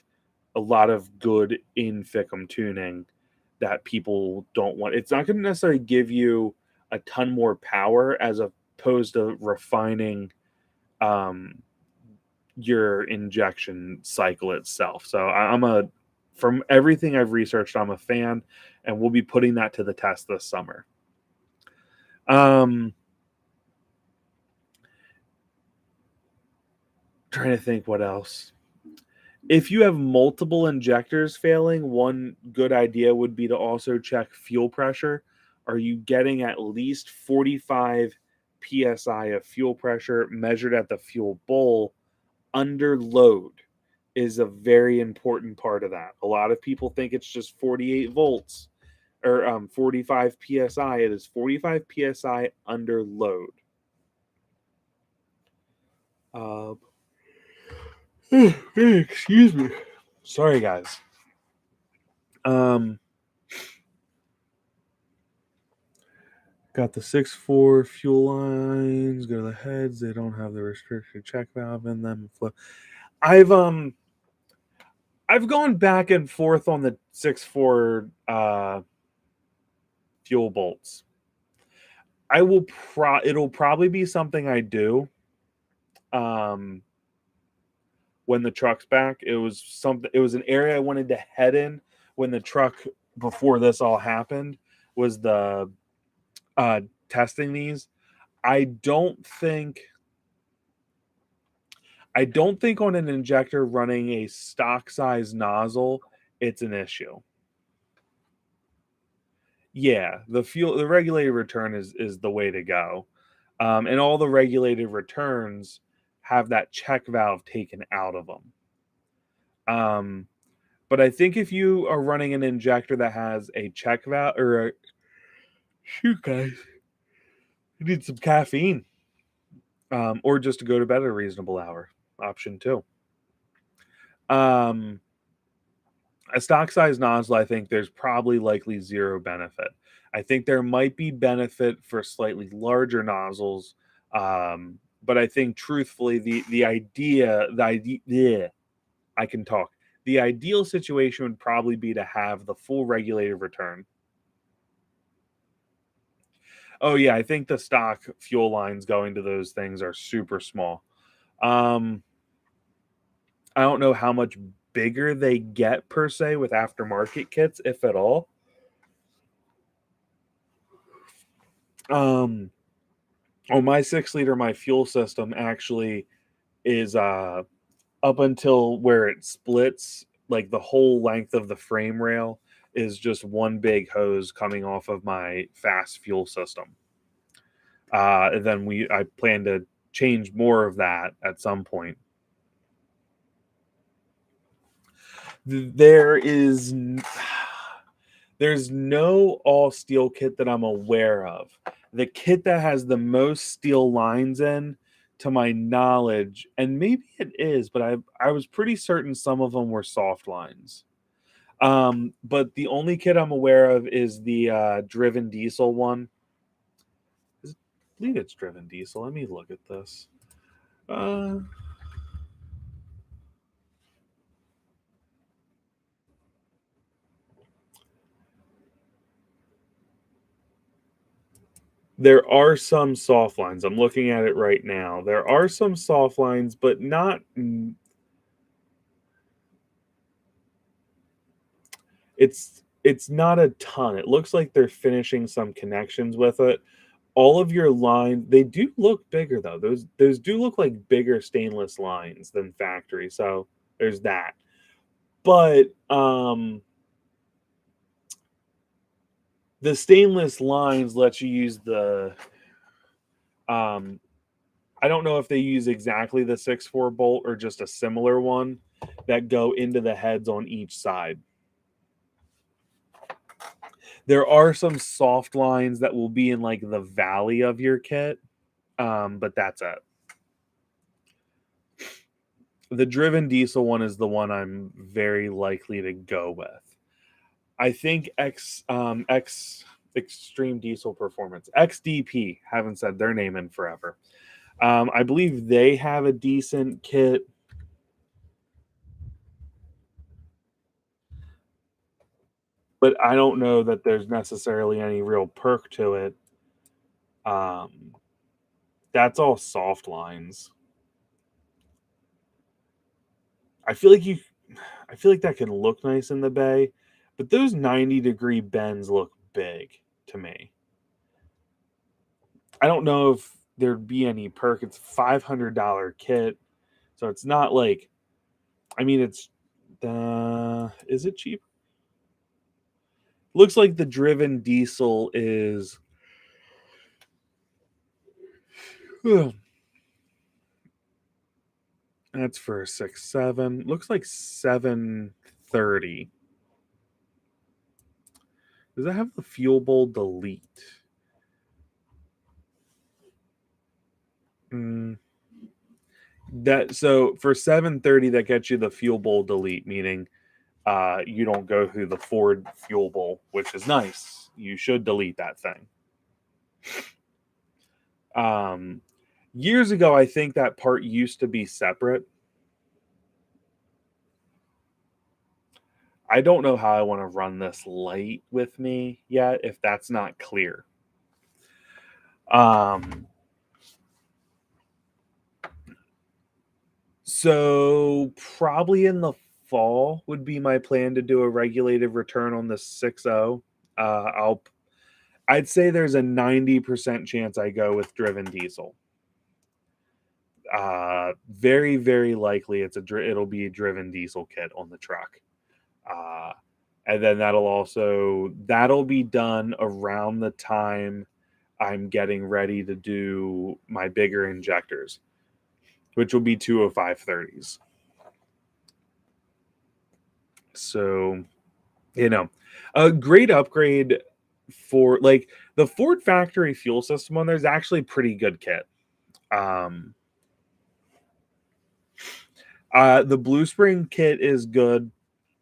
good in FICM tuning that people don't want. It's not going to necessarily give you a ton more power as opposed to refining your injection cycle itself. So from everything I've researched, I'm a fan, and we'll be putting that to the test this summer. Trying to think what else. If you have multiple injectors failing, one good idea would be to also check fuel pressure. Are you getting at least 45 psi of fuel pressure measured at the fuel bowl under load? Is a very important part of that. A lot of people think it's just 48 volts or 45 psi. It is 45 psi under load. Excuse me. Sorry, guys. Got the 6.4 fuel lines. Go to the heads. They don't have the restricted check valve in them. I've gone back and forth on the 6.4 fuel bolts. It'll probably be something I do when the truck's back. It was an area I wanted to head in when the truck, before this all happened, was the testing these. I don't think on an injector running a stock size nozzle it's an issue. Yeah, the regulated return is the way to go. And all the regulated returns have that check valve taken out of them. But I think if you are running an injector that has a check valve shoot, guys, you need some caffeine, or just to go to bed at a reasonable hour. Option 2. A stock size nozzle, I think there's probably likely zero benefit. I think there might be benefit for slightly larger nozzles, but I think truthfully the idea I can talk. The ideal situation would probably be to have the full regulated return. Oh yeah, I think the stock fuel lines going to those things are super small. I don't know how much bigger they get per se with aftermarket kits, if at all. On my 6-liter, my fuel system actually is up until where it splits, like the whole length of the frame rail is just one big hose coming off of my fast fuel system. And then I plan to change more of that at some point. There's no all steel kit that I'm aware of. The kit that has the most steel lines in, to my knowledge, and maybe it is, but I was pretty certain some of them were soft lines. But the only kit I'm aware of is the driven diesel one. I believe it's driven diesel. Let me look at this. There are some soft lines. I'm looking at it right now. There are some soft lines, but not. It's not a ton. It looks like they're finishing some connections with it. All of your lines, they do look bigger though. Those do look like bigger stainless lines than factory. So there's that. But the stainless lines let you use the I don't know if they use exactly the 6-4 bolt or just a similar one that go into the heads on each side. There are some soft lines that will be in like the valley of your kit, but that's it. The driven diesel one is the one I'm very likely to go with. I think X Extreme Diesel Performance, XDP, haven't said their name in forever. I believe they have a decent kit. But I don't know that there's necessarily any real perk to it. That's all soft lines. I feel like that can look nice in the bay, but those 90-degree bends look big to me. I don't know if there'd be any perk. It's a $500 kit, so it's not like. I mean, it's. Is it cheap? Looks like the driven diesel is. That's for 6.7. Looks like 730. Does that have the fuel bowl delete? That so for 730 that gets you the fuel bowl delete, meaning you don't go through the Ford fuel bowl, which is nice. You should delete that thing. Years ago, I think that part used to be separate. I don't know how I want to run this light with me yet, if that's not clear. So probably in the fall would be my plan to do a regulated return on the 6.0. I'd say there's a 90% chance I go with driven diesel. Very, very likely it'll be a driven diesel kit on the truck. And then that'll be done around the time I'm getting ready to do my bigger injectors, which will be 205/30s. So, a great upgrade for like the Ford factory fuel system on there's actually pretty good kit. The Blue Spring kit is good,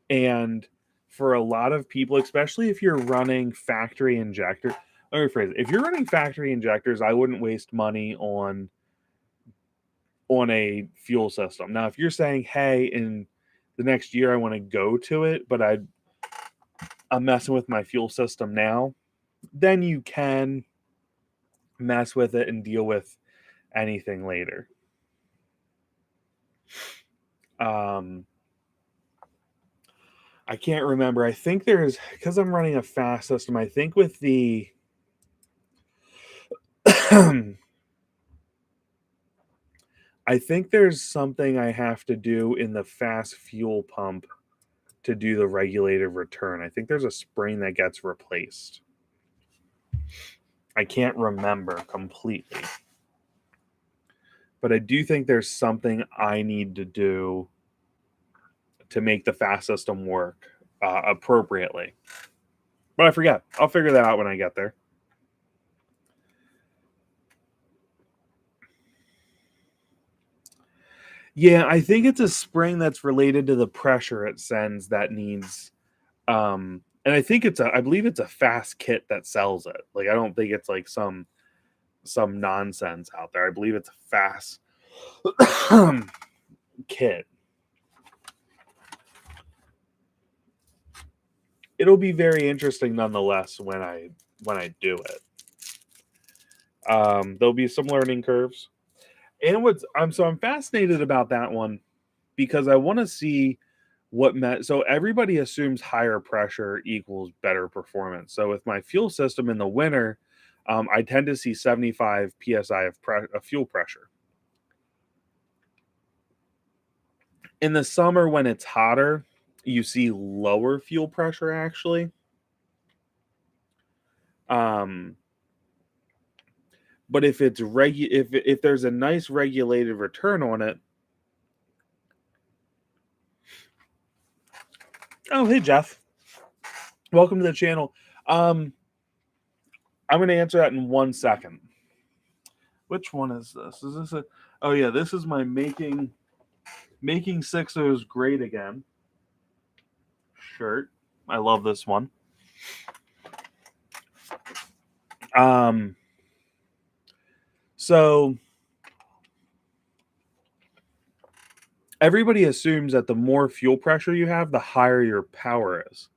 and for a lot of people, especially if you're running factory injector, let me rephrase it. If you're running factory injectors, I wouldn't waste money on a fuel system. Now, if you're saying, hey, in the next year I want to go to it, but I'm messing with my fuel system now, then you can mess with it and deal with anything later. I can't remember. I think because I'm running a fast system, I think with the I think there's something I have to do in the fast fuel pump to do the regulated return. I think there's a spring that gets replaced. I can't remember completely. But I do think there's something I need to do to make the fast system work appropriately. But I forget. I'll figure that out when I get there. Yeah, I think it's a spring that's related to the pressure it sends that needs and I believe it's a fast kit that sells it. Like I don't think it's like some nonsense out there. I believe it's a fast kit. It'll be very interesting nonetheless when I do it. There'll be some learning curves. And I'm fascinated about that one because I want to see so everybody assumes higher pressure equals better performance. So with my fuel system in the winter, I tend to see 75 psi of fuel pressure. In the summer, when it's hotter, you see lower fuel pressure actually. But if it's if there's a nice regulated return on it. Oh, hey Jeff, welcome to the channel. I'm going to answer that in 1 second. Which one is this? Is this a? Oh yeah, this is my making 6.0s great again shirt. I love this one. So everybody assumes that the more fuel pressure you have, the higher your power is.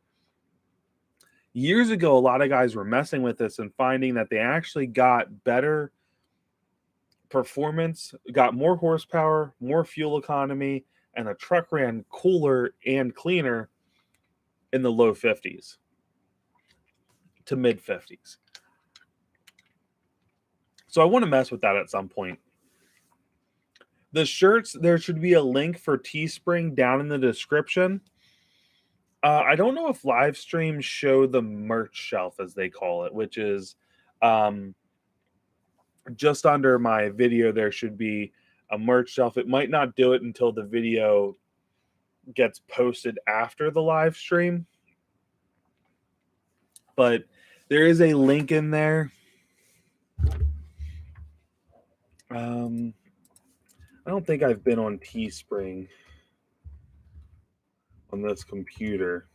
Years ago, a lot of guys were messing with this and finding that they actually got better performance, got more horsepower, more fuel economy, and the truck ran cooler and cleaner in the low 50s to mid 50s. So I want to mess with that at some point. The shirts, there should be a link for Teespring down in the description. I don't know if live streams show the merch shelf, as they call it, which is just under my video. There should be a merch shelf. It might not do it until the video gets posted after the live stream, but there is a link in there. I don't think I've been on Teespring on this computer.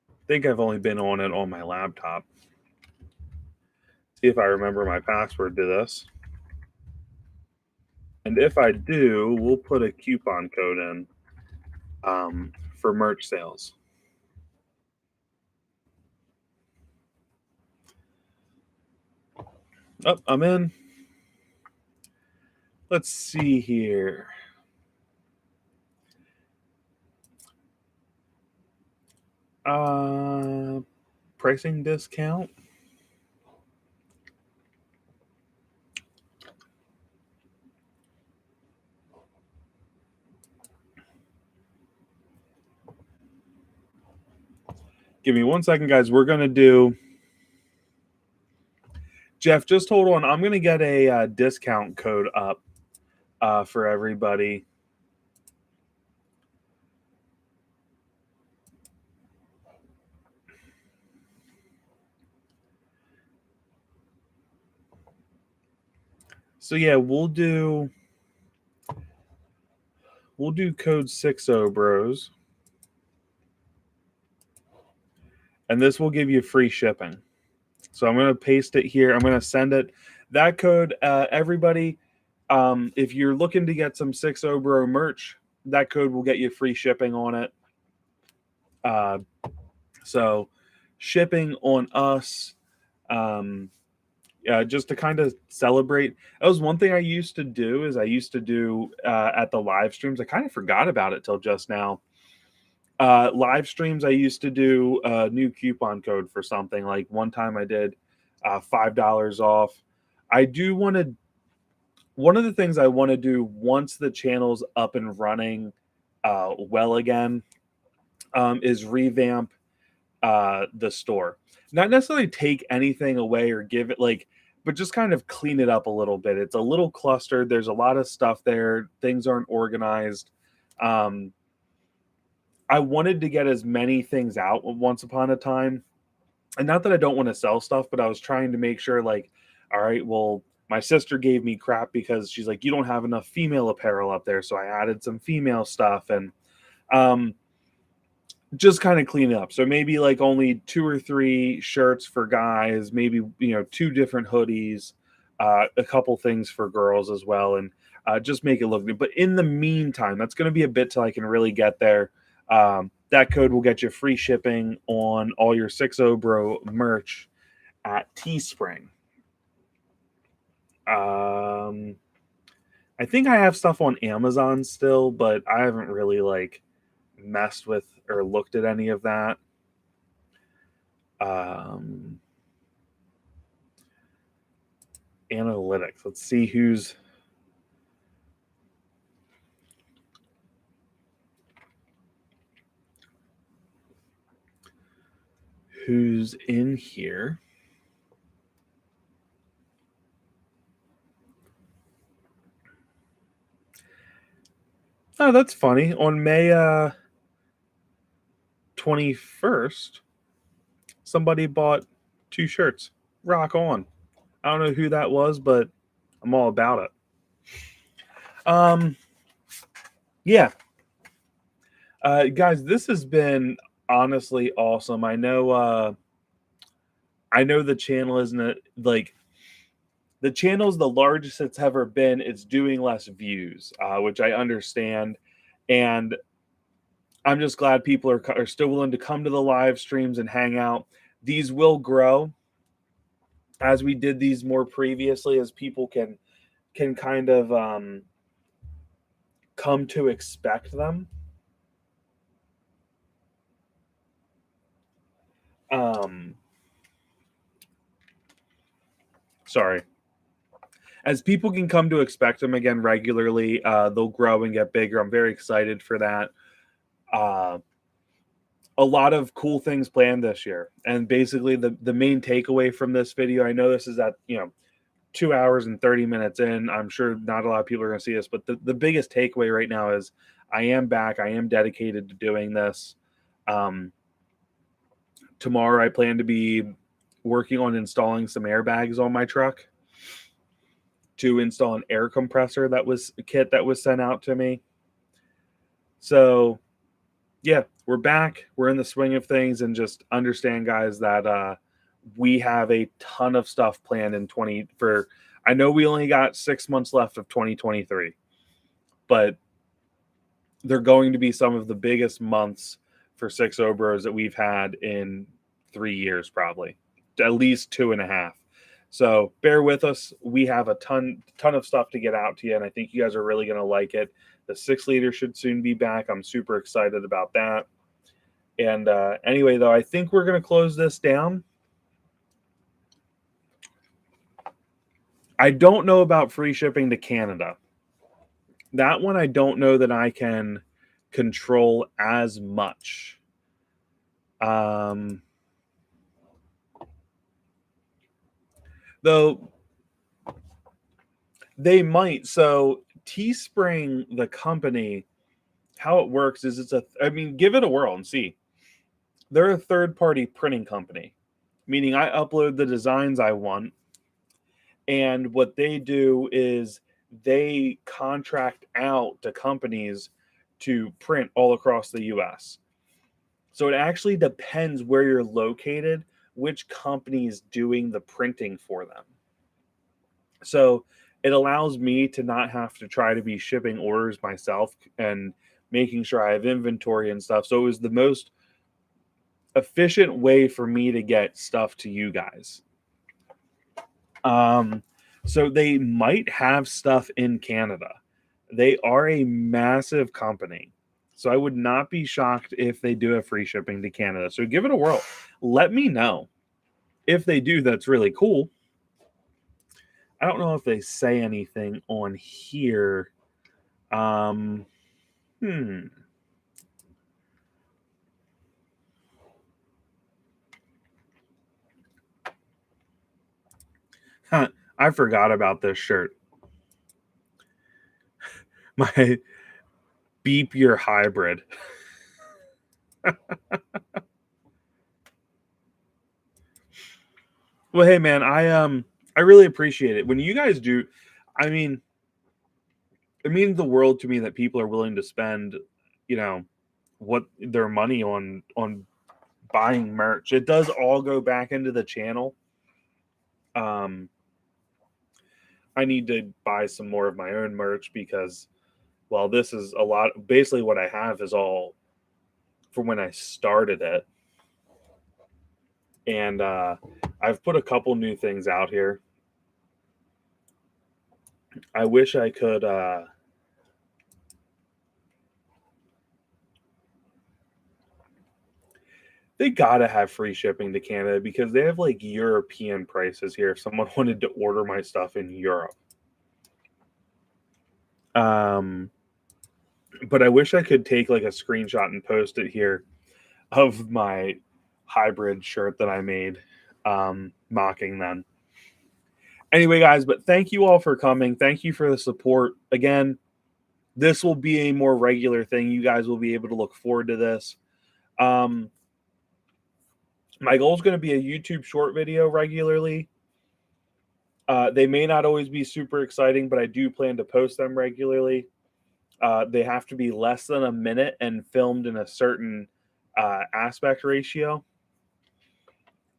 I think I've only been on it on my laptop. See if I remember my password to this. And if I do, we'll put a coupon code in for merch sales. Oh, I'm in. Let's see here. Pricing discount. Give me 1 second, guys. We're going to do... Jeff, just hold on. I'm going to get a discount code up for everybody. So yeah, we'll do code 60 bros. And this will give you free shipping. So I'm going to paste it here. I'm going to send it. That code, everybody, if you're looking to get some 60 bro merch, that code will get you free shipping on it. So shipping on us, just to kind of celebrate. That was one thing I used to do at the live streams. I kind of forgot about it till just now. Live streams, I used to do a new coupon code for something. Like one time I did $5 off. I do want to, one of the things I want to do once the channel's up and running well again is revamp the store. Not necessarily take anything away or give it but just kind of clean it up a little bit. It's a little clustered. There's a lot of stuff there. Things aren't organized. I wanted to get as many things out once upon a time. And not that I don't want to sell stuff, but I was trying to make sure all right, well, my sister gave me crap because she's like, you don't have enough female apparel up there. So I added some female stuff and just kind of clean it up. So maybe only 2 or 3 shirts for guys, maybe, 2 different hoodies, a couple things for girls as well. And just make it look good. But in the meantime, that's going to be a bit till I can really get there. That code will get you free shipping on all your 6.0 Bro merch at Teespring. I think I have stuff on Amazon still, but I haven't really like messed with or looked at any of that. Analytics. Let's see who's in here. Oh, that's funny. On May 21st, somebody bought 2 shirts. Rock on. I don't know who that was, but I'm all about it. Yeah. Guys, this has been honestly awesome. I know the channel isn't like the channel's the largest it's ever been. It's doing less views, which I understand. And I'm just glad people are still willing to come to the live streams and hang out. These will grow as we did these more previously, as people can kind of come to expect them. Sorry. As people can come to expect them again regularly, they'll grow and get bigger. I'm very excited for that. A lot of cool things planned this year. And basically the main takeaway from this video, I know this is at, 2 hours and 30 minutes in. I'm sure not a lot of people are going to see this, but the biggest takeaway right now is I am back. I am dedicated to doing this. Tomorrow I plan to be working on installing some airbags on my truck to install an air compressor that was a kit that was sent out to me. So yeah, we're back. We're in the swing of things, and just understand, guys, that we have a ton of stuff planned in I know we only got 6 months left of 2023, but they're going to be some of the biggest months for 6.0 Bros that we've had in 3 years, probably at least 2.5. So bear with us. We have a ton of stuff to get out to you, and I think you guys are really going to like it. The 6-liter should soon be back. I'm super excited about that. And anyway, though, I think we're going to close this down. I don't know about free shipping to Canada. That one I don't know that I can control as much. Though they might. So Teespring, the company, how it works is give it a whirl and see. They're a third-party printing company, meaning I upload the designs I want, and what they do is they contract out to companies to print all across the US. So it actually depends where you're located, which company is doing the printing for them. So it allows me to not have to try to be shipping orders myself and making sure I have inventory and stuff. So it was the most efficient way for me to get stuff to you guys. So they might have stuff in Canada. They are a massive company. So I would not be shocked if they do have free shipping to Canada. So give it a whirl. Let me know. If they do, that's really cool. I don't know if they say anything on here. I forgot about this shirt. My beep your hybrid. Well, hey man, I really appreciate it. When you guys do, I mean, it means the world to me that people are willing to spend, what their money on buying merch. It does all go back into the channel. I need to buy some more of my own merch because, well, this is a lot. Basically, what I have is all from when I started it. And I've put a couple new things out here. I wish I could they gotta have free shipping to Canada because they have like European prices here if someone wanted to order my stuff in Europe. But I wish I could take like a screenshot and post it here of my hybrid shirt that I made, mocking them. Anyway, guys, but thank you all for coming. Thank you for the support. Again, this will be a more regular thing. You guys will be able to look forward to this. My goal is going to be a YouTube short video regularly. They may not always be super exciting, but I do plan to post them regularly. They have to be less than a minute and filmed in a certain aspect ratio.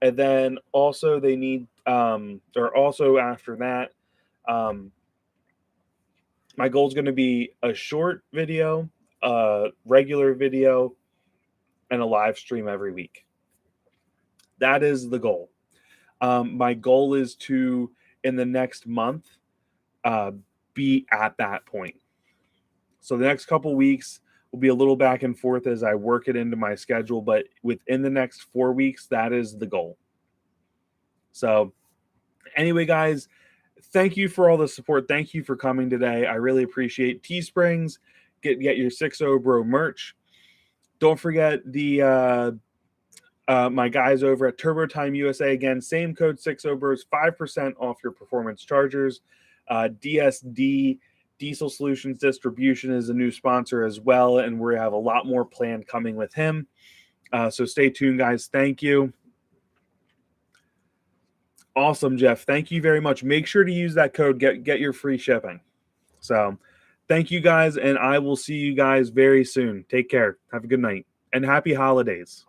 And then also they need, or also after that, my goal is going to be a short video, a regular video, and a live stream every week. That is the goal. My goal is to, in the next month, be at that point. So the next couple weeks will be a little back and forth as I work it into my schedule, but within the next 4 weeks, that is the goal. So anyway, guys, thank you for all the support. Thank you for coming today. I really appreciate Teesprings. Get your 6.0 Bro merch. Don't forget the my guys over at Turbo Time USA. Again, same code 6.0 Bros, 5% off your performance chargers. DSD Diesel Solutions Distribution is a new sponsor as well, and we have a lot more planned coming with him. So stay tuned, guys. Thank you. Awesome, Jeff. Thank you very much. Make sure to use that code. Get your free shipping. So thank you, guys, and I will see you guys very soon. Take care. Have a good night, and happy holidays.